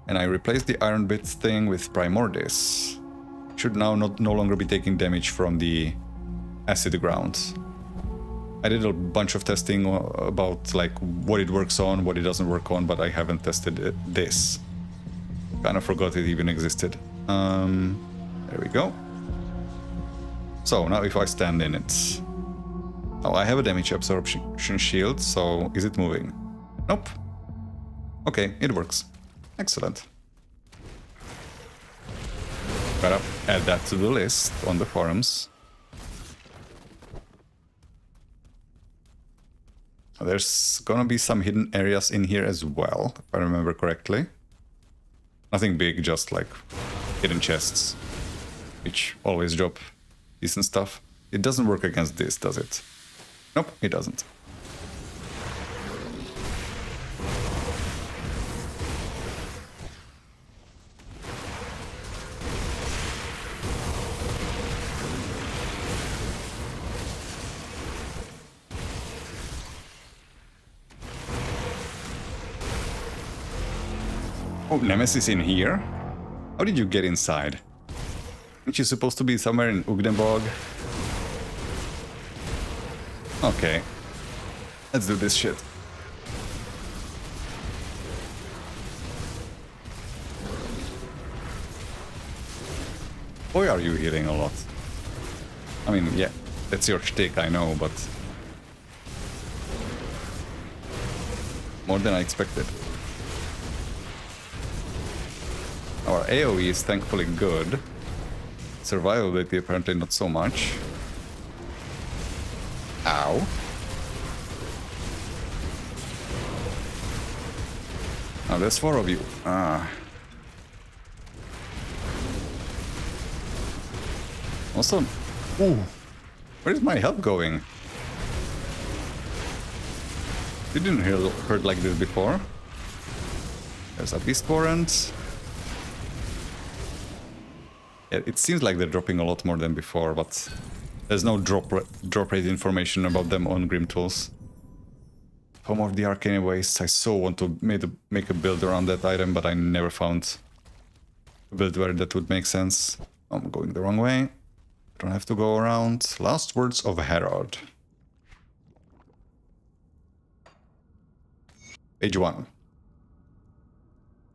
And I replace the Iron Bit thing with Primordis. Should now no longer be taking damage from the acid ground. I did a bunch of testing about like what it works on, what it doesn't work on, but I haven't tested this. Kind of forgot it even existed. There we go. So now if I stand in it. Oh, I have a damage absorption shield, so is it moving? Nope. Okay, it works. Excellent. Gotta add that to the list on the forums. There's gonna be some hidden areas in here as well, if I remember correctly. Nothing big, just like hidden chests, which always drop decent stuff. It doesn't work against this, does it? Nope, it doesn't. Oh, Nemesis in here? How did you get inside? Aren't you supposed to be somewhere in Ugdenborg? Okay. Let's do this shit. Why are you healing a lot? I mean, yeah, that's your shtick, I know, but... more than I expected. Our AoE is thankfully good. Survivability apparently not so much. Ow. Now there's 4 of you. Also, ooh, where is my health going? Didn't hurt like this before. There's a beast warrant. Yeah, it seems like they're dropping a lot more than before, but there's no drop rate information about them on Grim Tools. Home of the Arcane Wastes. I so want to make a build around that item, but I never found a build where that would make sense. I'm going the wrong way. Don't have to go around. Last words of Herod. Page 1.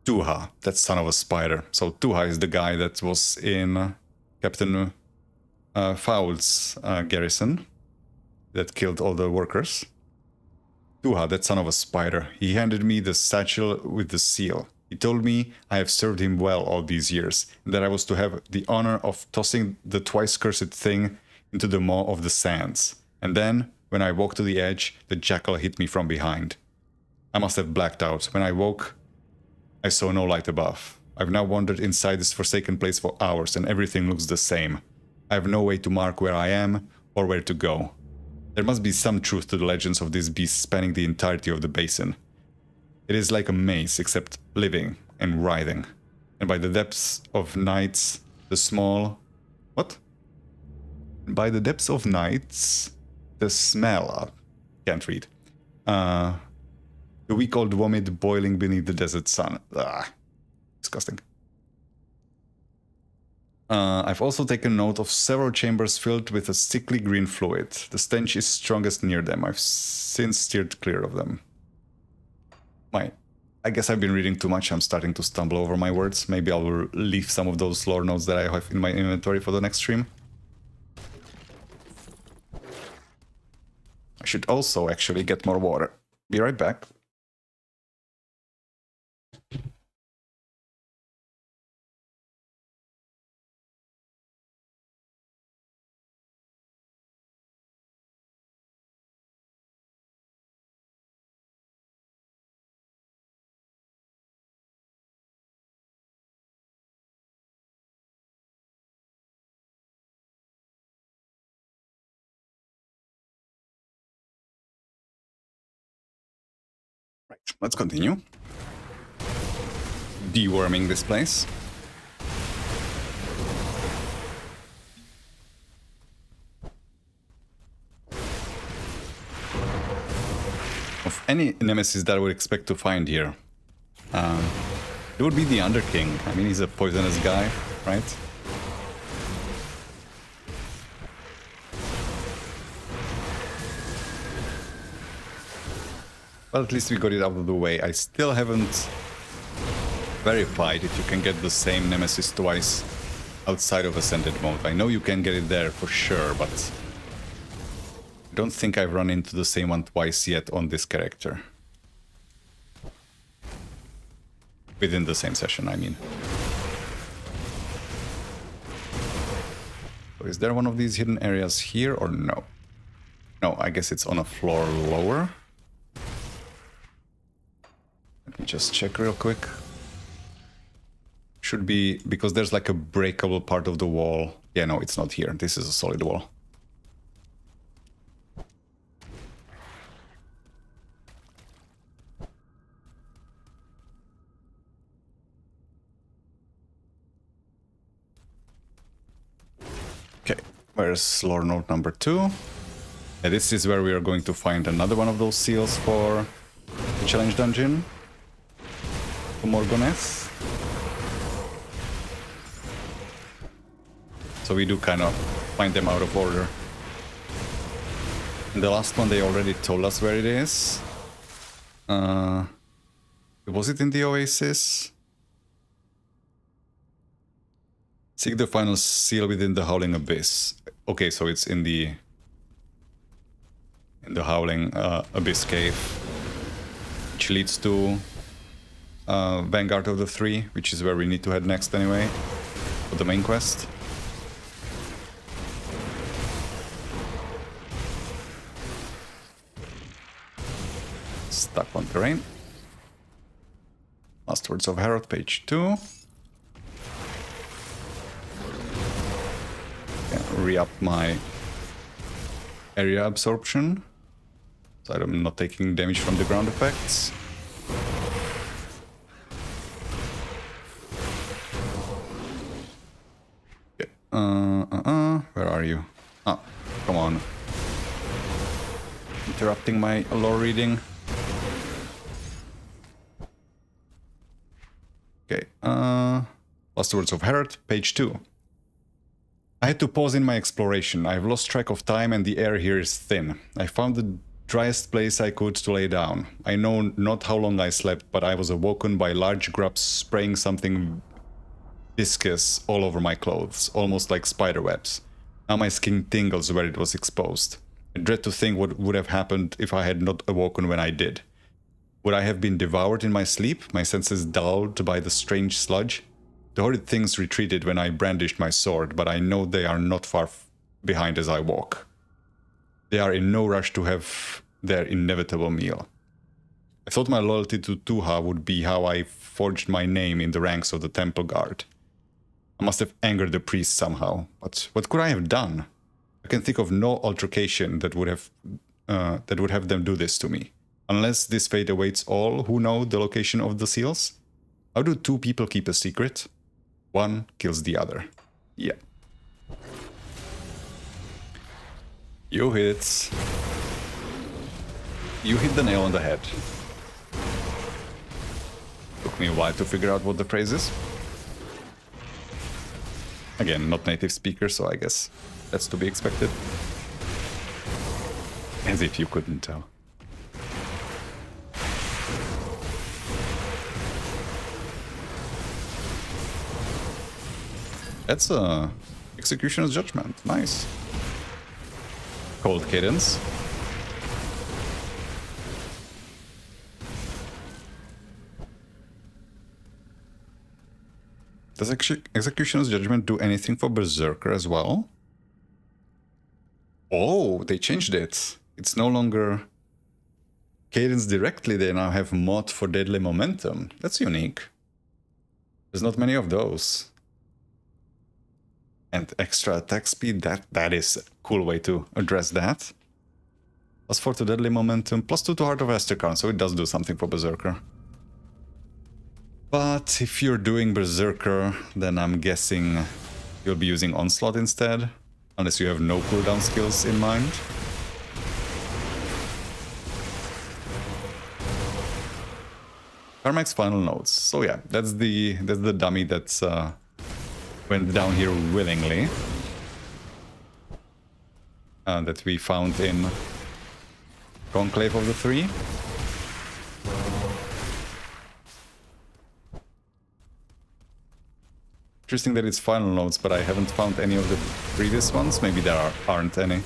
Tuha, that son of a spider. So Tuha is the guy that was in Captain Foul's garrison that killed all the workers. Tuha, that son of a spider. He handed me the satchel with the seal. He told me I have served him well all these years, and that I was to have the honor of tossing the twice cursed thing into the maw of the sands. And then, when I walked to the edge, the jackal hit me from behind. I must have blacked out. When I woke, I saw no light above. I've now wandered inside this forsaken place for hours, and everything looks the same. I have no way to mark where I am, or where to go. There must be some truth to the legends of this beast spanning the entirety of the basin. It is like a maze, except living and writhing. And by the depths of nights, the small... What? By the depths of nights, the smell... Can't read. The weak old vomit boiling beneath the desert sun. Disgusting. I've also taken note of several chambers filled with a sickly green fluid. The stench is strongest near them. I've since steered clear of them. I guess I've been reading too much. I'm starting to stumble over my words. Maybe I'll leave some of those lore notes that I have in my inventory for the next stream. I should also actually get more water. Be right back. Right, let's continue. Deworming this place. Of any nemesis that I would expect to find here, it would be the Underking. I mean, he's a poisonous guy, right? Well, at least we got it out of the way. I still haven't verified if you can get the same nemesis twice outside of Ascended mode. I know you can get it there for sure, but I don't think I've run into the same one twice yet on this character. Within the same session, I mean. So is there one of these hidden areas here or no? No, I guess it's on a floor lower. Let me just check real quick. Should be, because there's like a breakable part of the wall. Yeah, no, it's not here. This is a solid wall. Okay, where's lore note number 2? Yeah, this is where we are going to find another one of those seals for the challenge dungeon. For Morgoneth. So we do kind of find them out of order. And the last one, they already told us where it is. Was it in the Oasis? Seek the final seal within the Howling Abyss. Okay, so it's in the Howling Abyss cave, which leads to Vanguard of the Three, which is where we need to head next anyway, for the main quest. Stuck on terrain. Last Words of Herod, page 2. Re-up my area absorption, so I'm not taking damage from the ground effects. Okay. Where are you? Oh, come on. Interrupting my lore reading. Okay, Last Words of Herod, page 2. I had to pause in my exploration. I've lost track of time and the air here is thin. I found the driest place I could to lay down. I know not how long I slept, but I was awoken by large grubs spraying something viscous all over my clothes, almost like spider webs. Now my skin tingles where it was exposed. I dread to think what would have happened if I had not awoken when I did. Would I have been devoured in my sleep, my senses dulled by the strange sludge? The horrid things retreated when I brandished my sword, but I know they are not far behind as I walk. They are in no rush to have their inevitable meal. I thought my loyalty to Tuha would be how I forged my name in the ranks of the Temple Guard. I must have angered the priest somehow, but what could I have done? I can think of no altercation that would have them do this to me. Unless this fate awaits all who know the location of the seals? How do two people keep a secret? One kills the other. Yeah. You hit the nail on the head. Took me a while to figure out what the phrase is. Again, not native speaker, so I guess that's to be expected. As if you couldn't tell. That's a Executioner's Judgment. Nice. Cold Cadence. Does Executioner's Judgment do anything for Berserker as well? Oh, they changed it. It's no longer Cadence directly. They now have mod for Deadly Momentum. That's unique. There's not many of those. And extra attack speed, that is a cool way to address that. +4 to Deadly Momentum, +2 to Heart of Esther, so it does do something for Berserker. But if you're doing Berserker, then I'm guessing you'll be using Onslaught instead, unless you have no cooldown skills in mind. Carmack's final notes. So yeah, that's the dummy that's went down here willingly. That we found in Conclave of the Three. Interesting that it's final notes, but I haven't found any of the previous ones. Maybe there aren't any.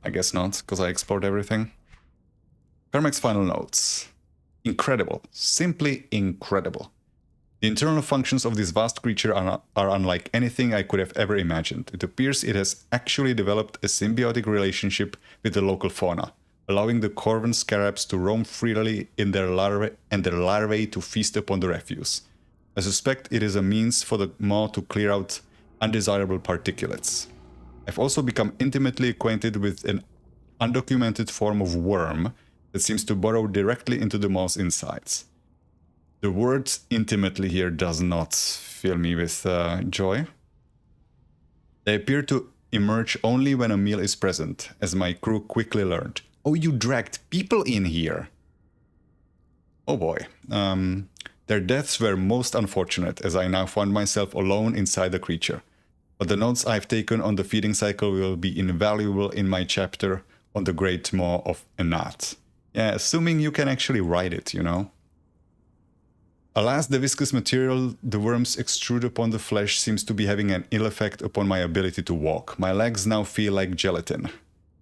I guess not, because I explored everything. Carmack's final notes. Incredible. Simply incredible. The internal functions of this vast creature are unlike anything I could have ever imagined. It appears it has actually developed a symbiotic relationship with the local fauna, allowing the Korvan scarabs to roam freely in their larvae and their larvae to feast upon the refuse. I suspect it is a means for the maw to clear out undesirable particulates. I've also become intimately acquainted with an undocumented form of worm that seems to burrow directly into the maw's insides. The word intimately here does not fill me with joy. They appear to emerge only when a meal is present, as my crew quickly learned. Oh, you dragged people in here! Oh boy. Their deaths were most unfortunate, as I now found myself alone inside the creature. but the notes I've taken on the feeding cycle will be invaluable in my chapter on the Great Maw of Enat. Yeah, assuming you can actually write it, you know. Alas, the viscous material the worms extrude upon the flesh seems to be having an ill effect upon my ability to walk. My legs now feel like gelatin.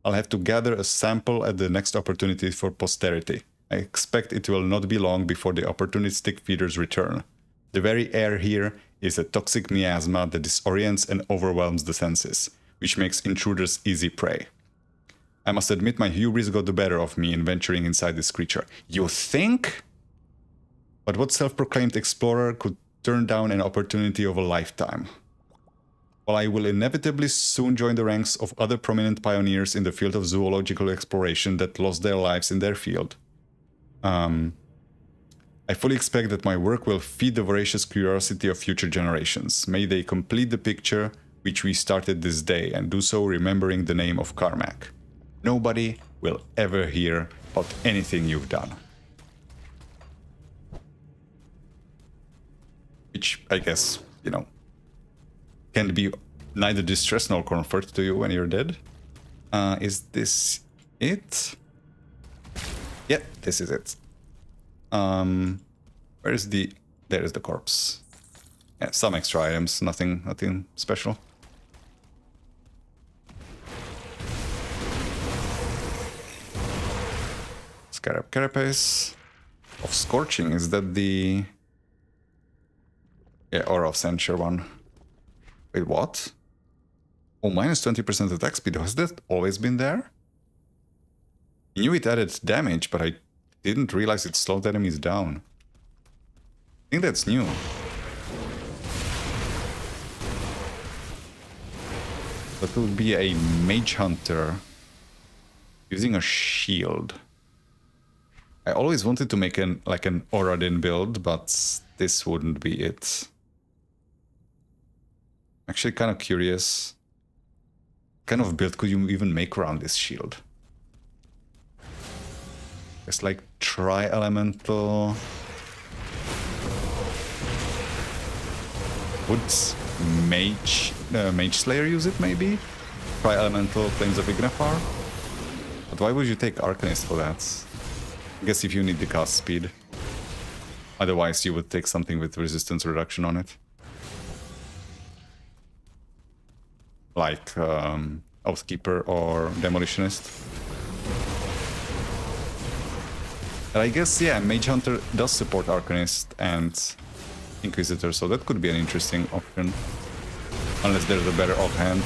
I'll have to gather a sample at the next opportunity for posterity. I expect it will not be long before the opportunistic feeders return. The very air here is a toxic miasma that disorients and overwhelms the senses, which makes intruders easy prey. I must admit my hubris got the better of me in venturing inside this creature. You think? But what self-proclaimed explorer could turn down an opportunity of a lifetime? While I will inevitably soon join the ranks of other prominent pioneers in the field of zoological exploration that lost their lives in their field, I fully expect that my work will feed the voracious curiosity of future generations. May they complete the picture which we started this day, and do so remembering the name of Carmack. Nobody will ever hear about anything you've done. Which, I guess, you know, can be neither distress nor comfort to you when you're dead. Is this it? Yeah, this is it. Where is the... There is the corpse. Yeah, some extra items, nothing special. Scarab Carapace. Of Scorching, is that the... Yeah, Aura of Censure one. Wait, what? Oh, minus 20% attack speed. Has that always been there? I knew it added damage, but I didn't realize it slowed enemies down. I think that's new. That would be a Mage Hunter using a shield. I always wanted to make an Oradin build, but this wouldn't be it. Actually kind of curious. What kind of build could you even make around this shield? It's like tri-elemental. Would Mage Slayer use it maybe? Tri-elemental Flames of Ignafar? But why would you take Arcanist for that? I guess if you need the cast speed. Otherwise you would take something with resistance reduction on it. Like Oathkeeper or Demolitionist. But I guess, yeah, Mage Hunter does support Arcanist and Inquisitor, so that could be an interesting option. Unless there's a better offhand.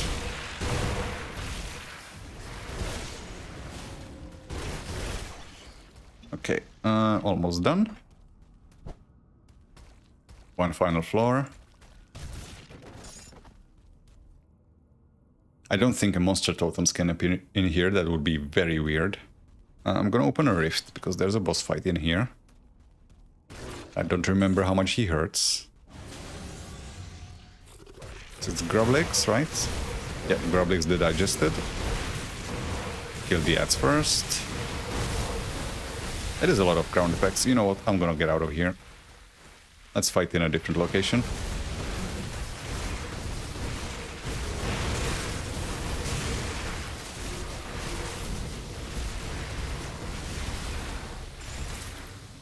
Okay, almost done. One final floor. I don't think a monster totems can appear in here. That would be very weird. I'm gonna open a rift because there's a boss fight in here. I don't remember how much he hurts. So it's Grublix, right? Yeah, Grublix the Digested. Kill the ads first. That is a lot of ground effects. You know what? I'm gonna get out of here. Let's fight in a different location.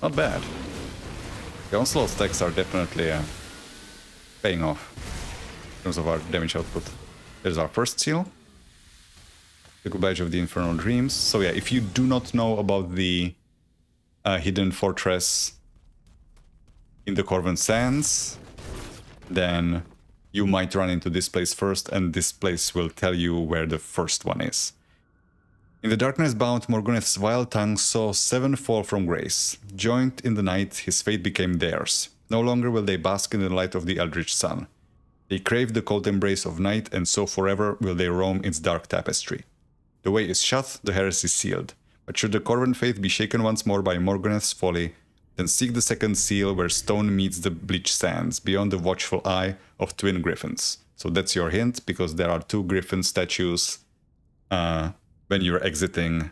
Not bad. The onslaught stacks are definitely paying off in terms of our damage output. There's our first seal. The Badge of the Infernal Dreams. So yeah, if you do not know about the hidden fortress in the Korvan Sands, then you might run into this place first, and this place will tell you where the first one is. In the darkness-bound, Morguneth's vile tongue saw 7 fall from grace. Joined in the night, his fate became theirs. No longer will they bask in the light of the eldritch sun. They crave the cold embrace of night, and so forever will they roam its dark tapestry. The way is shut, the heresy sealed. But should the Korvan faith be shaken once more by Morguneth's folly, then seek the second seal where stone meets the bleached sands, beyond the watchful eye of twin griffins. So that's your hint, because there are 2 griffin statues when you're exiting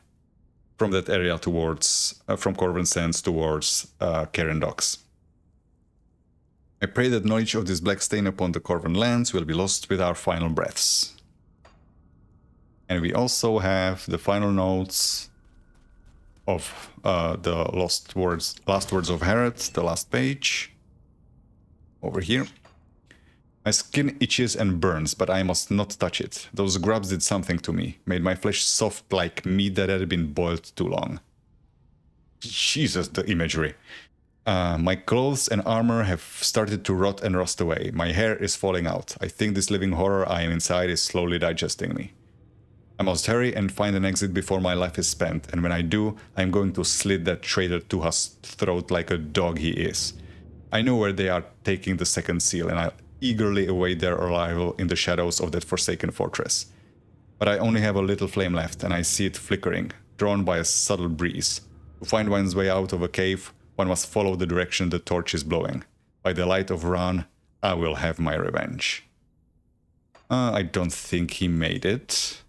from that area towards, from Korvan Sands towards Karen Docks. I pray that knowledge of this black stain upon the Korvan lands will be lost with our final breaths. And we also have the final notes of the last words of Herod, the last page. Over here. My skin itches and burns, but I must not touch it. Those grubs did something to me, made my flesh soft like meat that had been boiled too long. Jesus, the imagery. My clothes and armor have started to rot and rust away. My hair is falling out. I think this living horror I am inside is slowly digesting me. I must hurry and find an exit before my life is spent, and when I do, I am going to slit that traitor Tuhas's throat like a dog he is. I know where they are taking the second seal, and I eagerly await their arrival in the shadows of that forsaken fortress. But I only have a little flame left, and I see it flickering, drawn by a subtle breeze. To find one's way out of a cave, one must follow the direction the torch is blowing. By the light of Ran, I will have my revenge. I don't think he made it.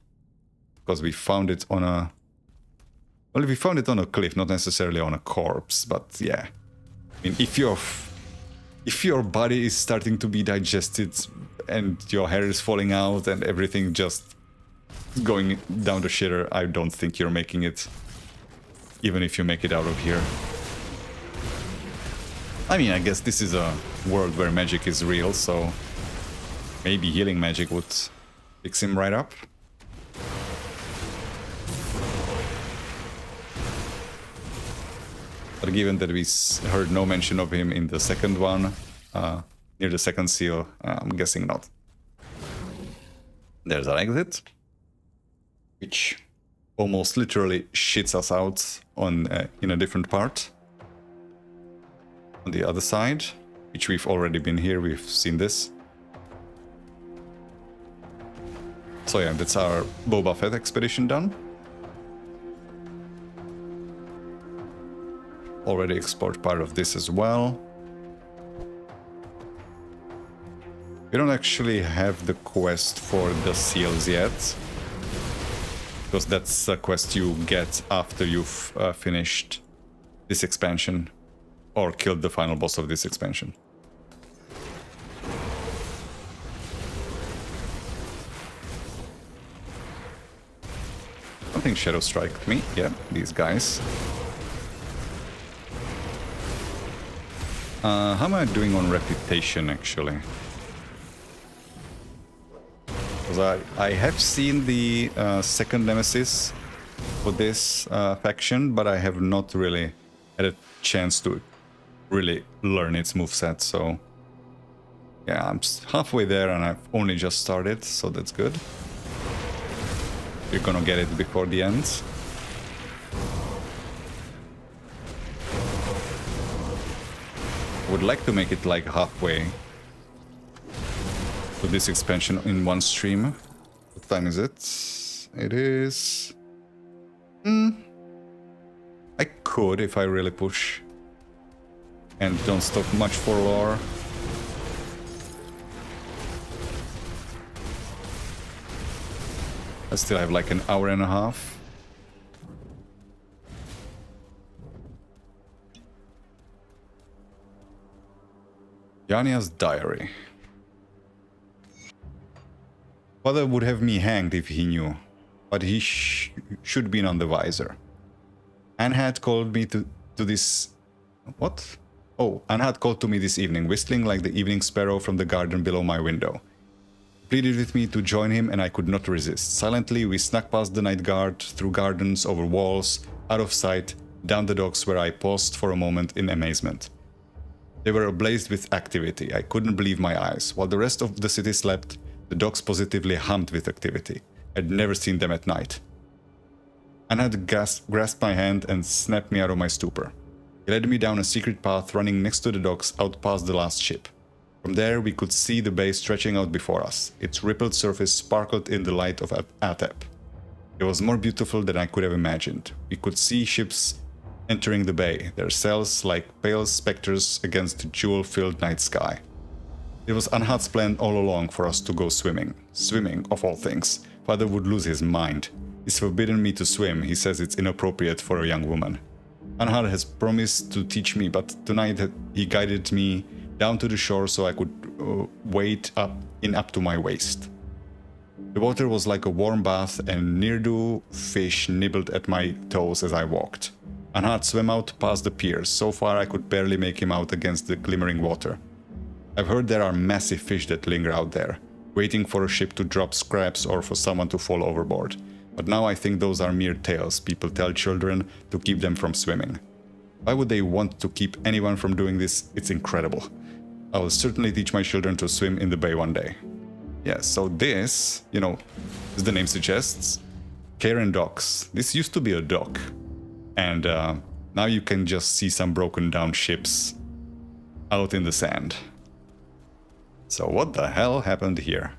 Because we found it on a... Well, we found it on a cliff, not necessarily on a corpse, but yeah. I mean, if your body is starting to be digested and your hair is falling out and everything just going down the shitter, I don't think you're making it. Even if you make it out of here. I mean, I guess this is a world where magic is real, so maybe healing magic would fix him right up. But given that we heard no mention of him in the second one, near the second seal, I'm guessing not. There's our exit, which almost literally shits us out on in a different part. On the other side, which we've already been here, we've seen this. So yeah, that's our Boba Fett expedition done. Already explored part of this as well. We don't actually have the quest for the seals yet, because that's a quest you get after you've finished this expansion or killed the final boss of this expansion. I think Shadow Strike me. Yeah, these guys. How am I doing on reputation, actually? Because I have seen the second nemesis for this faction, but I have not really had a chance to really learn its moveset, so... Yeah, I'm halfway there and I've only just started, so that's good. You're gonna get it before the end. Would like to make it like halfway to this expansion in one stream. What time is it? It is... I could if I really push and don't stop much for lore. I still have like an hour and a half. Yania's diary. Father would have me hanged if he knew, but he should be on the visor. Anne had called me to this... What? Oh, Anne had called to me this evening, whistling like the evening sparrow from the garden below my window. He pleaded with me to join him and I could not resist. Silently, we snuck past the night guard, through gardens, over walls, out of sight, down the docks where I paused for a moment in amazement. They were ablaze with activity. I couldn't believe my eyes. While the rest of the city slept, the docks positively hummed with activity. I'd never seen them at night. Anne had grasped my hand and snapped me out of my stupor. He led me down a secret path running next to the docks out past the last ship. From there we could see the bay stretching out before us. Its rippled surface sparkled in the light of Atep. It was more beautiful than I could have imagined. We could see ships entering the bay, their sails like pale specters against the jewel-filled night sky. It was Anhad's plan all along for us to go swimming. Swimming, of all things. Father would lose his mind. He's forbidden me to swim. He says it's inappropriate for a young woman. Anhad has promised to teach me, but tonight he guided me down to the shore so I could wade up to my waist. The water was like a warm bath and near-do fish nibbled at my toes as I walked. Anhad swam out past the piers. So far I could barely make him out against the glimmering water. I've heard there are massive fish that linger out there, waiting for a ship to drop scraps or for someone to fall overboard. But now I think those are mere tales people tell children to keep them from swimming. Why would they want to keep anyone from doing this? It's incredible. I will certainly teach my children to swim in the bay one day. Yeah, so this, you know, as the name suggests, Karen Docks. This used to be a dock. And now you can just see some broken down ships out in the sand. So what the hell happened here?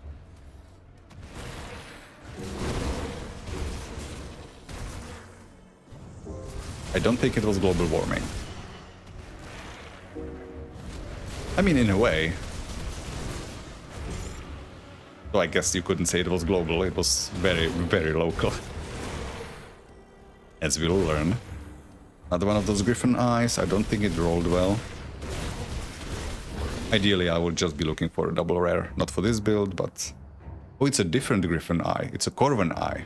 I don't think it was global warming. I mean, in a way. So I guess you couldn't say it was global, it was very, very local. As we'll learn. Another one of those griffin eyes, I don't think it rolled well. Ideally I would just be looking for a double rare, not for this build, but... Oh, it's a different griffin eye, it's a Korvan eye.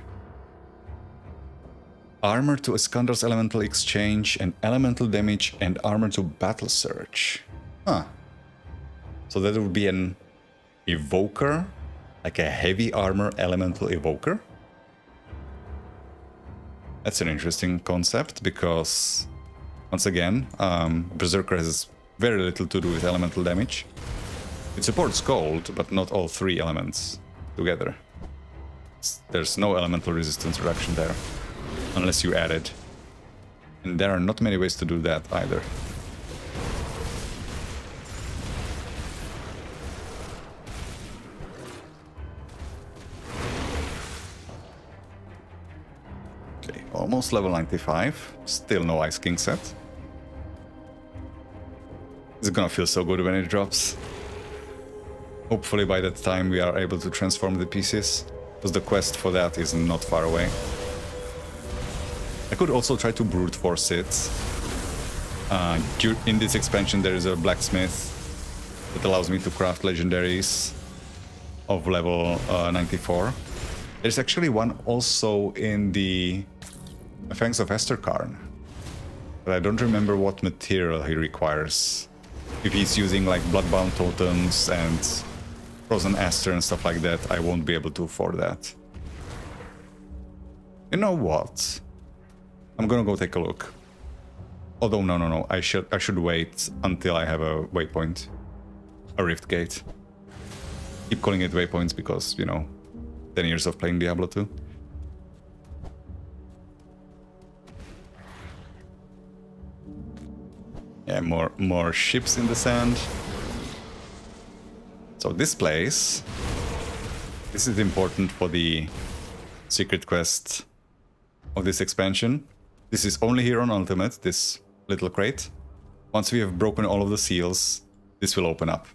Armor to Iskandar's elemental exchange and elemental damage and armor to battle surge. Huh. So that would be an evoker? Like a heavy armor elemental evoker? That's an interesting concept because, once again, Berserker has very little to do with elemental damage. It supports cold, but not all three elements together. There's no elemental resistance reduction there, unless you add it. And there are not many ways to do that either. Almost level 95, still no Ice King set. It's gonna feel so good when it drops. Hopefully by that time we are able to transform the pieces, because the quest for that is not far away. I could also try to brute force it. In this expansion there is a blacksmith that allows me to craft legendaries of level 94. There's actually one also in the Fangs of Esterkarn, but I don't remember what material he requires. If he's using like Bloodbound Totems and Frozen Aster and stuff like that, I won't be able to afford that. You know what? I'm gonna go take a look. Although, no. I should wait until I have a waypoint. A Rift Gate. Keep calling it waypoints because, you know, 10 years of playing Diablo 2. Yeah, more ships in the sand. So this place, this is important for the secret quest of this expansion. This is only here on Ultimate, this little crate. Once we have broken all of the seals, this will open up.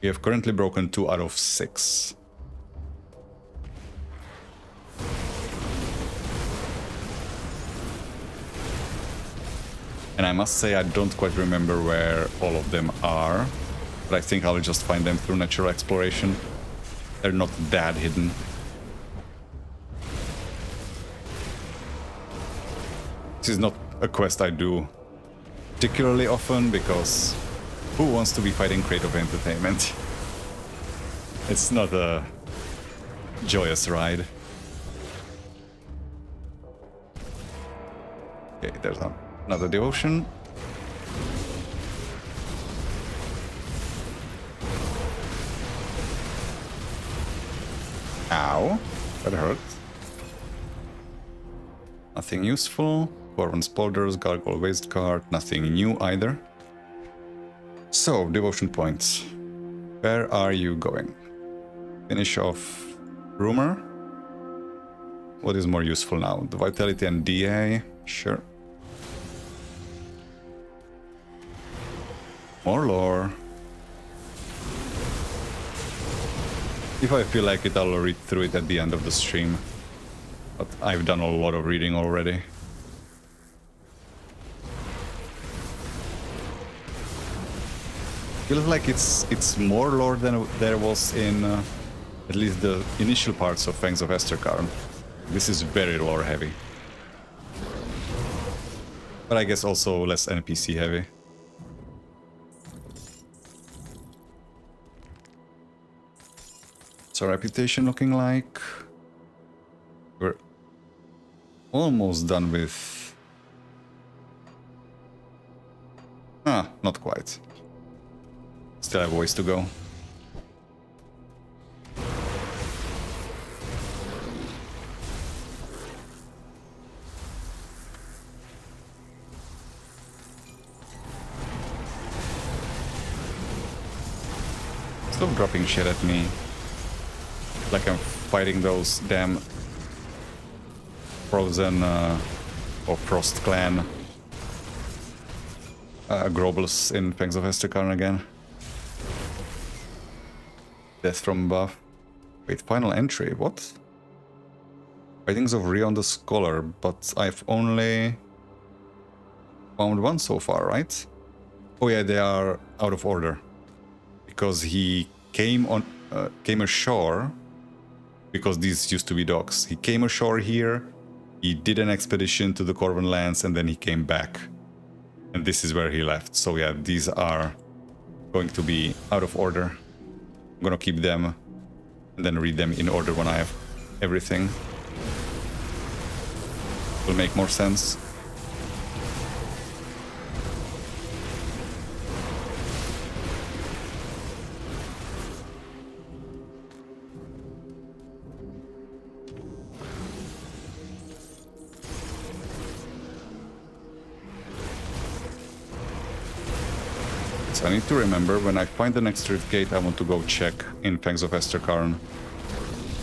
We have currently broken 2 out of 6. And I must say I don't quite remember where all of them are, but I think I'll just find them through natural exploration. They're not that hidden. This is not a quest I do particularly often, because who wants to be fighting Crate of Entertainment? It's not a joyous ride. Okay, there's another devotion. Ow, that hurt. Nothing useful. Korvan Spolders, Gargoyle Waste Card, nothing new either. So, devotion points. Where are you going? Finish off Rumor. What is more useful now? The Vitality and DA? Sure. More lore. If I feel like it, I'll read through it at the end of the stream. But I've done a lot of reading already. feels like it's more lore than there was in at least the initial parts of Fangs of Esterkarn. This is very lore heavy. But I guess also less NPC heavy. What's our reputation looking like? We're almost done with... not quite. Still have a ways to go. Stop dropping shit at me. Like I'm fighting those damn Frozen or Frost Clan Grobels in Fangs of Esterkarn again. Death from above. Wait, final entry, what? Writings of Rion the Scholar, but I've only found one so far, right? Oh yeah, they are out of order. Because he came ashore, because these used to be docks. He came ashore here, he did an expedition to the Korvan lands, and then he came back. And this is where he left. So yeah, these are going to be out of order. I'm gonna keep them and then read them in order when I have everything. Will make more sense. I need to remember, when I find the next rift gate, I want to go check in Fangs of Esterkarn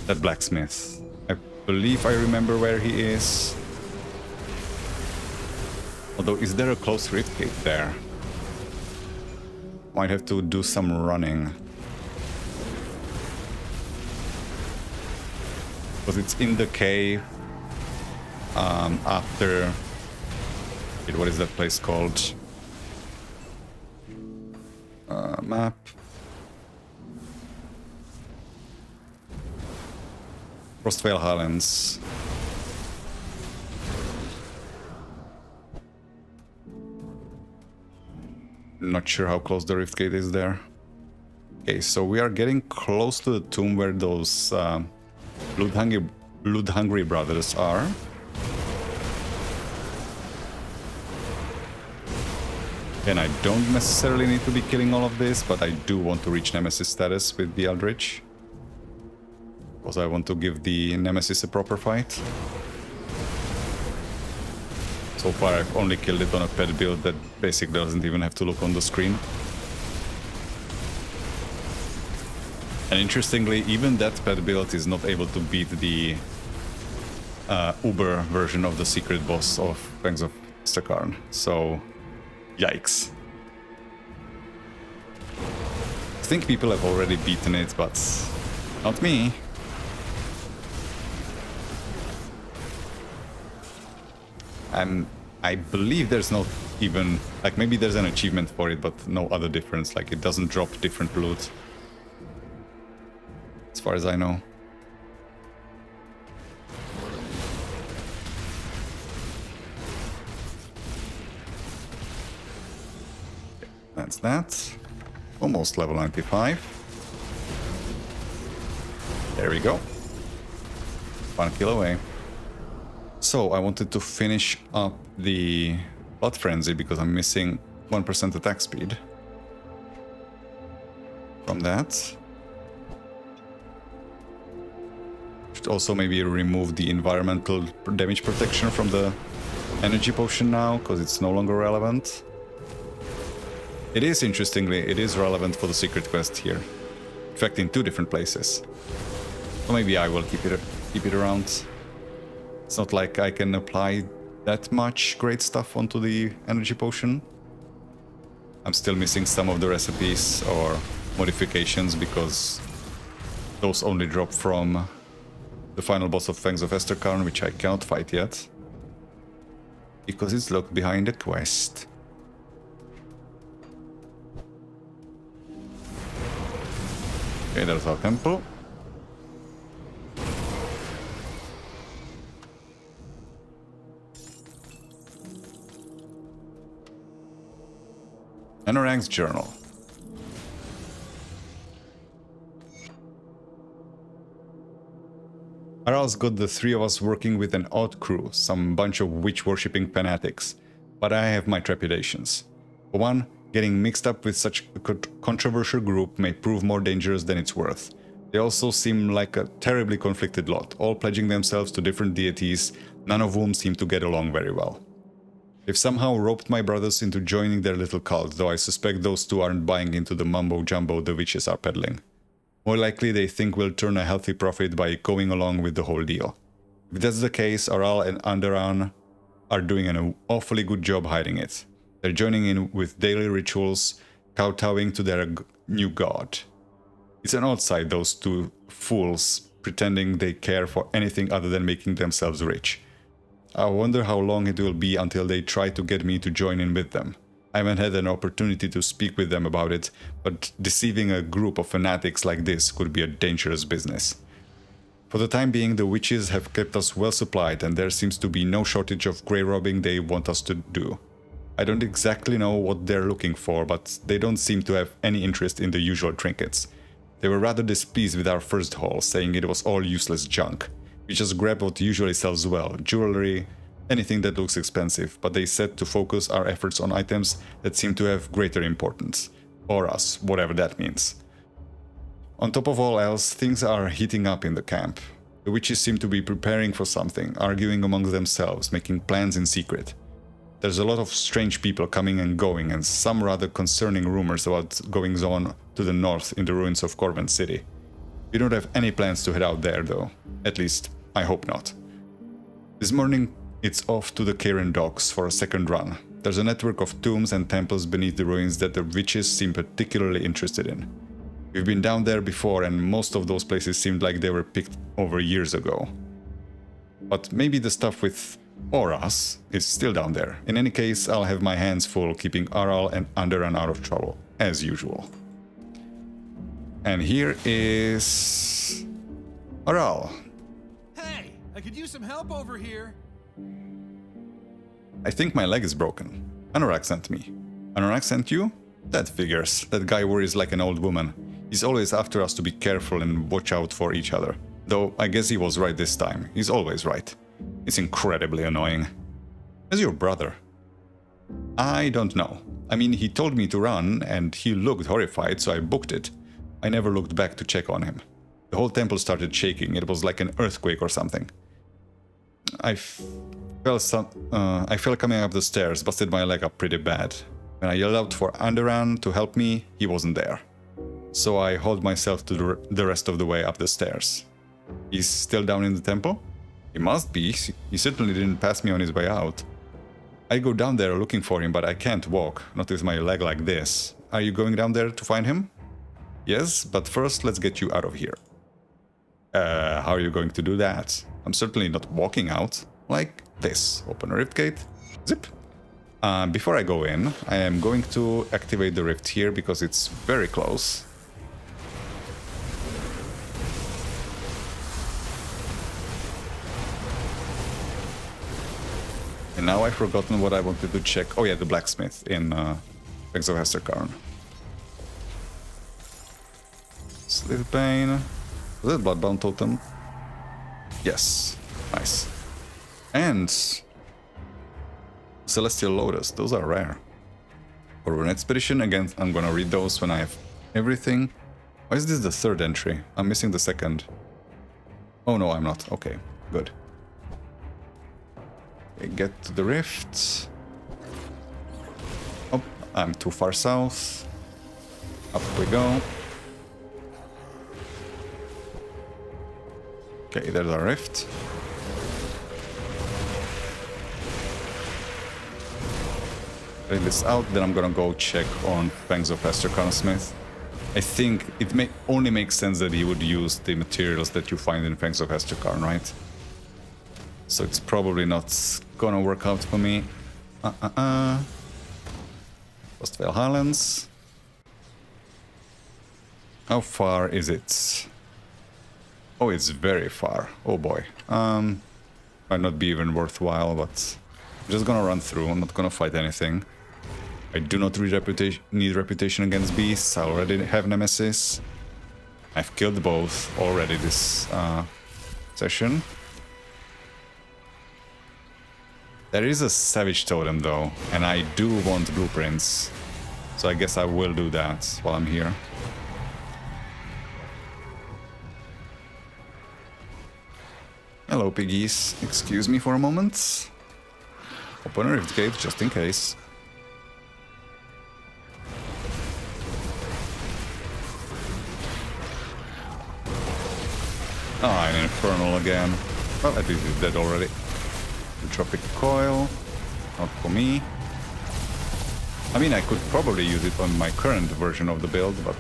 that blacksmith. I believe I remember where he is. Although, is there a close rift gate there? Might have to do some running. Because it's in the cave after... Wait, what is that place called? Map. Frostvale Highlands. Not sure how close the rift gate is there. Okay, so we are getting close to the tomb where those blood-hungry brothers are. And I don't necessarily need to be killing all of this, but I do want to reach Nemesis status with the Eldritch. Because I want to give the Nemesis a proper fight. So far I've only killed it on a pet build that basically doesn't even have to look on the screen. And interestingly, even that pet build is not able to beat the Uber version of the secret boss of Fangs of Esterkarn. So... yikes. I think people have already beaten it, but not me. I believe there's not even... like, maybe there's an achievement for it, but no other difference. Like, it doesn't drop different loot. As far as I know. That's that. Almost level 95. There we go. 1 kill away. So I wanted to finish up the Blood Frenzy because I'm missing 1% attack speed. From that. Should also maybe remove the environmental damage protection from the energy potion now, because it's no longer relevant. It is, interestingly, it is relevant for the secret quest here. In fact, in 2 different places. So maybe I will keep it around. It's not like I can apply that much great stuff onto the energy potion. I'm still missing some of the recipes or modifications because those only drop from the final boss of Fangs of Esterkarn, which I cannot fight yet. Because it's locked behind a quest. Okay, there's our temple. Anorak's journal. Aral's got the three of us working with an odd crew, some bunch of witch-worshipping fanatics, but I have my trepidations. For one, getting mixed up with such a controversial group may prove more dangerous than it's worth. They also seem like a terribly conflicted lot, all pledging themselves to different deities, none of whom seem to get along very well. They've somehow roped my brothers into joining their little cult, though I suspect those two aren't buying into the mumbo-jumbo the witches are peddling. More likely they think we'll turn a healthy profit by going along with the whole deal. If that's the case, Aral and Underan are doing an awfully good job hiding it. They're joining in with daily rituals, kowtowing to their new god. It's an odd sight, those two fools pretending they care for anything other than making themselves rich. I wonder how long it will be until they try to get me to join in with them. I haven't had an opportunity to speak with them about it, but deceiving a group of fanatics like this could be a dangerous business. For the time being, the witches have kept us well supplied, and there seems to be no shortage of grey robbing they want us to do. I don't exactly know what they're looking for, but they don't seem to have any interest in the usual trinkets. They were rather displeased with our first haul, saying it was all useless junk. We just grab what usually sells well, jewelry, anything that looks expensive, but they said to focus our efforts on items that seem to have greater importance. Or us, whatever that means. On top of all else, things are heating up in the camp. The witches seem to be preparing for something, arguing among themselves, making plans in secret. There's a lot of strange people coming and going, and some rather concerning rumors about goings-on to the north in the ruins of Korvan city. We don't have any plans to head out there, though. At least, I hope not. This morning, it's off to the Karen docks for a second run. There's a network of tombs and temples beneath the ruins that the witches seem particularly interested in. We've been down there before, and most of those places seemed like they were picked over years ago. But maybe the stuff with Auras is still down there. In any case, I'll have my hands full keeping Aral and Underan out of trouble, as usual. And here is Aral. Hey, I could use some help over here. I think my leg is broken. Anorak sent me. Anorak sent you? That figures. That guy worries like an old woman. He's always after us to be careful and watch out for each other. Though I guess he was right this time. He's always right. It's incredibly annoying. As your brother? I don't know. I mean, he told me to run and he looked horrified, so I booked it. I never looked back to check on him. The whole temple started shaking. It was like an earthquake or something. I fell coming up the stairs, busted my leg up pretty bad. When I yelled out for Underan to help me, he wasn't there. So I hauled myself to the rest of the way up the stairs. He's still down in the temple? He must be. He certainly didn't pass me on his way out. I go down there looking for him, but I can't walk, not with my leg like this. Are you going down there to find him? Yes, but first let's get you out of here. How are you going to do that? I'm certainly not walking out. Like this. Open a rift gate. Zip. Before I go in, I am going to activate the rift here because it's very close. And now I've forgotten what I wanted to check. Oh yeah, the blacksmith in Fangs of Hesterkarn. Slithbane. Was it Bloodbound Totem? Yes. Nice. And Celestial Lotus. Those are rare. For an expedition, again, I'm gonna read those when I have everything. Why is this the third entry? I'm missing the second. Oh no, I'm not. Okay, good. Okay, get to the rift. Oh, I'm too far south. Up we go. Okay, there's a rift. Clear this out, then I'm gonna go check on Fangs of Hesterkarn Smith. I think it may only make sense that he would use the materials that you find in Fangs of Hesterkarn, right? So it's probably not gonna work out for me. Postvale Highlands. How far is it? Oh, it's very far. Oh boy. Might not be even worthwhile, but I'm just gonna run through. I'm not gonna fight anything. I do not need reputation against beasts. I already have Nemesis. I've killed both already this session. There is a Savage Totem though, and I do want blueprints. So I guess I will do that while I'm here. Hello, piggies. Excuse me for a moment. Open a rift gate just in case. Ah, an infernal again. Well, at least it's dead already. The tropic coil. Not for me. I mean, I could probably use it on my current version of the build, but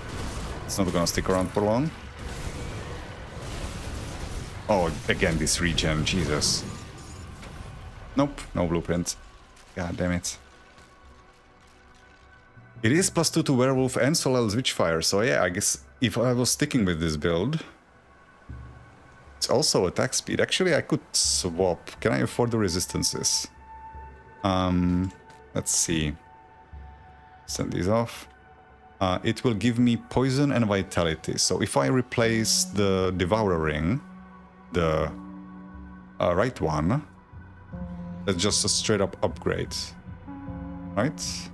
it's not gonna stick around for long. Oh, again, this regen, Jesus. Nope, no blueprint. God damn it. It is +2 to Werewolf and Solel Witchfire, so yeah, I guess if I was sticking with this build... It's also attack speed. Actually, I could swap. Can I afford the resistances? Let's see. Send these off. It will give me poison and vitality. So if I replace the Devourer Ring, the right one, that's just a straight up upgrade, right?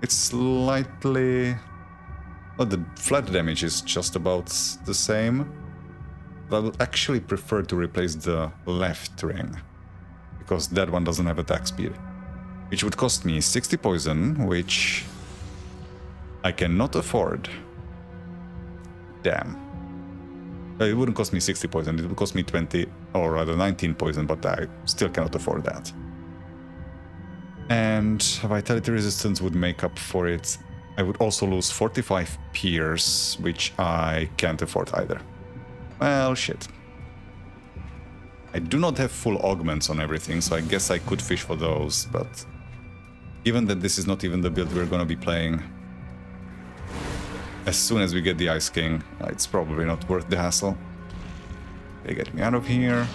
It's slightly... Oh, the flat damage is just about the same. But I would actually prefer to replace the left ring, because that one doesn't have attack speed. Which would cost me 60 poison, which I cannot afford. Damn. It wouldn't cost me 60 poison, it would cost me 20, or rather 19 poison, but I still cannot afford that. And vitality resistance would make up for it. I would also lose 45 pierce, which I can't afford either. Well, shit. I do not have full augments on everything, so I guess I could fish for those, but given that this is not even the build we're gonna be playing, as soon as we get the Ice King, it's probably not worth the hassle. They get me out of here.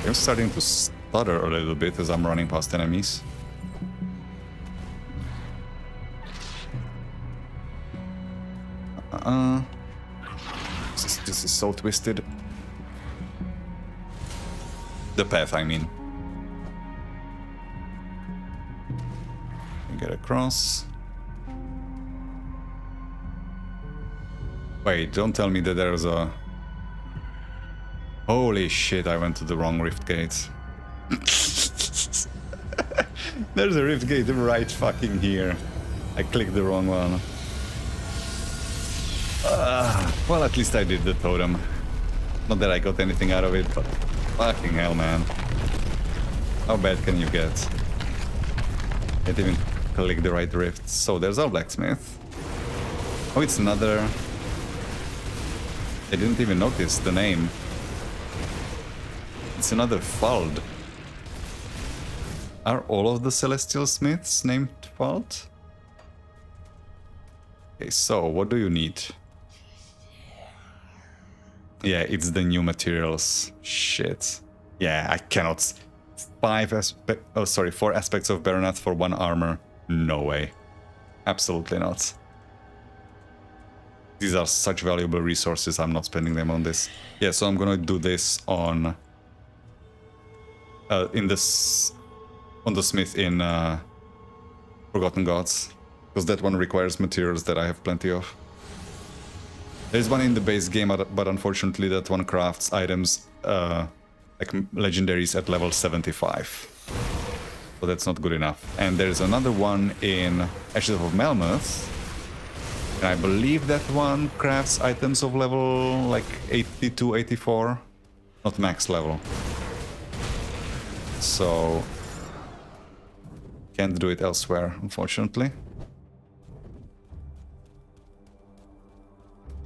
I'm starting to stutter a little bit as I'm running past enemies. This is so twisted. The path, I mean. Get across. Wait, don't tell me that there's a... Holy shit, I went to the wrong rift gate. There's a rift gate right fucking here. I clicked the wrong one. Well, at least I did the totem. Not that I got anything out of it, but fucking hell, man. How bad can you get? Can't even click the right rift. So there's our blacksmith. Oh, it's another... I didn't even notice the name. It's another Fald. Are all of the Celestial Smiths named Fald? Okay, so what do you need? Yeah, it's the new materials. Shit. Yeah, I cannot. 4 aspects of Baronath for 1 armor. No way. Absolutely not. These are such valuable resources, I'm not spending them on this. Yeah, so I'm gonna do this on... on the smith in Forgotten Gods. Because that one requires materials that I have plenty of. There's one in the base game, but unfortunately that one crafts items like legendaries at level 75. So that's not good enough. And there's another one in Ashes of Melmoth. And I believe that one crafts items of level like 82, 84. Not max level. So... can't do it elsewhere, unfortunately.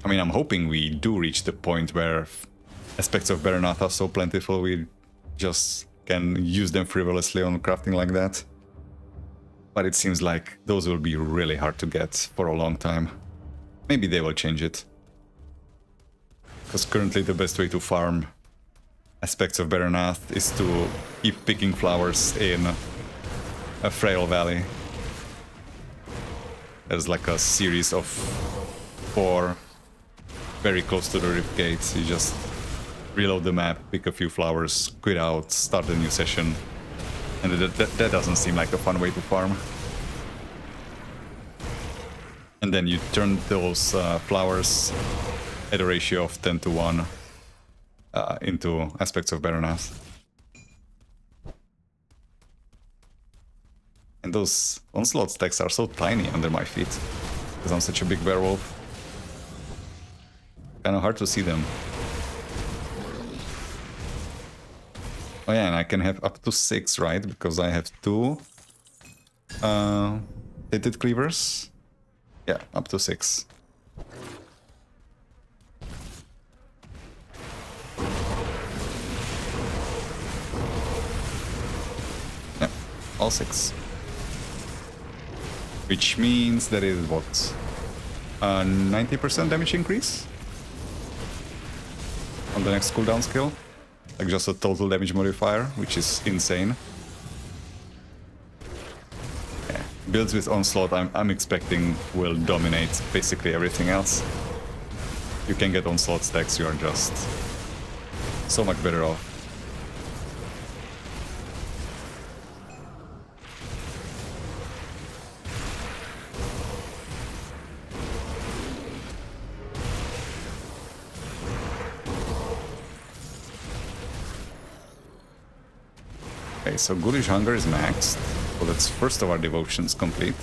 I mean, I'm hoping we do reach the point where aspects of Baronath are so plentiful we just can use them frivolously on crafting like that. But it seems like those will be really hard to get for a long time. Maybe they will change it. Because currently the best way to farm aspects of Baranath is to keep picking flowers in a frail valley. There's like a series of 4 very close to the rift gates. You just reload the map, pick a few flowers, quit out, start a new session. And that doesn't seem like a fun way to farm. And then you turn those flowers at a ratio of 10 to 1 into aspects of Baranath. And those onslaught stacks are so tiny under my feet, because I'm such a big werewolf. Kinda hard to see them. Oh yeah, and I can have up to 6, right? Because I have 2 hitted cleavers. Yeah, up to 6. Yeah, all 6. Which means that is what? 90% damage increase? On the next cooldown skill? Like just a total damage modifier, which is insane. Yeah. Builds with Onslaught I'm expecting will dominate basically everything else. You can get Onslaught stacks, you are just so much better off. Okay, so Ghoulish Hunger is maxed. So that's first of our devotions complete.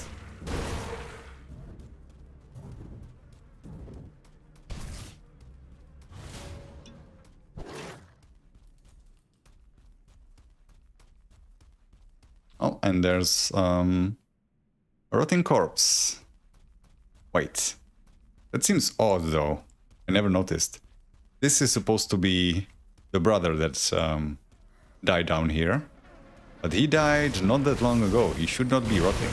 Oh, and there's a rotting corpse. Wait. That seems odd though. I never noticed. This is supposed to be the brother that's died down here. But he died not that long ago. He should not be rotting.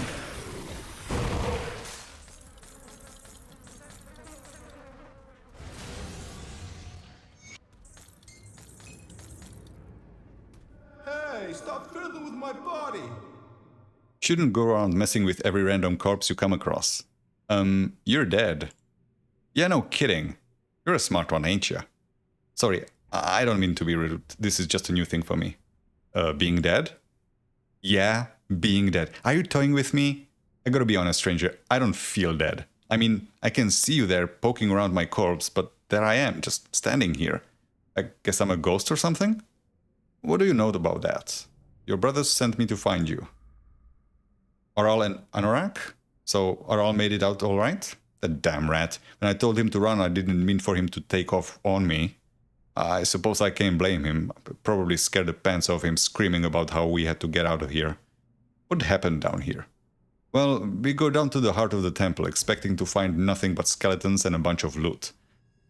Hey, stop fiddling with my body! Shouldn't go around messing with every random corpse you come across. You're dead. Yeah, no kidding. You're a smart one, ain't ya? Sorry, I don't mean to be rude. This is just a new thing for me. Being dead? Yeah, being dead. Are you toying with me? I gotta be honest, stranger. I don't feel dead. I mean, I can see you there poking around my corpse, but there I am, just standing here. I guess I'm a ghost or something? What do you know about that? Your brothers sent me to find you. Aral and Anorak? So Aral made it out all right? That damn rat. When I told him to run, I didn't mean for him to take off on me. I suppose I can't blame him. Probably scared the pants off him screaming about how we had to get out of here. What happened down here? Well, we go down to the heart of the temple expecting to find nothing but skeletons and a bunch of loot.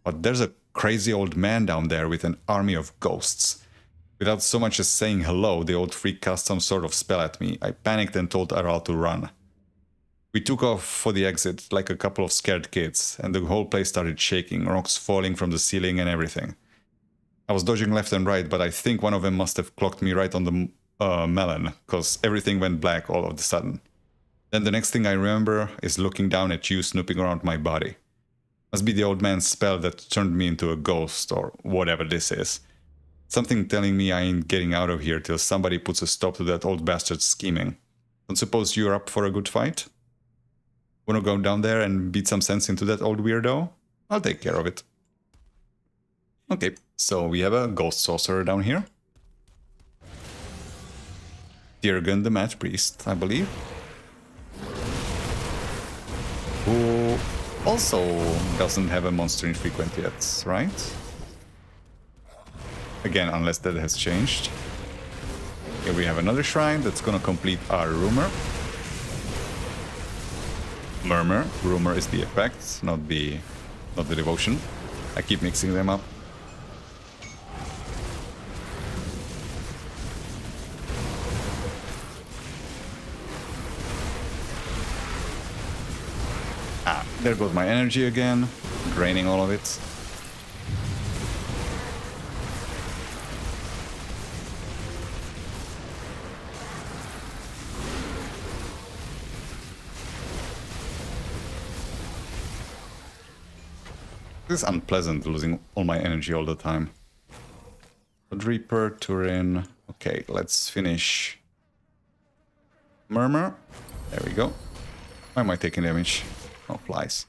But there's a crazy old man down there with an army of ghosts. Without so much as saying hello, the old freak cast some sort of spell at me. I panicked and told Aral to run. We took off for the exit like a couple of scared kids, and the whole place started shaking, rocks falling from the ceiling and everything. I was dodging left and right, but I think one of them must have clocked me right on the melon, because everything went black all of a sudden. Then the next thing I remember is looking down at you snooping around my body. Must be the old man's spell that turned me into a ghost, or whatever this is. Something telling me I ain't getting out of here till somebody puts a stop to that old bastard's scheming. Don't suppose you're up for a good fight? Wanna go down there and beat some sense into that old weirdo? I'll take care of it. Okay, so we have a ghost sorcerer down here. Tiergan the Mad Priest, I believe. Who also doesn't have a monster infrequent yet, right? Again, unless that has changed. Here we have another shrine that's gonna complete our rumor. Murmur. Rumor is the effect, not the devotion. I keep mixing them up. There goes my energy again, draining all of it. This is unpleasant, losing all my energy all the time. Blood Reaper, Turin. Okay, let's finish. Murmur. There we go. Why am I taking damage? Oh, flies.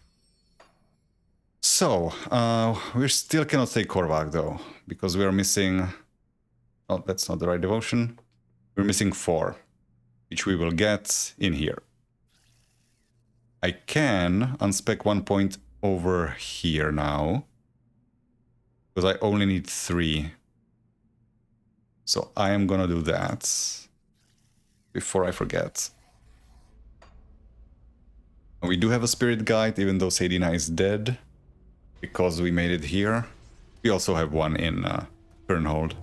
So, we still cannot take Korvan though, because we are missing... Oh, that's not the right devotion. We're missing 4, which we will get in here. I can unspec 1 point over here now, because I only need 3. So I am gonna do that before I forget. We do have a spirit guide, even though Sadina is dead, because we made it here. We also have one in Turnhold.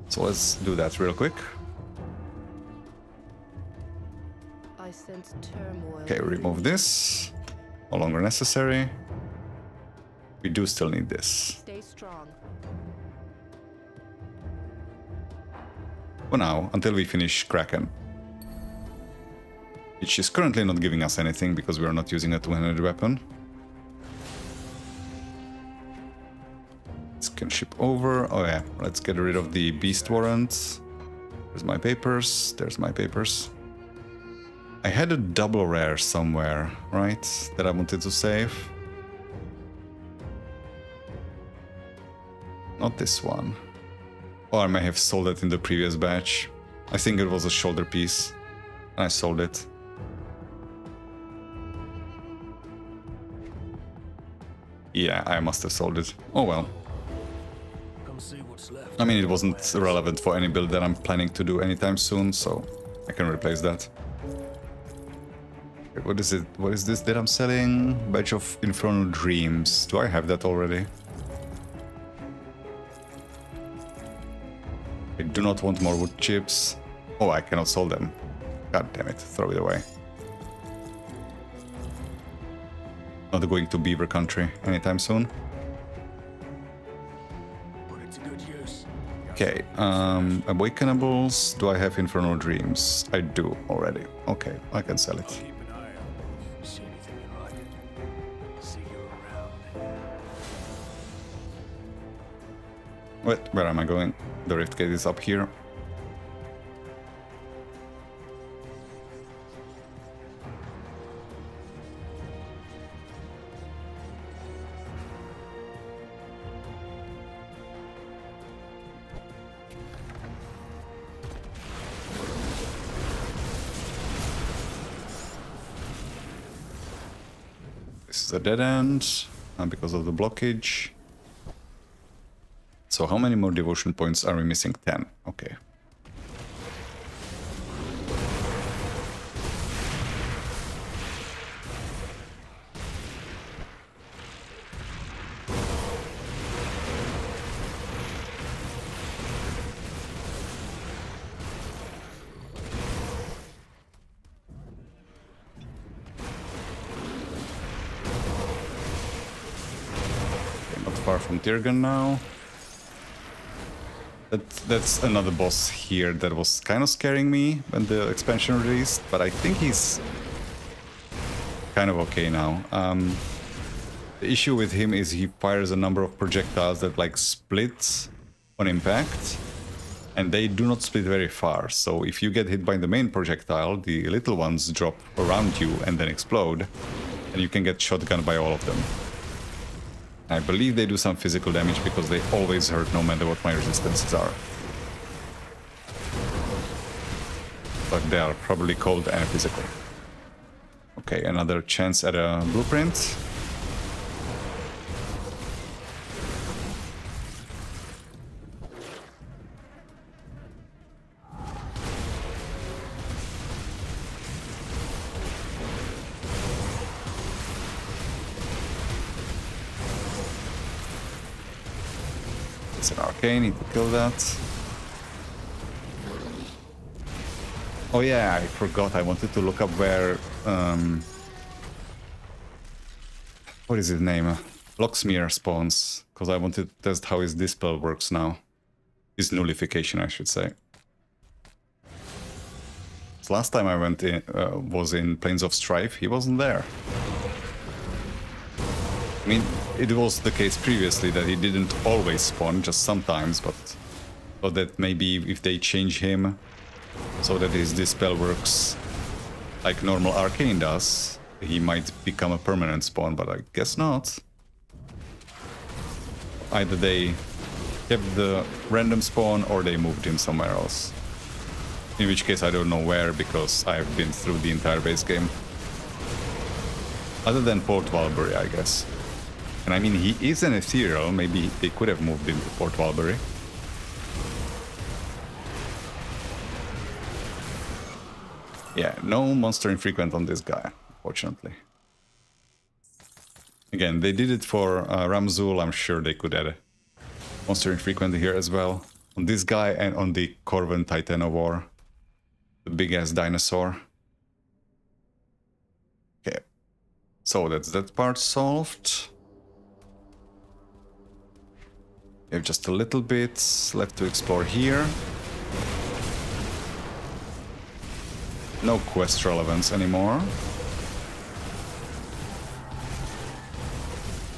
So let's do that real quick. I sense turmoil. Okay, remove this. No longer necessary. We do still need this. Stay strong. For now, until we finish Kraken. Which is currently not giving us anything because we are not using a two-handed weapon. Let's can ship over. Oh yeah, let's get rid of the beast warrant. There's my papers. There's my papers. I had a double rare somewhere, right? That I wanted to save. Not this one. Or I may have sold it in the previous batch. I think it was a shoulder piece. And I sold it. Yeah, I must have sold it. Oh well. Come see what's left. I mean, it wasn't relevant for any build that I'm planning to do anytime soon, so I can replace that. Okay, what is it? What is this that I'm selling? Badge of Infernal Dreams. Do I have that already? I do not want more wood chips. Oh, I cannot sell them. God damn it, throw it away. Not going to Beaver Country anytime soon. Put it to good use. Okay, Awakenables. Do I have Infernal Dreams? I do already. Okay, I can sell it. Keep an eye out. See anything you like. See you around. Wait, where am I going? The Rift Gate is up here. This is a dead end because of the blockage. So how many more devotion points are we missing? 10. Okay. Not far from Tirgan now. That's another boss here that was kind of scaring me when the expansion released, but I think he's kind of okay now. The issue with him is he fires a number of projectiles that like split on impact, and they do not split very far. So if you get hit by the main projectile, the little ones drop around you and then explode, and you can get shotgunned by all of them. I believe they do some physical damage because they always hurt no matter what my resistances are. But they are probably cold and physical. Okay, another chance at a blueprint. It's an arcane, need to kill that. Oh yeah, I forgot, I wanted to look up where What is his name? Locksmere spawns, because I wanted to test how his dispel works now. His nullification, I should say. So last time I went in was in Plains of Strife. He wasn't there. I mean, it was the case previously that he didn't always spawn, just sometimes, but thought that maybe if they change him so that his dispel works like normal arcane does, he might become a permanent spawn, but I guess not. Either they kept the random spawn or they moved him somewhere else. In which case I don't know where, because I've been through the entire base game. Other than Port Walbury, I guess. And I mean, he is an ethereal, maybe they could have moved him to Port Walbury. Yeah, no monster infrequent on this guy, fortunately. Again, they did it for Ramzul. I'm sure they could add a monster infrequent here as well. On this guy and on the Korvan Titan of War. The big-ass dinosaur. Okay. So that's that part solved. We have just a little bit left to explore here. No quest relevance anymore.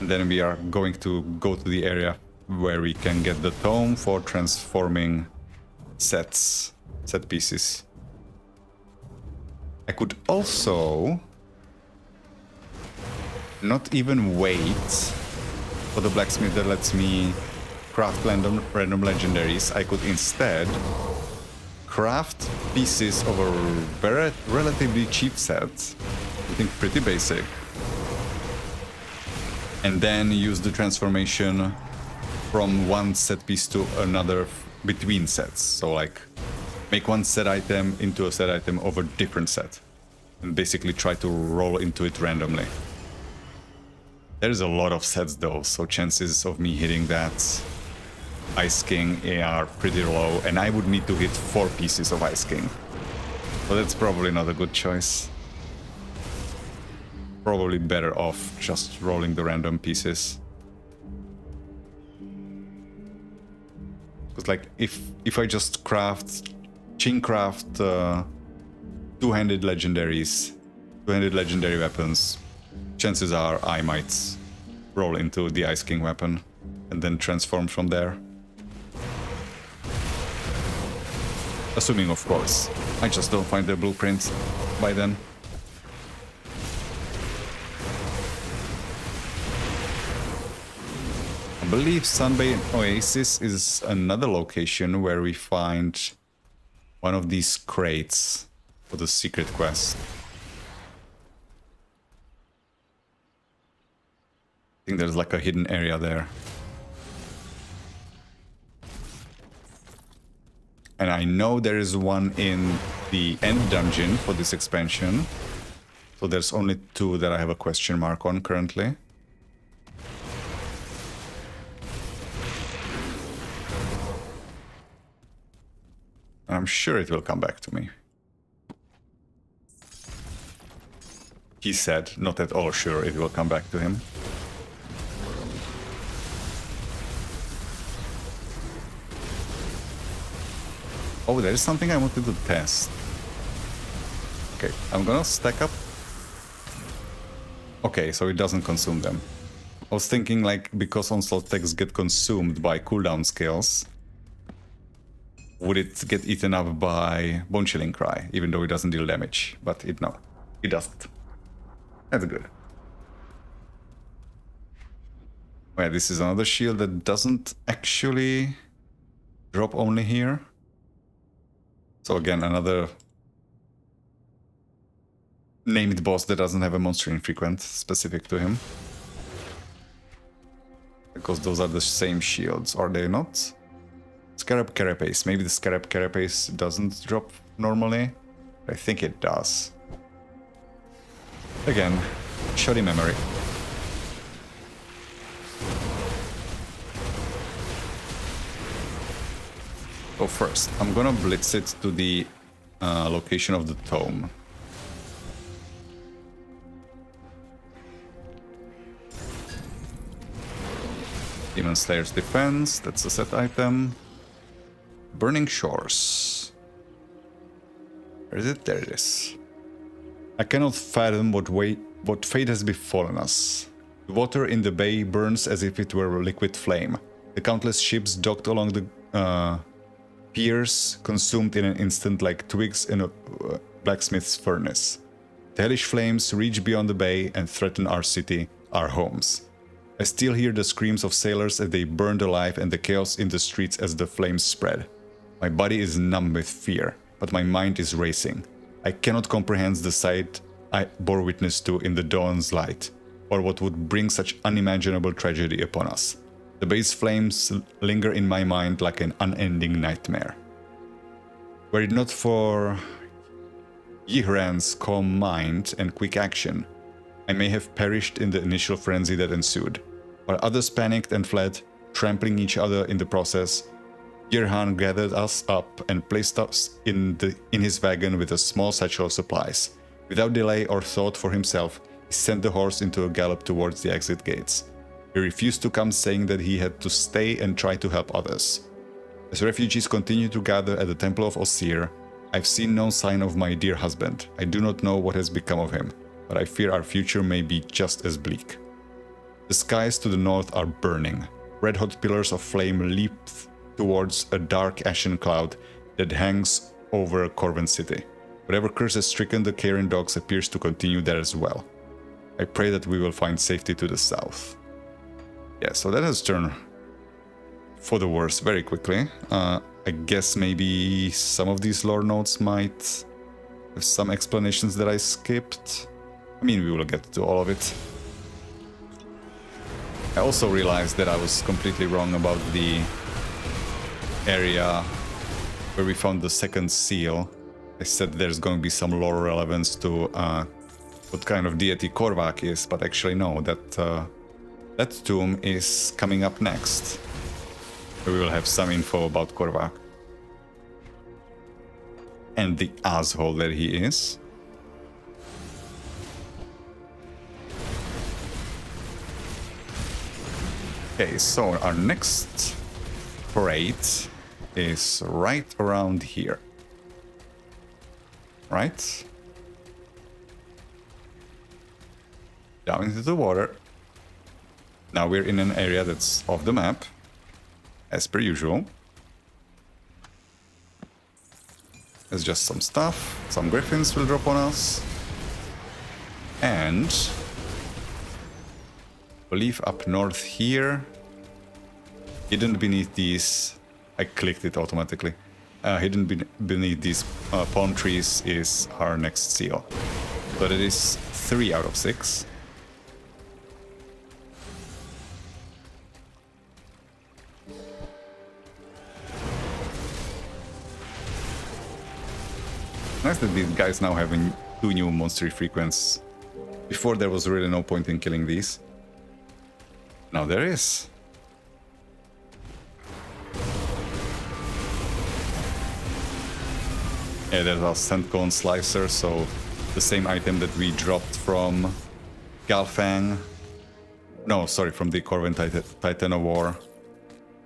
And then we are going to go to the area where we can get the tome for transforming set pieces. I could also not even wait for the blacksmith that lets me craft random legendaries. I could instead craft pieces of a very relatively cheap set, I think pretty basic, and then use the transformation from one set piece to another between sets. So like make one set item into a set item of a different set and basically try to roll into it randomly. There's a lot of sets though, so chances of me hitting that Ice King are pretty low, and I would need to hit 4 pieces of Ice King. So that's probably not a good choice. Probably better off just rolling the random pieces. Because like if I just chain craft two-handed legendary weapons, chances are I might roll into the Ice King weapon and then transform from there. Assuming, of course, I just don't find the blueprint by then. I believe Sunbay Oasis is another location where we find one of these crates for the secret quest. I think there's like a hidden area there. And I know there is one in the end dungeon for this expansion. So there's only 2 that I have a question mark on currently. I'm sure it will come back to me. He said, not at all sure it will come back to him. Oh, there is something I wanted to test. Okay, I'm gonna stack up. Okay, so it doesn't consume them. I was thinking like, because onslaught attacks get consumed by cooldown skills, would it get eaten up by Bone Chilling Cry, even though it doesn't deal damage? But it doesn't. That's good. Well, this is another shield that doesn't actually drop only here. So again, another named boss that doesn't have a monster infrequent specific to him. Because those are the same shields, are they not? Scarab Carapace. Maybe the Scarab Carapace doesn't drop normally. I think it does. Again, shoddy memory. So first, I'm gonna blitz it to the location of the tome. Demon Slayer's Defense, that's a set item. Burning Shores. Where is it? There it is. I cannot fathom what fate has befallen us. The water in the bay burns as if it were a liquid flame. The countless ships docked along the piers consumed in an instant like twigs in a blacksmith's furnace. The hellish flames reach beyond the bay and threaten our city, our homes. I still hear the screams of sailors as they burned alive and the chaos in the streets as the flames spread. My body is numb with fear, but my mind is racing. I cannot comprehend the sight I bore witness to in the dawn's light, or what would bring such unimaginable tragedy upon us. The bay's flames linger in my mind like an unending nightmare. Were it not for Yihran's calm mind and quick action, I may have perished in the initial frenzy that ensued. While others panicked and fled, trampling each other in the process, Yihran gathered us up and placed us in his wagon with a small satchel of supplies. Without delay or thought for himself, he sent the horse into a gallop towards the exit gates. He refused to come, saying that he had to stay and try to help others. As refugees continue to gather at the Temple of Osir, I've seen no sign of my dear husband. I do not know what has become of him, but I fear our future may be just as bleak. The skies to the north are burning. Red-hot pillars of flame leap towards a dark ashen cloud that hangs over Korvan city. Whatever curse has stricken the Karen dogs appears to continue there as well. I pray that we will find safety to the south. Yeah, so that has turned for the worse very quickly. I guess maybe some of these lore notes might have some explanations that I skipped. I mean, we will get to all of it. I also realized that I was completely wrong about the area where we found the second seal. I said there's going to be some lore relevance to what kind of deity Korvak is, but actually no, that tomb is coming up next. We will have some info about Korvak. And the asshole that he is. Okay, so our next parade is right around here. Right? Down into the water. Now we're in an area that's off the map, as per usual. There's just some stuff. Some griffins will drop on us. And I believe up north here, hidden beneath these, I clicked it automatically. Hidden beneath these palm trees is our next seal. But it is 3 out of 6. Nice that these guys now have 2 new monster frequencies. Before there was really no point in killing these. Now there is. Yeah, there's our Scent Cone Slicer, so the same item that we dropped from Galfang. No, sorry, from the Korvan Titan of War.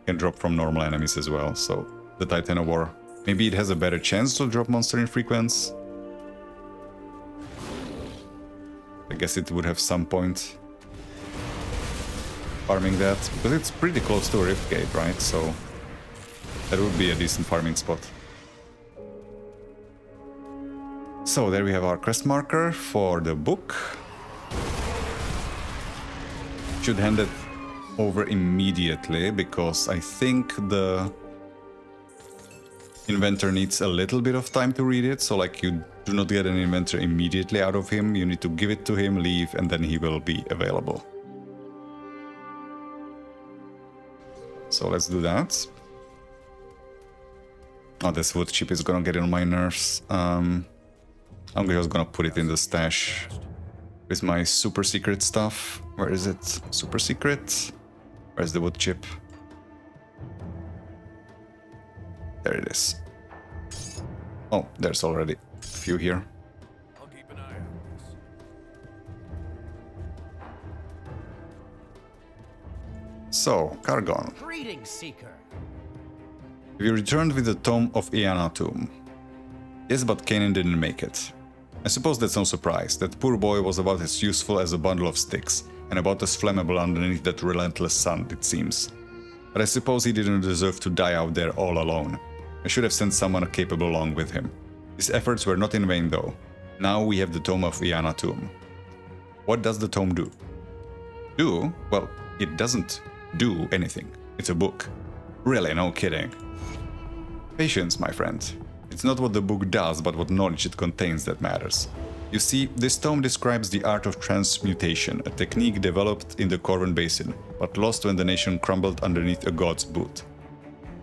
Can drop from normal enemies as well, so the Titan of War. Maybe it has a better chance to drop monster infrequence. I guess it would have some point farming that, because it's pretty close to a Rift Gate, right? So that would be a decent farming spot. So there we have our quest marker for the book. Should hand it over immediately, because I think the inventor needs a little bit of time to read it. So like, you do not get an inventor immediately out of him. You need to give it to him, leave, and then he will be available. So let's do that. Oh, this wood chip is gonna get on my nerves. I'm just gonna put it in the stash with my super secret stuff. Where is it? Super secret? Where's the wood chip? There it is. Oh, there's already a few here. I'll keep an eye on this. So, Kargon. Greetings, Seeker. We returned with the Tome of Iana tomb. Yes, but Kanan didn't make it. I suppose that's no surprise. That poor boy was about as useful as a bundle of sticks, and about as flammable underneath that relentless sun, it seems. But I suppose he didn't deserve to die out there all alone. I should have sent someone capable along with him. His efforts were not in vain, though. Now we have the Tome of Iana tomb. What does the tome do? Do? Well, it doesn't do anything. It's a book. Really, no kidding. Patience, my friend. It's not what the book does, but what knowledge it contains that matters. You see, this tome describes the art of transmutation, a technique developed in the Korvan basin, but lost when the nation crumbled underneath a god's boot.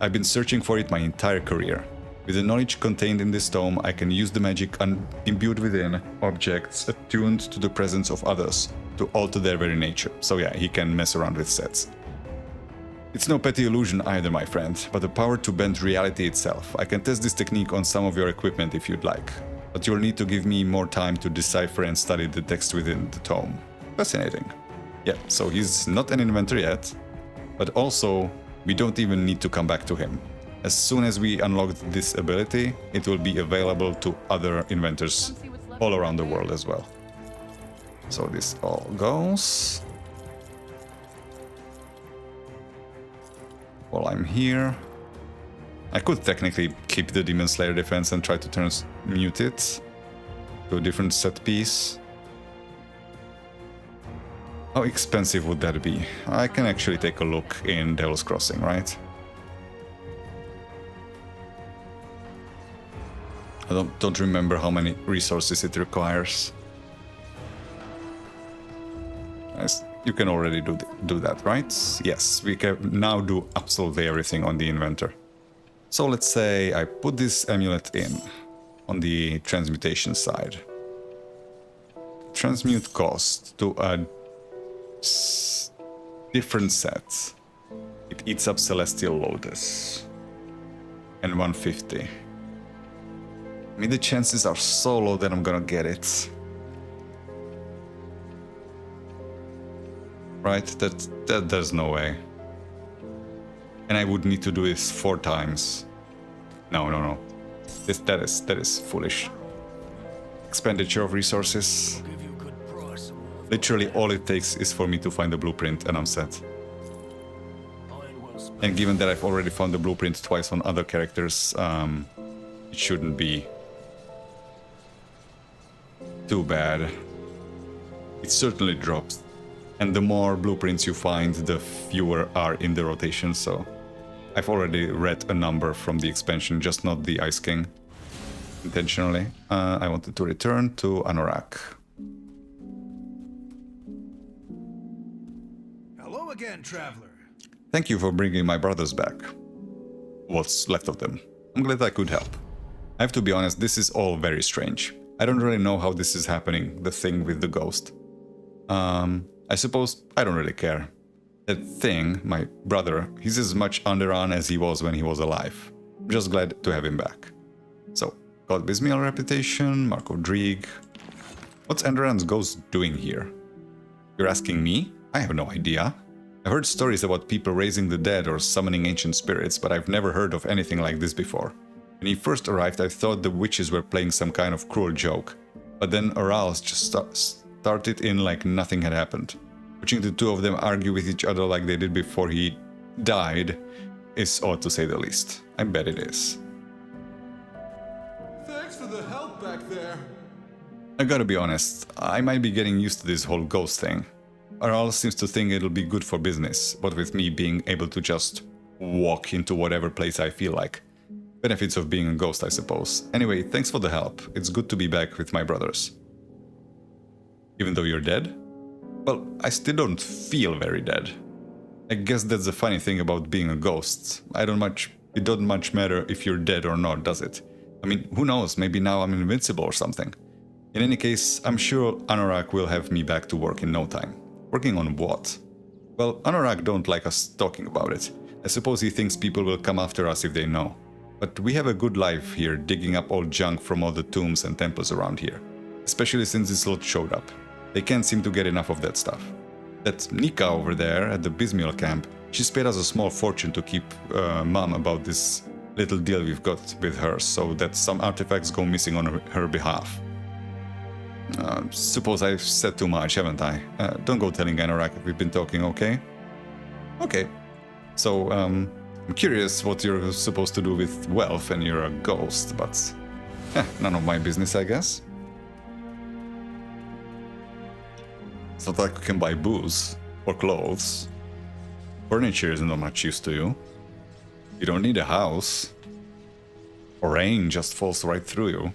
I've been searching for it my entire career. With the knowledge contained in this tome, I can use the magic imbued within objects attuned to the presence of others to alter their very nature. So yeah, he can mess around with sets. It's no petty illusion either, my friend, but the power to bend reality itself. I can test this technique on some of your equipment if you'd like, but you'll need to give me more time to decipher and study the text within the tome. Fascinating. Yeah, so he's not an inventor yet, but also we don't even need to come back to him. As soon as we unlock this ability, it will be available to other inventors all around the world as well. So this all goes. While I'm here, I could technically keep the Demon Slayer defense and try to transmute it to a different set piece. How expensive would that be? I can actually take a look in Devil's Crossing, right? I don't remember how many resources it requires. You can already do that, right? Yes, we can now do absolutely everything on the inventor. So let's say I put this amulet in on the transmutation side. Transmute cost to a different set. It eats up Celestial Lotus. And 150. I mean, the chances are so low that I'm gonna get it. Right? That there's no way. And I would need to do this 4 times. No. That is foolish. Expenditure of resources. Literally all it takes is for me to find the blueprint and I'm set. And given that I've already found the blueprint twice on other characters, it shouldn't be too bad. It certainly drops. And the more blueprints you find, the fewer are in the rotation, so I've already read a number from the expansion, just not the Ice King, intentionally. I wanted to return to Anorak. Hello again, traveler. Thank you for bringing my brothers back. What's left of them. I'm glad I could help. I have to be honest, this is all very strange. I don't really know how this is happening, the thing with the ghost. I suppose I don't really care. That thing, my brother, he's as much Underon as he was when he was alive. I'm just glad to have him back. So, got Bismiel reputation, Mark of Drieg. What's Underon's ghost doing here? You're asking me? I have no idea. I've heard stories about people raising the dead or summoning ancient spirits, but I've never heard of anything like this before. When he first arrived, I thought the witches were playing some kind of cruel joke. But then Orals just started in like nothing had happened. Watching the two of them argue with each other like they did before he died is odd to say the least. I bet it is. Thanks for the help back there. I gotta be honest, I might be getting used to this whole ghost thing. Oral seems to think it'll be good for business, but with me being able to just walk into whatever place I feel like. Benefits of being a ghost, I suppose. Anyway, thanks for the help. It's good to be back with my brothers. Even though you're dead? Well, I still don't feel very dead. I guess that's the funny thing about being a ghost. It don't much matter if you're dead or not, does it? I mean, who knows, maybe now I'm invincible or something. In any case, I'm sure Anorak will have me back to work in no time. Working on what? Well, Anorak don't like us talking about it. I suppose he thinks people will come after us if they know. But we have a good life here, digging up old junk from all the tombs and temples around here. Especially since this lot showed up. They can't seem to get enough of that stuff. That Nika over there at the Bismiel camp, She's paid us a small fortune to keep mum about this little deal we've got with her, so that some artifacts go missing on her behalf. Suppose I've said too much, haven't I? Don't go telling Anorak if we've been talking, okay? Okay. So, I'm curious what you're supposed to do with wealth and you're a ghost, but none of my business, I guess. It's not like you can buy booze or clothes. Furniture isn't of much use to you. You don't need a house. Or rain just falls right through you.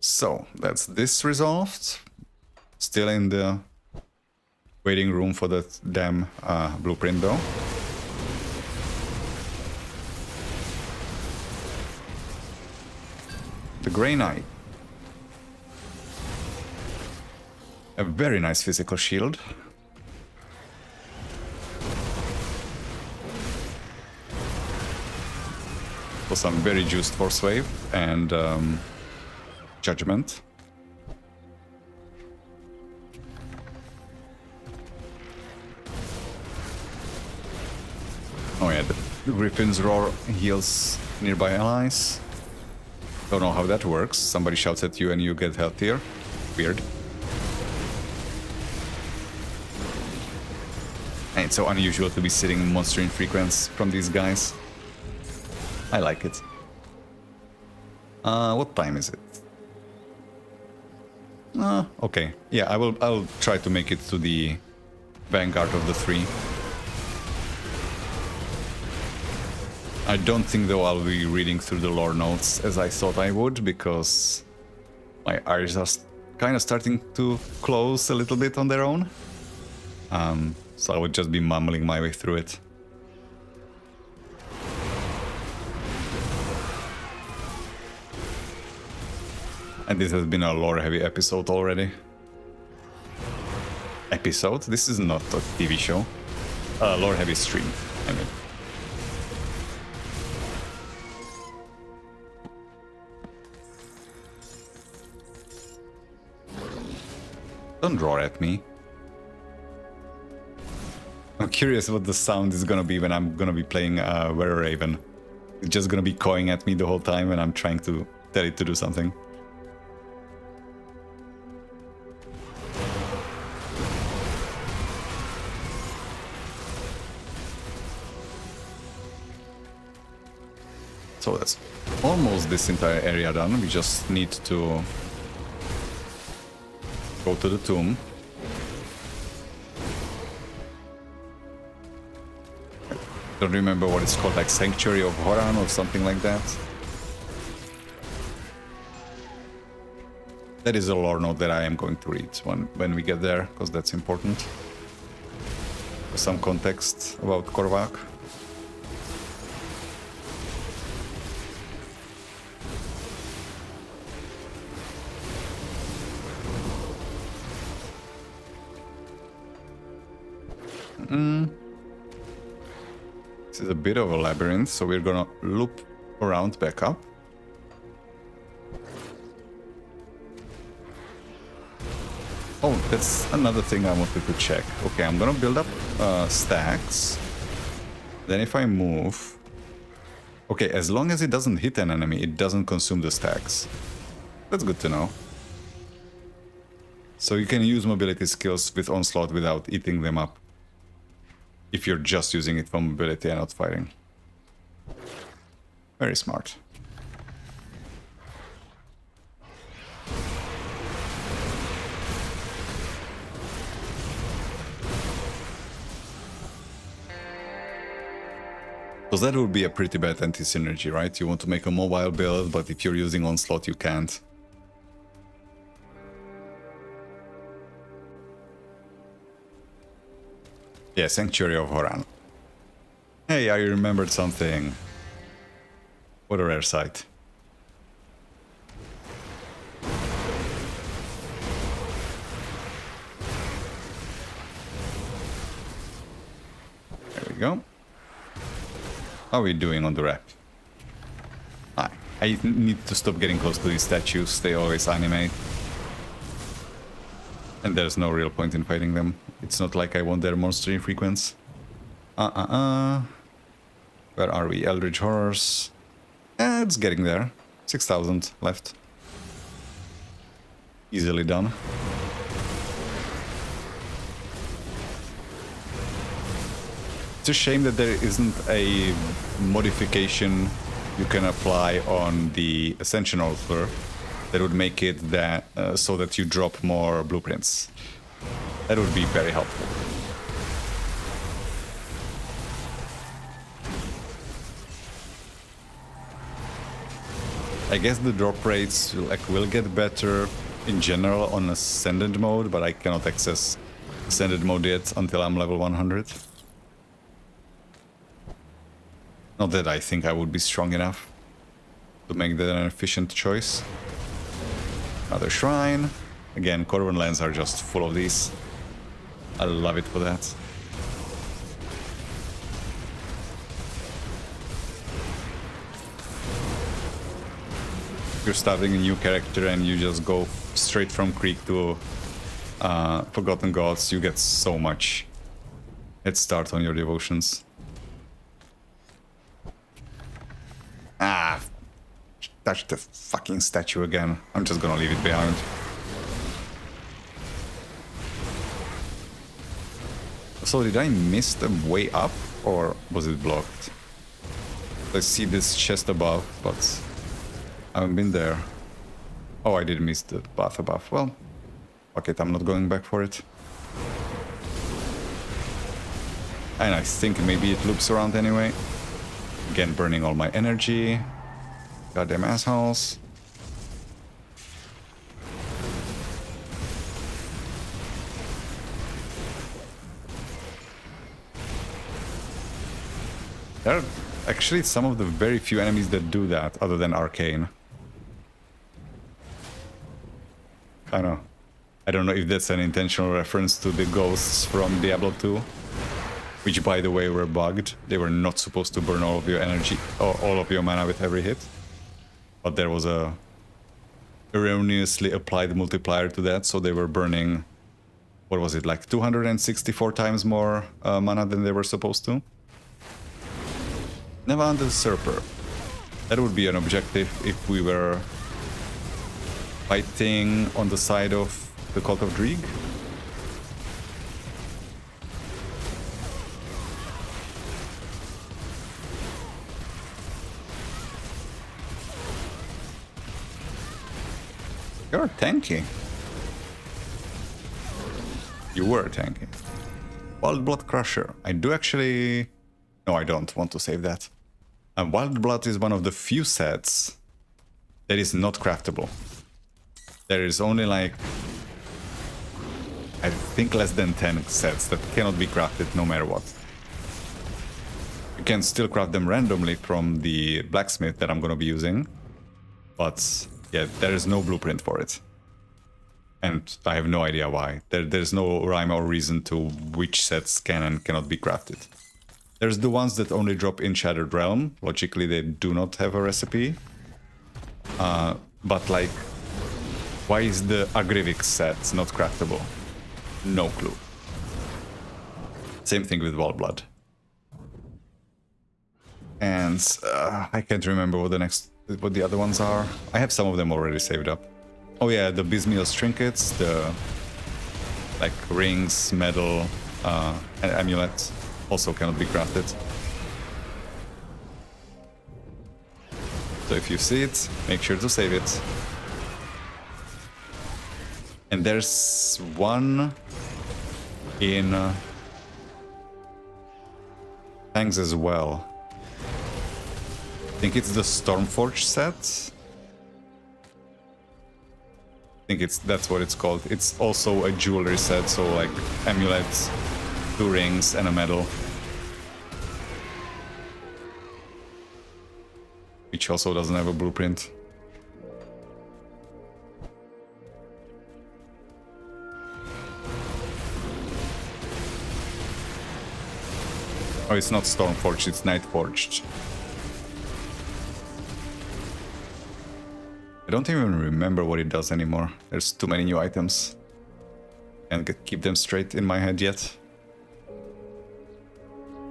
So, that's this resolved. Still in the waiting room for that damn blueprint though. The Grey Knight. A very nice physical shield. For some very juiced force wave and judgment. Oh yeah, the Griffin's roar heals nearby allies. Don't know how that works. Somebody shouts at you and you get healthier. Weird. And it's so unusual to be sitting monster infrequence from these guys. I like it. What time is it? Okay. Yeah, I'll try to make it to the vanguard of the three. I don't think though I'll be reading through the lore notes as I thought I would, because my eyes are kind of starting to close a little bit on their own. So I would just be mumbling my way through it. And this has been a lore-heavy episode already. Episode? This is not a TV show. Lore-heavy stream, I mean. Don't roar at me. I'm curious what the sound is gonna be when I'm gonna be playing Were Raven. It's just gonna be cawing at me the whole time and I'm trying to tell it to do something. So that's almost this entire area done. We just need to go to the tomb. Don't remember what it's called, like Sanctuary of Horan or something like that. That is a lore note that I am going to read when we get there, because that's important. For some context about Korvak. This is a bit of a labyrinth, so we're gonna loop around back up. Oh, that's another thing I wanted to check. Okay, I'm gonna build up stacks. Then if I move... Okay, as long as it doesn't hit an enemy, it doesn't consume the stacks. That's good to know. So you can use mobility skills with Onslaught without eating them up. If you're just using it for mobility and not fighting. Very smart. Because that would be a pretty bad anti-synergy, right? You want to make a mobile build, but if you're using Onslaught, you can't. Yeah, Sanctuary of Horan. Hey, I remembered something. What a rare sight. There we go. How are we doing on the rep? I need to stop getting close to these statues, they always animate. And there's no real point in fighting them. It's not like I want their monster infrequence. Where are we? Eldritch Horrors. It's getting there. 6,000 left. Easily done. It's a shame that there isn't a modification you can apply on the Ascension Altar that would make it that so that you drop more blueprints. That would be very helpful. I guess the drop rates will get better in general on Ascended mode, but I cannot access Ascended mode yet until I'm level 100. Not that I think I would be strong enough to make that an efficient choice. Another shrine. Again, Korvan lands are just full of these. I love it for that. If you're starting a new character and you just go straight from Creek to Forgotten Gods, you get so much head start on your devotions. Ah, touch the fucking statue again. I'm just gonna leave it behind. So did I miss the way up, or was it blocked? I see this chest above, but I haven't been there. Oh, I did miss the path above. Well, fuck it, I'm not going back for it. And I think maybe it loops around anyway. Again, burning all my energy. Goddamn assholes. There are actually some of the very few enemies that do that, other than Arcane. Kinda. I don't know if that's an intentional reference to the ghosts from Diablo 2. Which, by the way, were bugged. They were not supposed to burn all of your energy, or all of your mana with every hit. But there was a erroneously applied multiplier to that, so they were burning, what was it, like 264 times more mana than they were supposed to? Never the Usurper. That would be an objective if we were fighting on the side of the Cult of Dreeg. You're tanky. You were tanky. Wild Blood Crusher. I do actually... No, I don't want to save that. Wild Blood is one of the few sets that is not craftable. There is only like... I think less than 10 sets that cannot be crafted no matter what. You can still craft them randomly from the blacksmith that I'm gonna be using. But... yeah, there is no blueprint for it. And I have no idea why. There's no rhyme or reason to which sets can and cannot be crafted. There's the ones that only drop in Shattered Realm. Logically, they do not have a recipe. But like, why is the Agrivix set not craftable? No clue. Same thing with Wild Blood. And I can't remember what the other ones are. I have some of them already saved up. Oh yeah, the Bismios trinkets, the like rings, medal, and amulets also cannot be crafted. So if you see it, make sure to save it. And there's one in tanks as well. I think it's the Stormforge set. I think that's what it's called. It's also a jewelry set, so like amulets, 2 rings, and a medal. Which also doesn't have a blueprint. Oh, it's not Stormforged, it's Nightforged. I don't even remember what it does anymore. There's too many new items. Can't keep them straight in my head yet.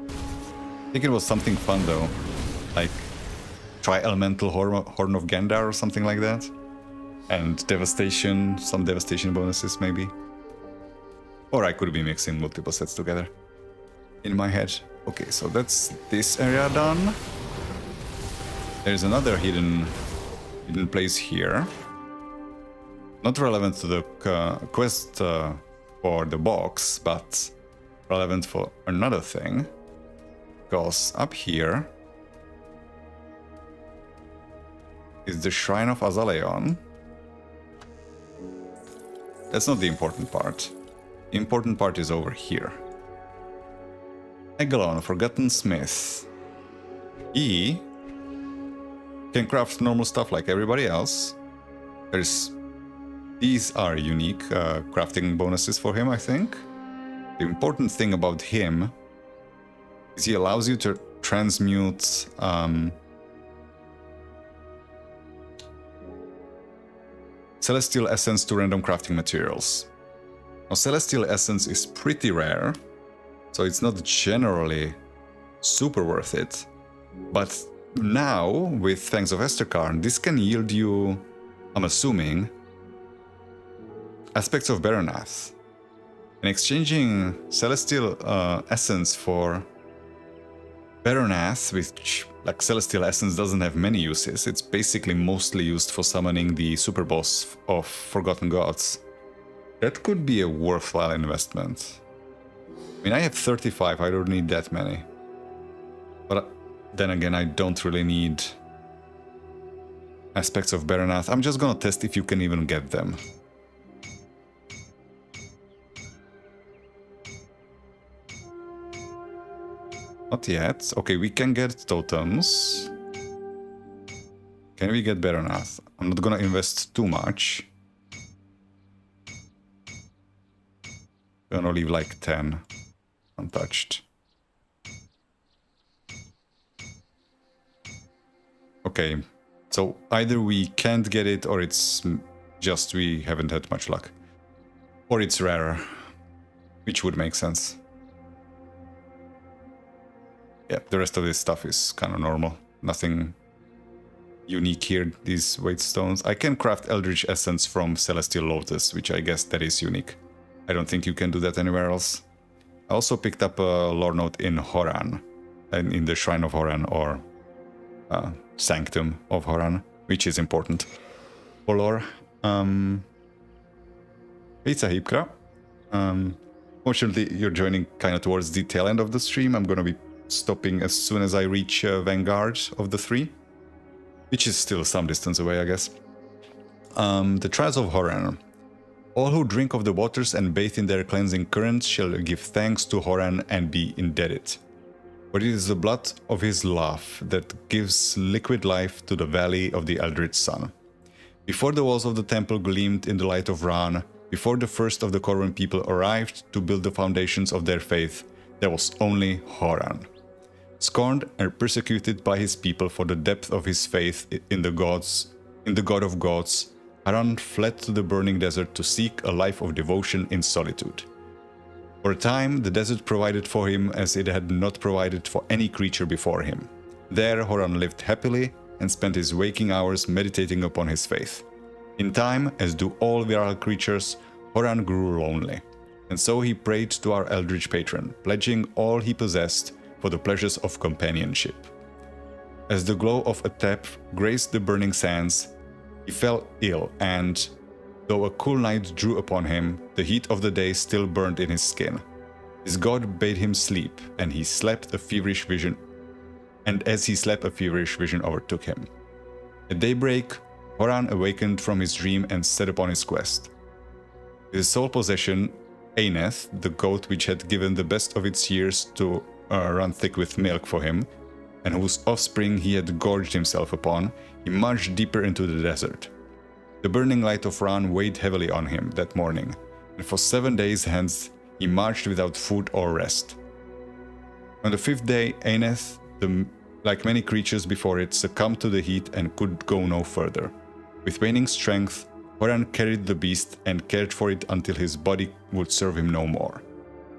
I think it was something fun though, like Tri-Elemental Horn of Gandar or something like that. And Devastation, some Devastation bonuses maybe. Or I could be mixing multiple sets together in my head. Okay, so that's this area done. There's another hidden place here. Not relevant to the quest for the box, but relevant for another thing. Because up here is the Shrine of Azaleon. That's not the important part. The important part is over here. Egalon, Forgotten Smith. He can craft normal stuff like everybody else. These are unique crafting bonuses for him, I think. The important thing about him is he allows you to transmute Celestial Essence to random crafting materials. Now, Celestial Essence is pretty rare, so it's not generally super worth it. But now, with Fangs of Esterkarn, this can yield you, I'm assuming, aspects of Baronath. And exchanging Celestial Essence for Baronath, which, like Celestial Essence, doesn't have many uses. It's basically mostly used for summoning the super boss of Forgotten Gods. That could be a worthwhile investment. I mean, I have 35, I don't need that many. But then again, I don't really need aspects of Baronath. I'm just gonna test if you can even get them. Not yet. Okay, we can get totems. Can we get Baronath? I'm not gonna invest too much. Gonna leave like 10 untouched. Okay, so either we can't get it or it's just we haven't had much luck. Or it's rarer, which would make sense. Yeah, the rest of this stuff is kind of normal. Nothing unique here, these weight stones. I can craft Eldritch Essence from Celestial Lotus, which I guess that is unique. I don't think you can do that anywhere else. I also picked up a lore note in Horan, and in the Shrine of Horan, or Sanctum of Horan, which is important for lore. It's a Hipkra. Fortunately, you're joining kind of towards the tail end of the stream. I'm going to be stopping as soon as I reach Vanguard of the 3, which is still some distance away, I guess. The Trials of Horan. All who drink of the waters and bathe in their cleansing currents shall give thanks to Horan and be indebted. For it is the blood of his love that gives liquid life to the valley of the Eldritch Sun. Before the walls of the temple gleamed in the light of Ran, before the first of the Korvan people arrived to build the foundations of their faith, there was only Horan. Scorned and persecuted by his people for the depth of his faith in the God of gods, Horan fled to the burning desert to seek a life of devotion in solitude. For a time, the desert provided for him as it had not provided for any creature before him. There, Horan lived happily and spent his waking hours meditating upon his faith. In time, as do all viral creatures, Horan grew lonely. And so he prayed to our Eldritch patron, pledging all he possessed for the pleasures of companionship. As the glow of a tap grazed the burning sands, he fell ill and, though a cool night drew upon him, the heat of the day still burned in his skin. His god bade him sleep, and he slept a feverish vision, and as he slept a feverish vision overtook him. At daybreak, Horan awakened from his dream and set upon his quest. His sole possession, Aineth, the goat which had given the best of its years to run thick with milk for him, and whose offspring he had gorged himself upon, he marched deeper into the desert. The burning light of Ran weighed heavily on him that morning, and for 7 days hence he marched without food or rest. On the 5th day, Aineth, like many creatures before it, succumbed to the heat and could go no further. With waning strength, Horan carried the beast and cared for it until his body would serve him no more.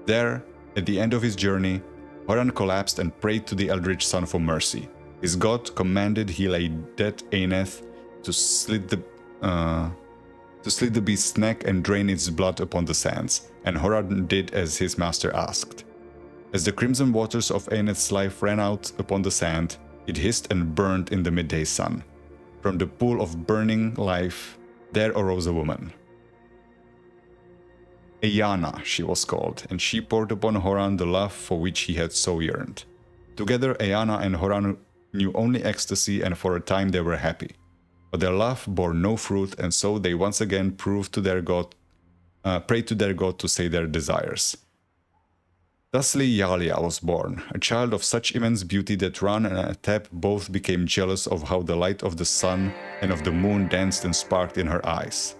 There, at the end of his journey, Horan collapsed and prayed to the Eldritch Sun for mercy. His god commanded he lay dead Aineth to slit the beast's neck and drain its blood upon the sands, and Horan did as his master asked. As the crimson waters of Aineth's life ran out upon the sand, it hissed and burned in the midday sun. From the pool of burning life, there arose a woman. Ayana, she was called, and she poured upon Horan the love for which he had so yearned. Together, Ayana and Horan knew only ecstasy, and for a time they were happy. But their love bore no fruit, and so they once again prayed to their god to say their desires. Thusly Yalia was born, a child of such immense beauty that Ran and Atep both became jealous of how the light of the sun and of the moon danced and sparkled in her eyes.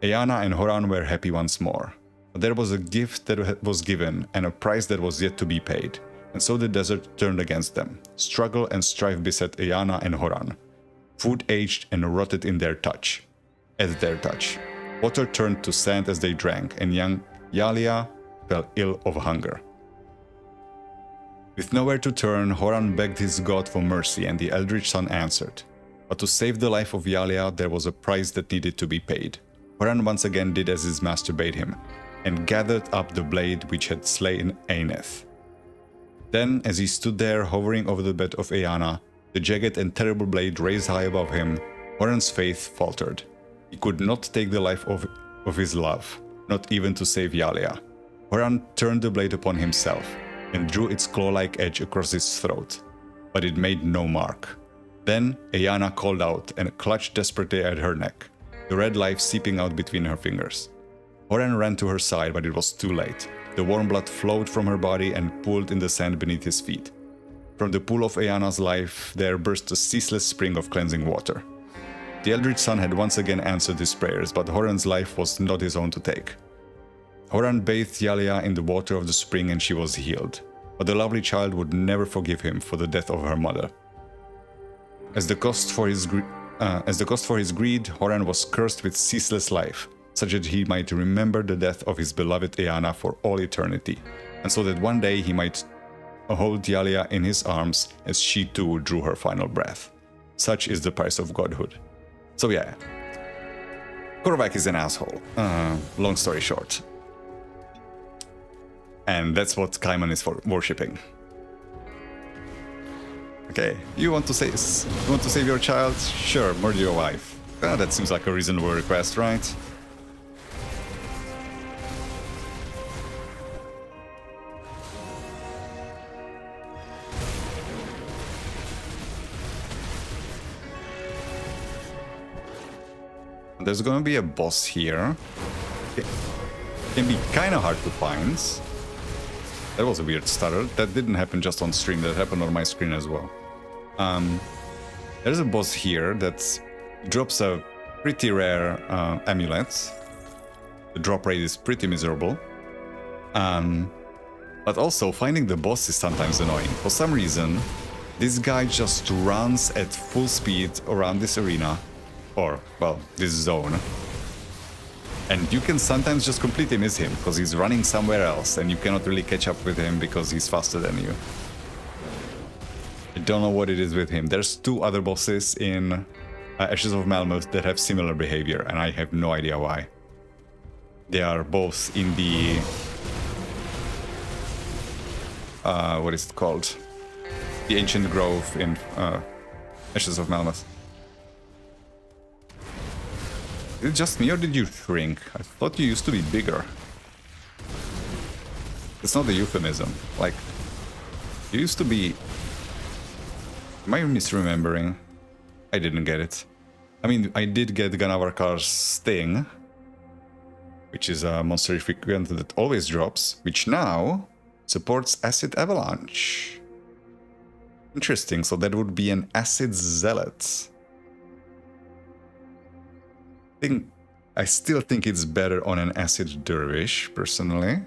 Ayana and Horan were happy once more. But there was a gift that was given and a price that was yet to be paid, and so the desert turned against them. Struggle and strife beset Ayana and Horan. Food aged and rotted in their touch. At their touch. Water turned to sand as they drank, and young Yalia fell ill of hunger. With nowhere to turn, Horan begged his god for mercy, and the Eldritch Sun answered. But to save the life of Yalia, there was a price that needed to be paid. Horan once again did as his master bade him, and gathered up the blade which had slain Aineth. Then, as he stood there hovering over the bed of Ayana, the jagged and terrible blade raised high above him, Horan's faith faltered. He could not take the life of his love, not even to save Yalia. Horan turned the blade upon himself, and drew its claw-like edge across his throat, but it made no mark. Then Ayana called out and clutched desperately at her neck, the red life seeping out between her fingers. Horan ran to her side, but it was too late. The warm blood flowed from her body and pooled in the sand beneath his feet. From the pool of Ayana's life, there burst a ceaseless spring of cleansing water. The Eldritch Sun had once again answered his prayers, but Horan's life was not his own to take. Horan bathed Yalia in the water of the spring and she was healed, but the lovely child would never forgive him for the death of her mother. As the cost for his greed, Horan was cursed with ceaseless life, such that he might remember the death of his beloved Ayana for all eternity, and so that one day he might hold Yalia in his arms as she too drew her final breath. Such is the price of godhood. So yeah, Korvac is an asshole, long story short. And that's what Kaiman is for worshipping. Okay, you want to save your child? Sure, murder your wife. That seems like a reasonable request, right? There's gonna be a boss here. It can be kinda hard to find. That was a weird stutter. That didn't happen just on stream, that happened on my screen as well. There's a boss here that drops a pretty rare amulet. The drop rate is pretty miserable. But also, finding the boss is sometimes annoying. For some reason, this guy just runs at full speed around this arena. Or, well, this zone. And you can sometimes just completely miss him, because he's running somewhere else, and you cannot really catch up with him because he's faster than you. I don't know what it is with him. There's two other bosses in Ashes of Malmuth that have similar behavior, and I have no idea why. They are both in the... what is it called? The Ancient Grove in Ashes of Malmuth. Is it just me, or did you shrink? I thought you used to be bigger. It's not a euphemism. Like, you used to be... Am I misremembering? I didn't get it. I mean, I did get Ganavarkar's Sting, which is a monster frequent that always drops, which now supports Acid Avalanche. Interesting, so that would be an Acid Zealot. I still think it's better on an Acid Dervish, personally.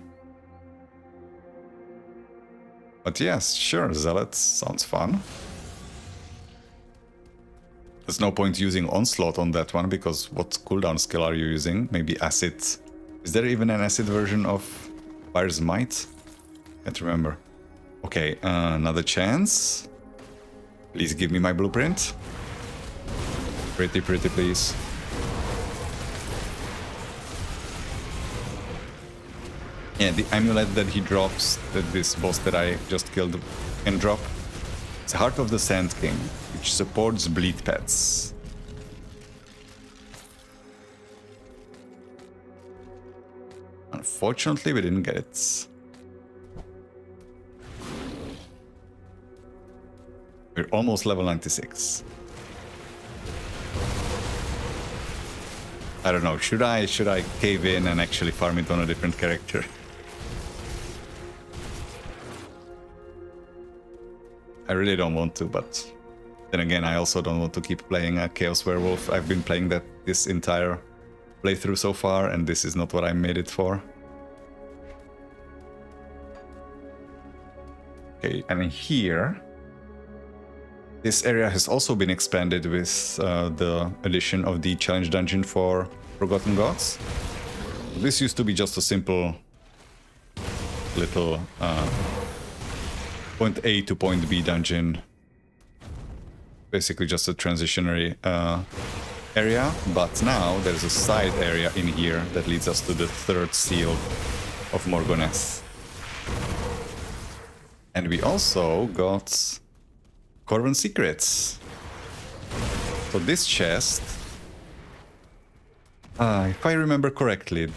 But yes, sure, Zealot sounds fun. There's no point using Onslaught on that one, because what cooldown skill are you using? Maybe Acid. Is there even an Acid version of Fire's Might? Can't remember. Okay, another chance. Please give me my blueprint. Pretty, please. Yeah, the amulet that he drops, that this boss that I just killed can drop. It's Heart of the Sand King, which supports bleed pets. Unfortunately, we didn't get it. We're almost level 96. I don't know, should I cave in and actually farm it on a different character? I really don't want to, but then again, I also don't want to keep playing a Chaos Werewolf. I've been playing that this entire playthrough so far, and this is not what I made it for. Okay, and here, this area has also been expanded with the addition of the challenge dungeon for Forgotten Gods. This used to be just a simple little point A to point B dungeon. Basically just a transitionary area, but now there's a side area in here that leads us to the third seal of Morgoneth. And we also got Korvan secrets. So this chest, if I remember correctly,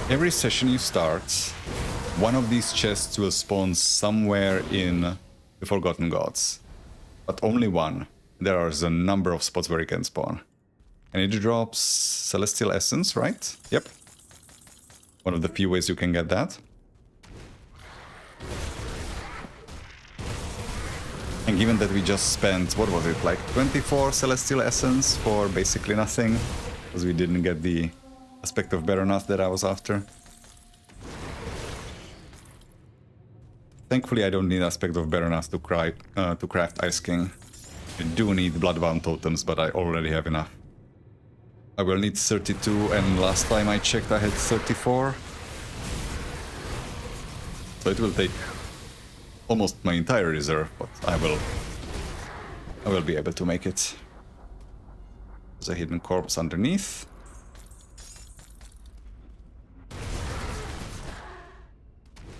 every session you start, one of these chests will spawn somewhere in the Forgotten Gods, but only one. There are a number of spots where it can spawn. And it drops Celestial Essence, right? Yep. One of the few ways you can get that. And given that we just spent, what was it, like 24 Celestial Essence for basically nothing, because we didn't get the aspect of Baronath that I was after. Thankfully, I don't need aspect of Baronath to craft Ice King. I do need Bloodbound Totems, but I already have enough. I will need 32, and last time I checked I had 34. So it will take almost my entire reserve, but I will be able to make it. There's a hidden corpse underneath.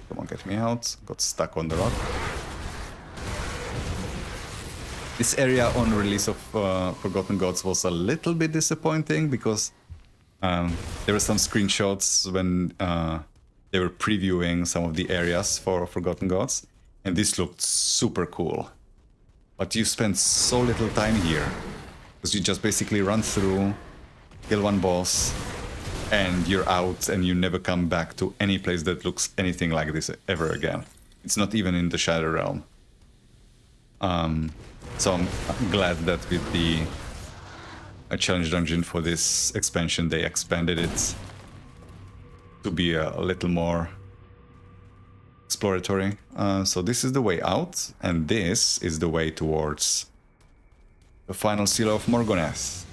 Come on, get me out. Got stuck on the rock. This area on release of Forgotten Gods was a little bit disappointing because there were some screenshots when they were previewing some of the areas for Forgotten Gods, and this looked super cool. But you spend so little time here, because you just basically run through, kill one boss, and you're out, and you never come back to any place that looks anything like this ever again. It's not even in the Shadow Realm. So I'm glad that with the challenge dungeon for this expansion, they expanded it to be a little more exploratory. So this is the way out, and this is the way towards the final seal of Morgoneth.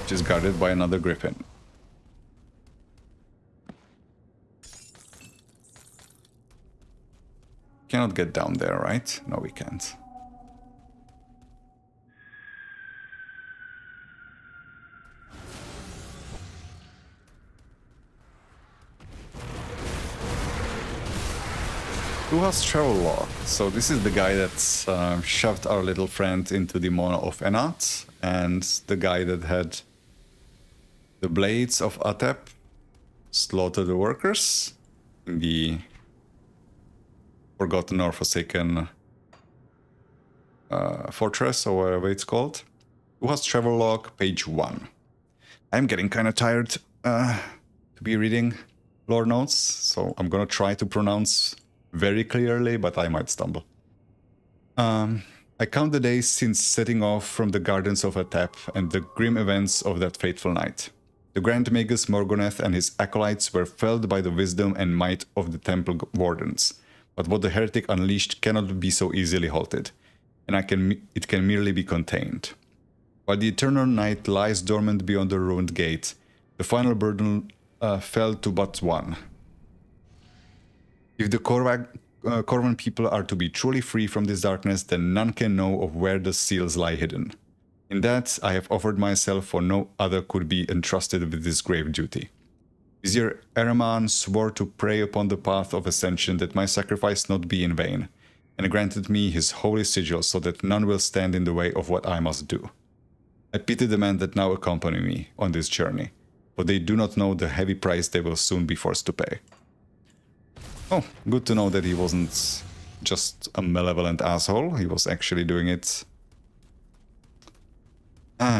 Which is guarded by another griffin. Cannot get down there, right? No, we can't. Who has travel log? So this is the guy that shoved our little friend into the Maw of Enat, and the guy that had the blades of Atep slaughter the workers in the Forgotten or Forsaken fortress, or whatever it's called. Who has travel log? Page 1. I'm getting kind of tired to be reading lore notes, so I'm gonna try to pronounce very clearly, but I might stumble. I count the days since setting off from the gardens of Atep and the grim events of that fateful night. The Grand Magus Morgoneth and his acolytes were felled by the wisdom and might of the temple wardens, but what the heretic unleashed cannot be so easily halted, and it can merely be contained. While the eternal night lies dormant beyond the ruined gate, the final burden fell to but one. If the Korvan people are to be truly free from this darkness, then none can know of where the seals lie hidden. In that, I have offered myself, for no other could be entrusted with this grave duty. Vizier Eraman swore to pray upon the path of ascension that my sacrifice not be in vain, and granted me his holy sigil so that none will stand in the way of what I must do. I pity the men that now accompany me on this journey, but they do not know the heavy price they will soon be forced to pay. Oh, good to know that he wasn't just a malevolent asshole, he was actually doing it.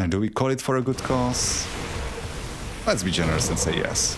Do we call it for a good cause? Let's be generous and say yes.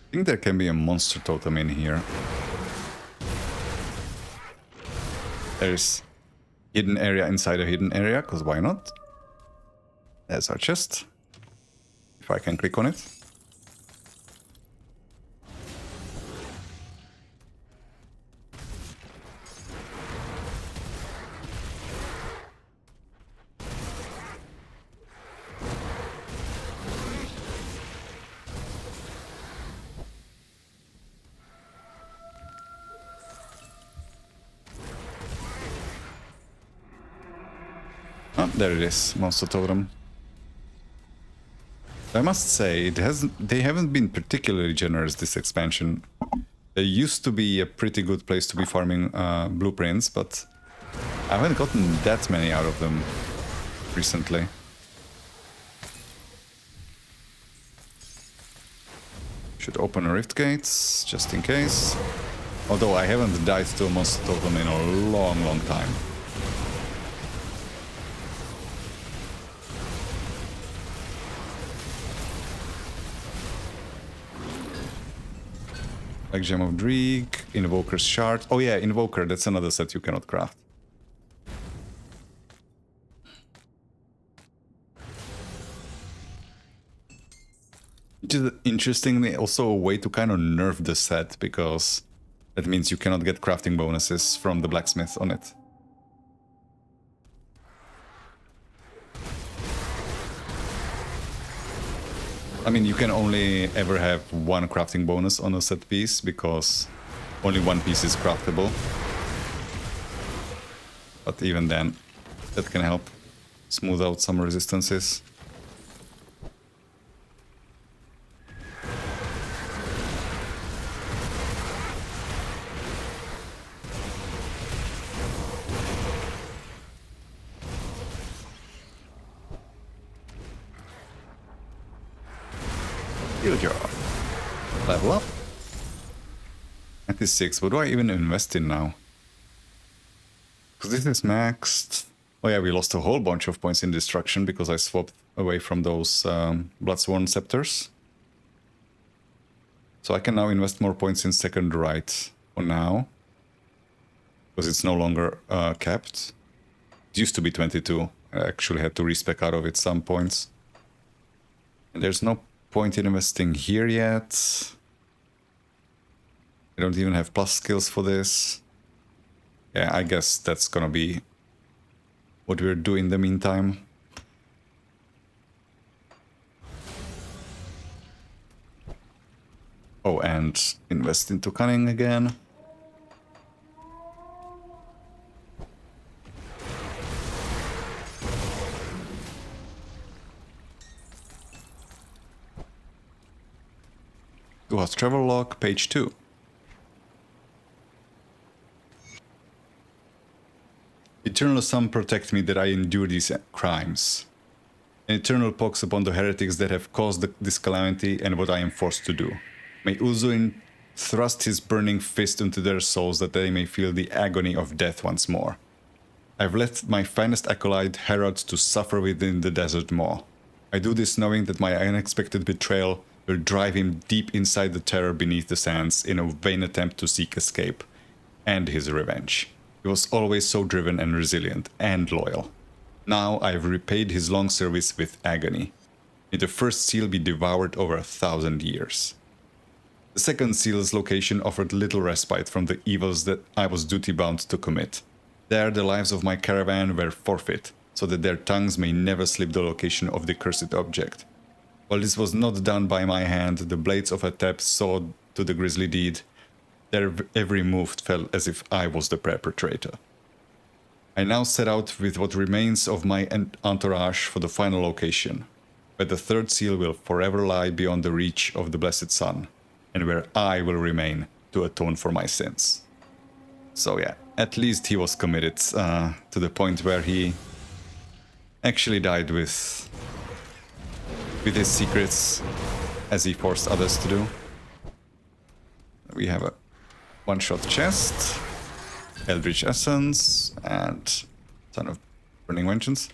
I think there can be a monster totem in here. There's hidden area inside a hidden area, because why not? There's our chest. If I can click on it. There it is, monster totem. I must say, they haven't been particularly generous this expansion. There used to be a pretty good place to be farming blueprints, but I haven't gotten that many out of them recently. Should open a rift gates, just in case. Although I haven't died to a monster totem in a long time. Like Gem of Dreeg, Invoker's Shard. Oh yeah, Invoker, that's another set you cannot craft. Which is interestingly also a way to kind of nerf the set, because that means you cannot get crafting bonuses from the blacksmith on it. I mean, you can only ever have one crafting bonus on a set piece, because only one piece is craftable. But even then, that can help smooth out some resistances. Good job. Level up. 96. What do I even invest in now? Because this is maxed. Oh yeah, we lost a whole bunch of points in destruction because I swapped away from those Bloodsworn Scepters. So I can now invest more points in Second Right for now. Because it's no longer capped. It used to be 22. I actually had to respec out of it some points. And there's no point in investing here yet. I don't even have plus skills for this. Yeah, I guess that's gonna be what we'll do in the meantime. Oh, and invest into cunning again. Duhat's travel log, page 2. Eternal Sun protect me that I endure these crimes. An eternal pox upon the heretics that have caused this calamity and what I am forced to do. May Uzuin thrust his burning fist into their souls that they may feel the agony of death once more. I've left my finest acolyte Herod to suffer within the desert maw. I do this knowing that my unexpected betrayal will drive him deep inside the terror beneath the sands in a vain attempt to seek escape and his revenge. He was always so driven and resilient and loyal. Now I have repaid his long service with agony. May the first seal be devoured over 1,000 years. The second seal's location offered little respite from the evils that I was duty-bound to commit. There the lives of my caravan were forfeit, so that their tongues may never slip the location of the cursed object. While this was not done by my hand, the blades of Atep saw to the grisly deed. Their every move felt as if I was the perpetrator. I now set out with what remains of my entourage for the final location, where the third seal will forever lie beyond the reach of the Blessed Sun, and where I will remain to atone for my sins. So yeah, at least he was committed to the point where he actually died with his secrets, as he forced others to do. We have a one-shot chest, Eldritch Essence, and Son of Burning Vengeance.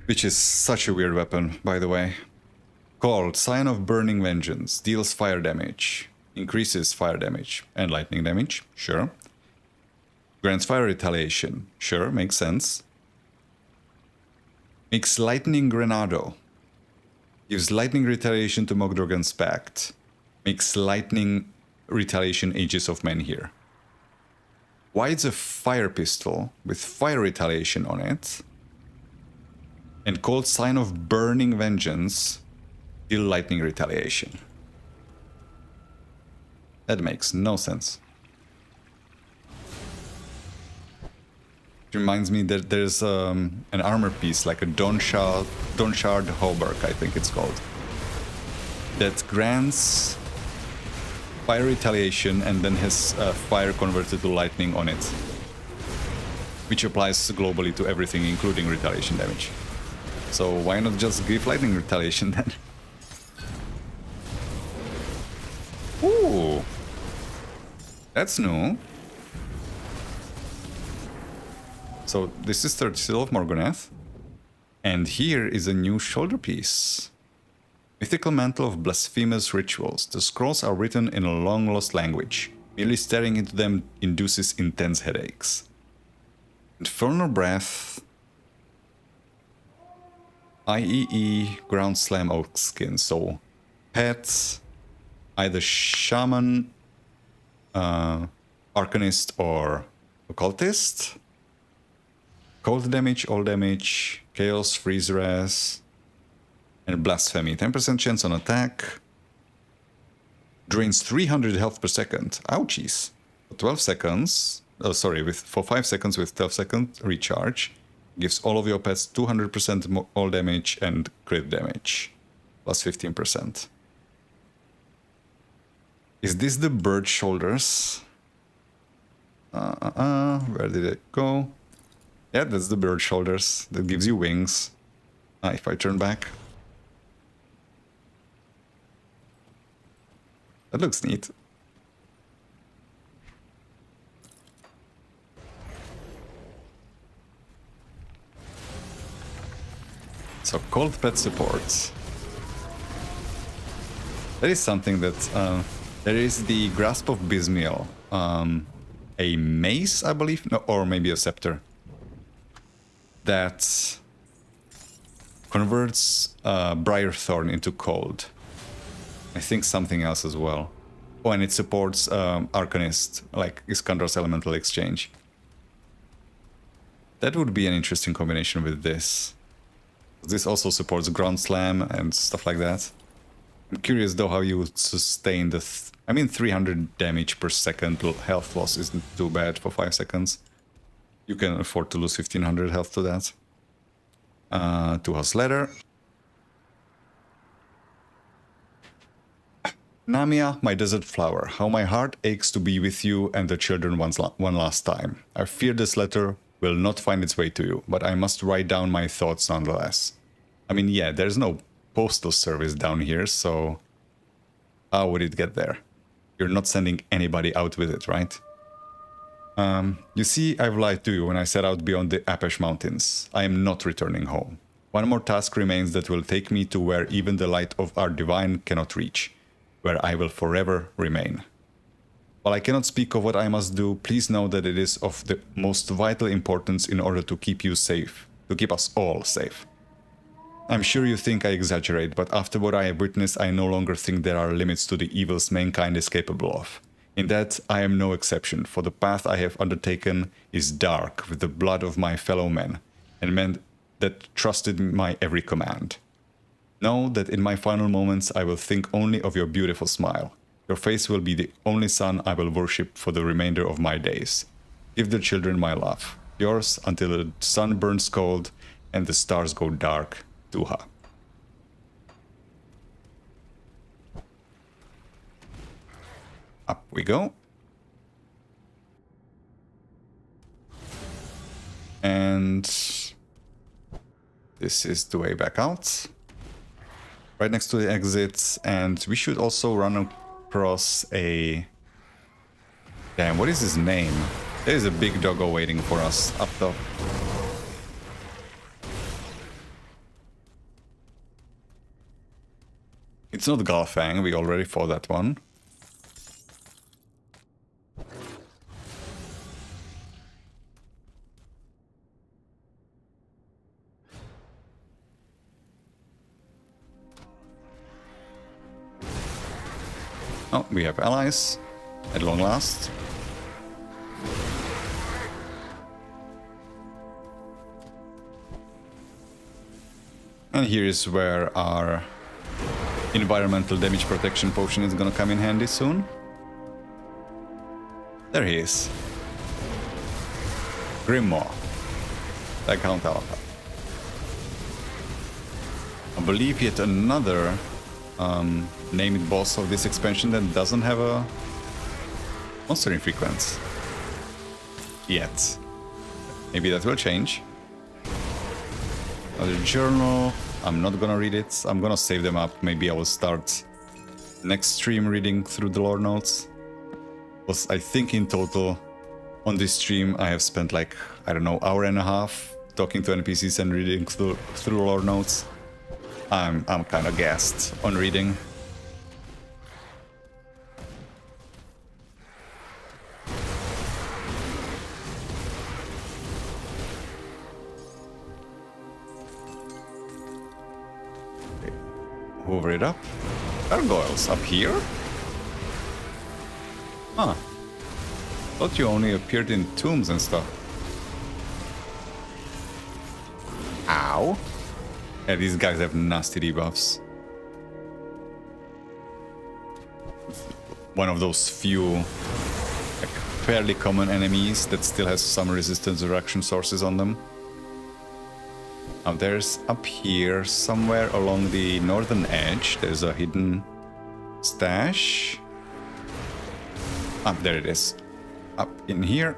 Which is such a weird weapon, by the way. Called Sign of Burning Vengeance. Deals fire damage. Increases fire damage. And lightning damage. Sure. Grants fire retaliation. Sure, makes sense. Makes Lightning Grenado. Gives lightning retaliation to Mogdrogan's Pact. Makes lightning retaliation Aegis of Menhir. Why it's a fire pistol with fire retaliation on it, and called Sign of Burning Vengeance, deal lightning retaliation. That makes no sense. It reminds me that there's an armor piece, like a Dawnshard Hauberk, I think it's called, that grants fire retaliation and then has fire converted to lightning on it, which applies globally to everything, including retaliation damage. So why not just give lightning retaliation then? Ooh, that's new. So this is third seal of Morgonath, and here is a new shoulder piece. Mythical Mantle of Blasphemous Rituals. The scrolls are written in a long-lost language. Merely staring into them induces intense headaches. Infernal Breath. IEE Ground Slam Oak Skin. So, pets, either Shaman, Arcanist, or Occultist. Cold damage, all damage, Chaos, Freeze Res, and Blasphemy. 10% chance on attack. Drains 300 health per second. Ouchies. For 12 seconds. Oh, sorry, for 5 seconds with 12 second recharge. Gives all of your pets 200% all damage and crit damage. Plus 15%. Is this the bird shoulders? Where did it go? Yeah, that's the bird shoulders. That gives you wings. If I turn back. That looks neat. So, cold pet supports. That is something that... there is the Grasp of Bismiel. A mace, I believe? No, or maybe a scepter. That converts Briarthorn into cold. I think something else as well. Oh, and it supports Arcanist, like Iskandra's Elemental Exchange. That would be an interesting combination with this. This also supports Ground Slam and stuff like that. I'm curious though how you would sustain the... I mean, 300 damage per second health loss isn't too bad for 5 seconds. You can afford to lose 1500 health to that. 2 House Letter. Namia, my desert flower, how my heart aches to be with you and the children one last time. I fear this letter will not find its way to you, but I must write down my thoughts nonetheless. I mean, yeah, there's no postal service down here, so how would it get there? You're not sending anybody out with it, right? You see, I've lied to you when I set out beyond the Apache Mountains. I am not returning home. One more task remains that will take me to where even the light of our divine cannot reach, where I will forever remain. While I cannot speak of what I must do, please know that it is of the most vital importance in order to keep you safe, to keep us all safe. I'm sure you think I exaggerate, but after what I have witnessed, I no longer think there are limits to the evils mankind is capable of. In that, I am no exception, for the path I have undertaken is dark with the blood of my fellow men, and men that trusted my every command. Know that in my final moments I will think only of your beautiful smile. Your face will be the only sun I will worship for the remainder of my days. Give the children my love. Yours until the sun burns cold and the stars go dark. Duha. Up we go. And this is the way back out. Right next to the exits, and we should also run across a... Damn, what is his name? There is a big doggo waiting for us up top. It's not Galfang, we already fought that one. Oh, we have allies, at long last. And here is where our environmental damage protection potion is gonna come in handy soon. There he is. Grimoire. Count Alpha. I believe yet another named boss of this expansion that doesn't have a monstering frequency yet. Maybe that will change. Another journal. I'm not gonna read it. I'm gonna save them up. Maybe I will start next stream reading through the lore notes. Because I think in total on this stream I have spent like, I don't know, hour and a half talking to NPCs and reading through lore notes. I'm kind of gassed on reading. Okay. Hoover it up. Gargoyles up here? Huh. Thought you only appeared in tombs and stuff. Ow. Yeah, these guys have nasty debuffs. One of those few, like, fairly common enemies that still has some resistance to reaction sources on them. Now there's up here, somewhere along the northern edge, there's a hidden stash. Ah, there it is. Up in here.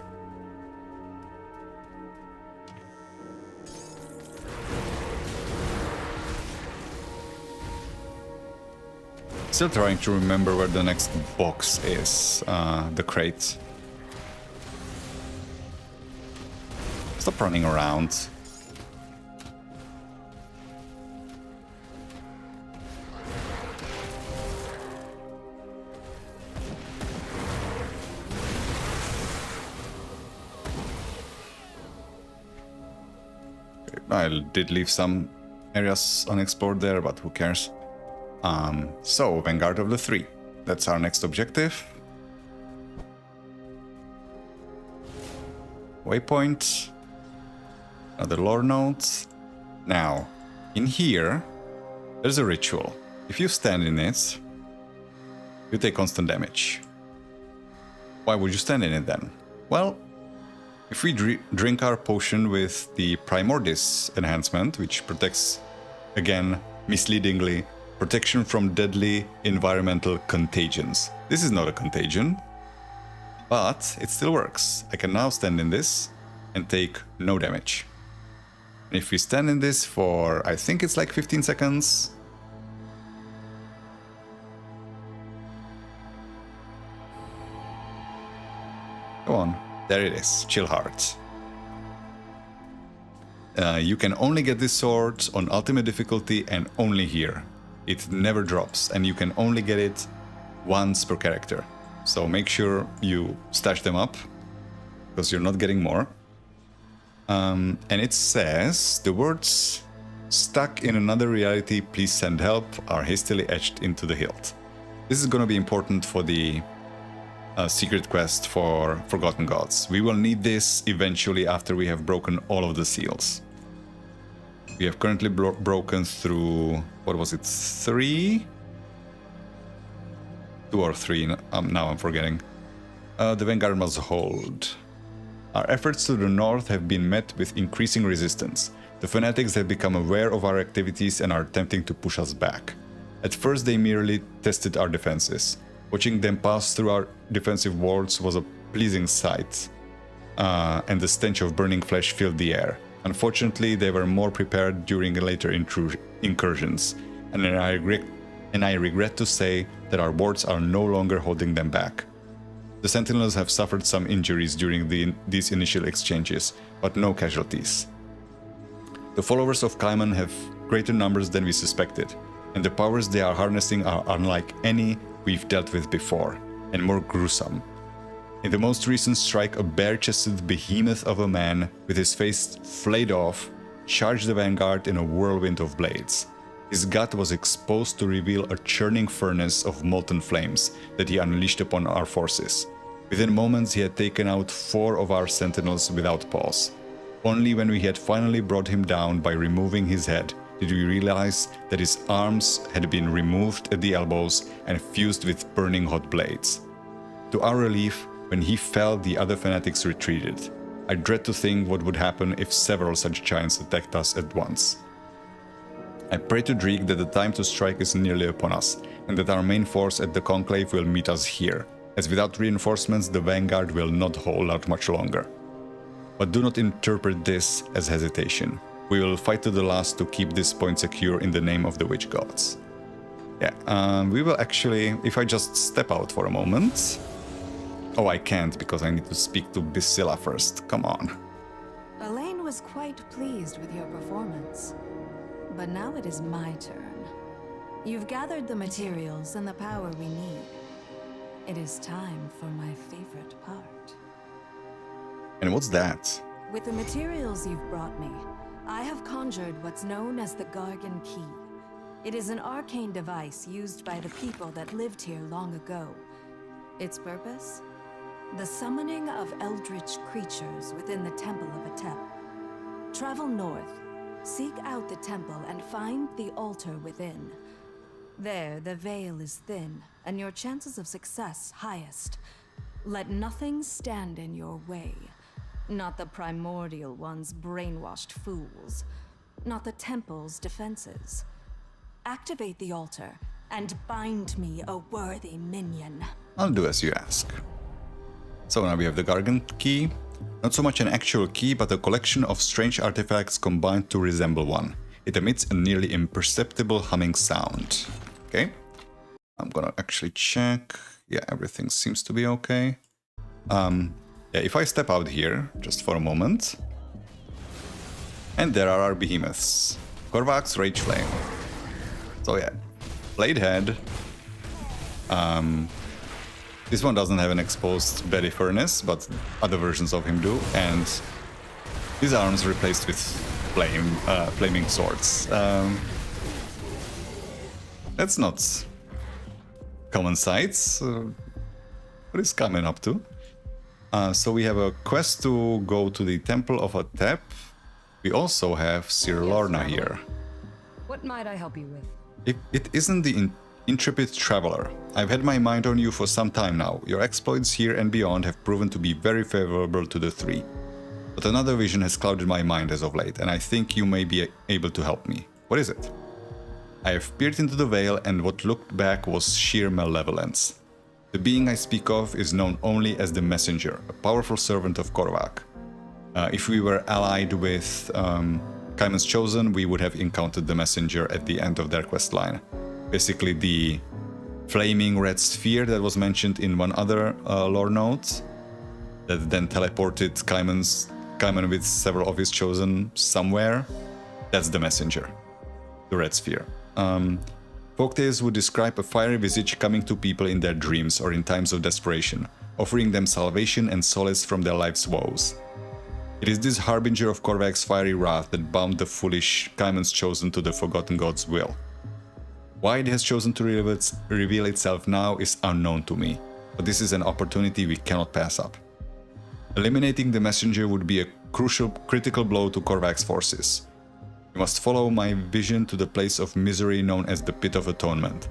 Still trying to remember where the next box is, the crate. Stop running around. I did leave some areas unexplored there, but who cares? So, Vanguard of the Three. That's our next objective. Waypoint. Another lore note. Now, in here, there's a ritual. If you stand in it, you take constant damage. Why would you stand in it then? Well, if we drink our potion with the Primordis enhancement, which protects, again, misleadingly, protection from deadly environmental contagions. This is not a contagion, but it still works. I can now stand in this, and take no damage. And if we stand in this for, I think it's like 15 seconds. Go on, there it is, Chill Heart. You can only get this sword on ultimate difficulty and only here. It never drops, and you can only get it once per character. So make sure you stash them up, because you're not getting more. And it says, the words "stuck in another reality, please send help" are hastily etched into the hilt. This is going to be important for the secret quest for Forgotten Gods. We will need this eventually after we have broken all of the seals. We have currently broken through, what was it, 3? 2 or 3, now I'm forgetting. The Vanguard must hold. Our efforts to the north have been met with increasing resistance. The fanatics have become aware of our activities and are attempting to push us back. At first they merely tested our defenses. Watching them pass through our defensive walls was a pleasing sight, and the stench of burning flesh filled the air. Unfortunately, they were more prepared during later incursions, and I regret to say that our wards are no longer holding them back. The Sentinels have suffered some injuries during these initial exchanges, but no casualties. The followers of Kaiman have greater numbers than we suspected, and the powers they are harnessing are unlike any we've dealt with before, and more gruesome. In the most recent strike, a bare-chested behemoth of a man, with his face flayed off, charged the Vanguard in a whirlwind of blades. His gut was exposed to reveal a churning furnace of molten flames that he unleashed upon our forces. Within moments he had taken out 4 of our sentinels without pause. Only when we had finally brought him down by removing his head did we realize that his arms had been removed at the elbows and fused with burning hot blades. To our relief, when he fell, the other fanatics retreated. I dread to think what would happen if several such giants attacked us at once. I pray to Dreek that the time to strike is nearly upon us, and that our main force at the Conclave will meet us here, as without reinforcements the Vanguard will not hold out much longer. But do not interpret this as hesitation. We will fight to the last to keep this point secure in the name of the Witch Gods. Yeah, we will actually, if I just step out for a moment... Oh, I can't, because I need to speak to Bysilla first. Come on. Elaine was quite pleased with your performance. But now it is my turn. You've gathered the materials and the power we need. It is time for my favorite part. And what's that? With the materials you've brought me, I have conjured what's known as the Gargan Key. It is an arcane device used by the people that lived here long ago. Its purpose? The summoning of eldritch creatures within the Temple of Atep. Travel north, seek out the temple and find the altar within. There, the veil is thin, and your chances of success highest. Let nothing stand in your way. Not the primordial one's brainwashed fools. Not the temple's defenses. Activate the altar, and bind me a worthy minion. I'll do as you ask. So now we have the Gargan Key. Not so much an actual key, but a collection of strange artifacts combined to resemble one. It emits a nearly imperceptible humming sound. Okay. I'm gonna actually check. Yeah, everything seems to be okay. Yeah, if I step out here, just for a moment. And there are our behemoths. Korvak's Rage Flame. So yeah, Blade Head. This one doesn't have an exposed belly furnace, but other versions of him do, and his arms replaced with flaming swords. That's not common sights. What is coming up to? So we have a quest to go to the Temple of Atep. We also have Sir Lorna here. What might I help you with? It isn't the intrepid traveler. I've had my mind on you for some time now. Your exploits here and beyond have proven to be very favorable to the three. But another vision has clouded my mind as of late, and I think you may be able to help me. What is it? I have peered into the veil, and what looked back was sheer malevolence. The being I speak of is known only as the Messenger, a powerful servant of Korvak. If we were allied with Kaiman's Chosen, we would have encountered the messenger at the end of their quest line. Basically the flaming red sphere that was mentioned in one other lore note, that then teleported Kaiman with several of his Chosen somewhere. That's the messenger, the red sphere. Folktales would describe a fiery visage coming to people in their dreams or in times of desperation, offering them salvation and solace from their life's woes. It is this harbinger of Korvak's fiery wrath that bound the foolish Kaiman's Chosen to the Forgotten God's will. Why it has chosen to reveal itself now is unknown to me, but this is an opportunity we cannot pass up. Eliminating the messenger would be a critical blow to Korvak's forces. We must follow my vision to the place of misery known as the Pit of Atonement.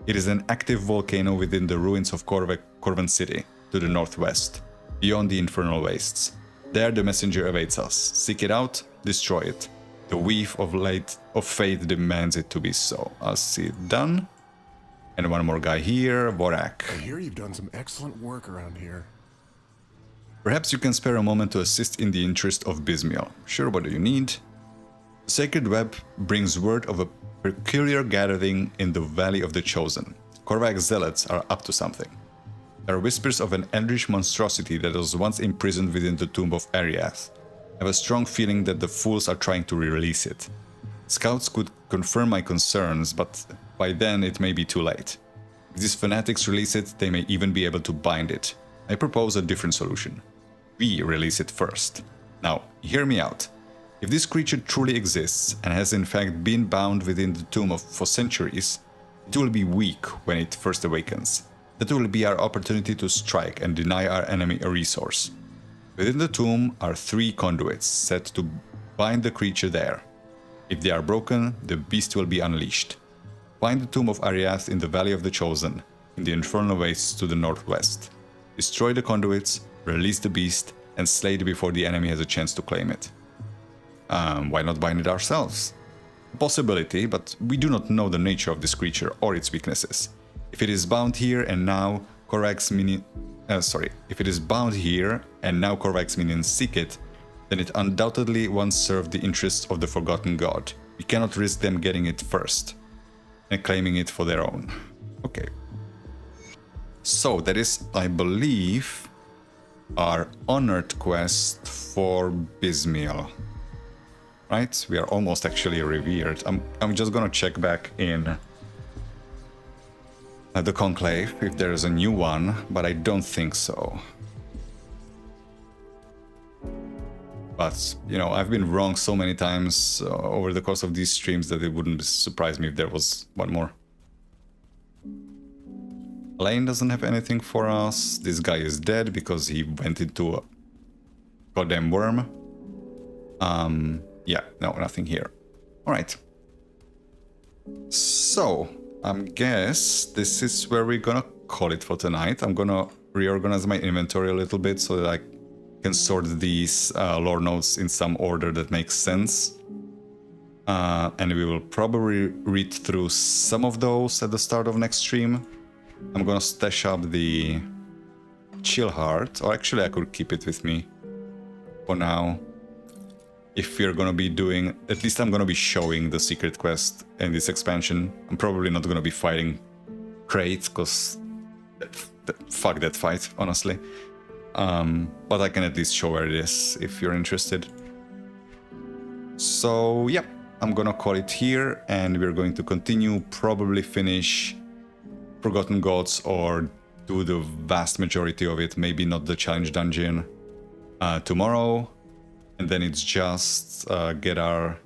It is an active volcano within the ruins of Korvan city, to the northwest, beyond the infernal wastes. There the messenger awaits us. Seek it out, destroy it. The weave of fate demands it to be so. I'll see it done. And one more guy here, Vorak. I hear you've done some excellent work around here. Perhaps you can spare a moment to assist in the interest of Bismiel. Sure, what do you need? The Sacred Web brings word of a peculiar gathering in the Valley of the Chosen. Korvak's zealots are up to something. There are whispers of an eldritch monstrosity that was once imprisoned within the tomb of Ariath. I have a strong feeling that the fools are trying to release it. Scouts could confirm my concerns, but by then it may be too late. If these fanatics release it, they may even be able to bind it. I propose a different solution. We release it first. Now, hear me out. If this creature truly exists and has in fact been bound within the tomb for centuries, it will be weak when it first awakens. That will be our opportunity to strike and deny our enemy a resource. Within the tomb are 3 conduits set to bind the creature there. If they are broken, the beast will be unleashed. Find the tomb of Ariath in the Valley of the Chosen, in the infernal wastes to the northwest. Destroy the conduits, release the beast, and slay it before the enemy has a chance to claim it. Why not bind it ourselves? A possibility, but we do not know the nature of this creature or its weaknesses. If it is bound here and now Korvak's minions seek it, then it undoubtedly once served the interests of the Forgotten God. We cannot risk them getting it first and claiming it for their own. Okay. So that is, I believe, our honored quest for Bismiel. Right? We are almost actually revered. I'm just gonna check back in the Conclave if there is a new one, but I don't think so. But, you know, I've been wrong so many times over the course of these streams that it wouldn't surprise me if there was one more. Lane doesn't have anything for us. This guy is dead because he went into a goddamn worm. Yeah, no, nothing here. Alright. So, I guess this is where we're gonna call it for tonight. I'm gonna reorganize my inventory a little bit so that I can sort these lore notes in some order that makes sense. And we will probably read through some of those at the start of next stream. I'm gonna stash up the Chill Heart, or actually I could keep it with me for now. If we're gonna be doing, at least I'm gonna be showing the secret quest in this expansion. I'm probably not gonna be fighting Crate, because fuck that fight, honestly. But I can at least show where it is if you're interested. So yeah, I'm gonna call it here, and we're going to continue, probably finish Forgotten Gods or do the vast majority of it, maybe not the challenge dungeon, tomorrow. And then it's just get our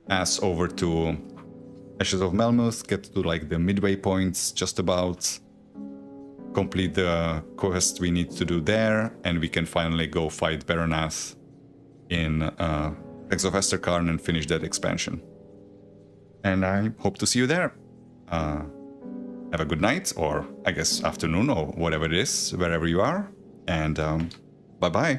ass over to Ashes of Melmoth, get to like the midway points, just about complete the quest we need to do there, and we can finally go fight Baronath in Hex of Esterkarn and finish that expansion. And I hope to see you there. Have a good night, or I guess afternoon, or whatever it is, wherever you are. And bye-bye.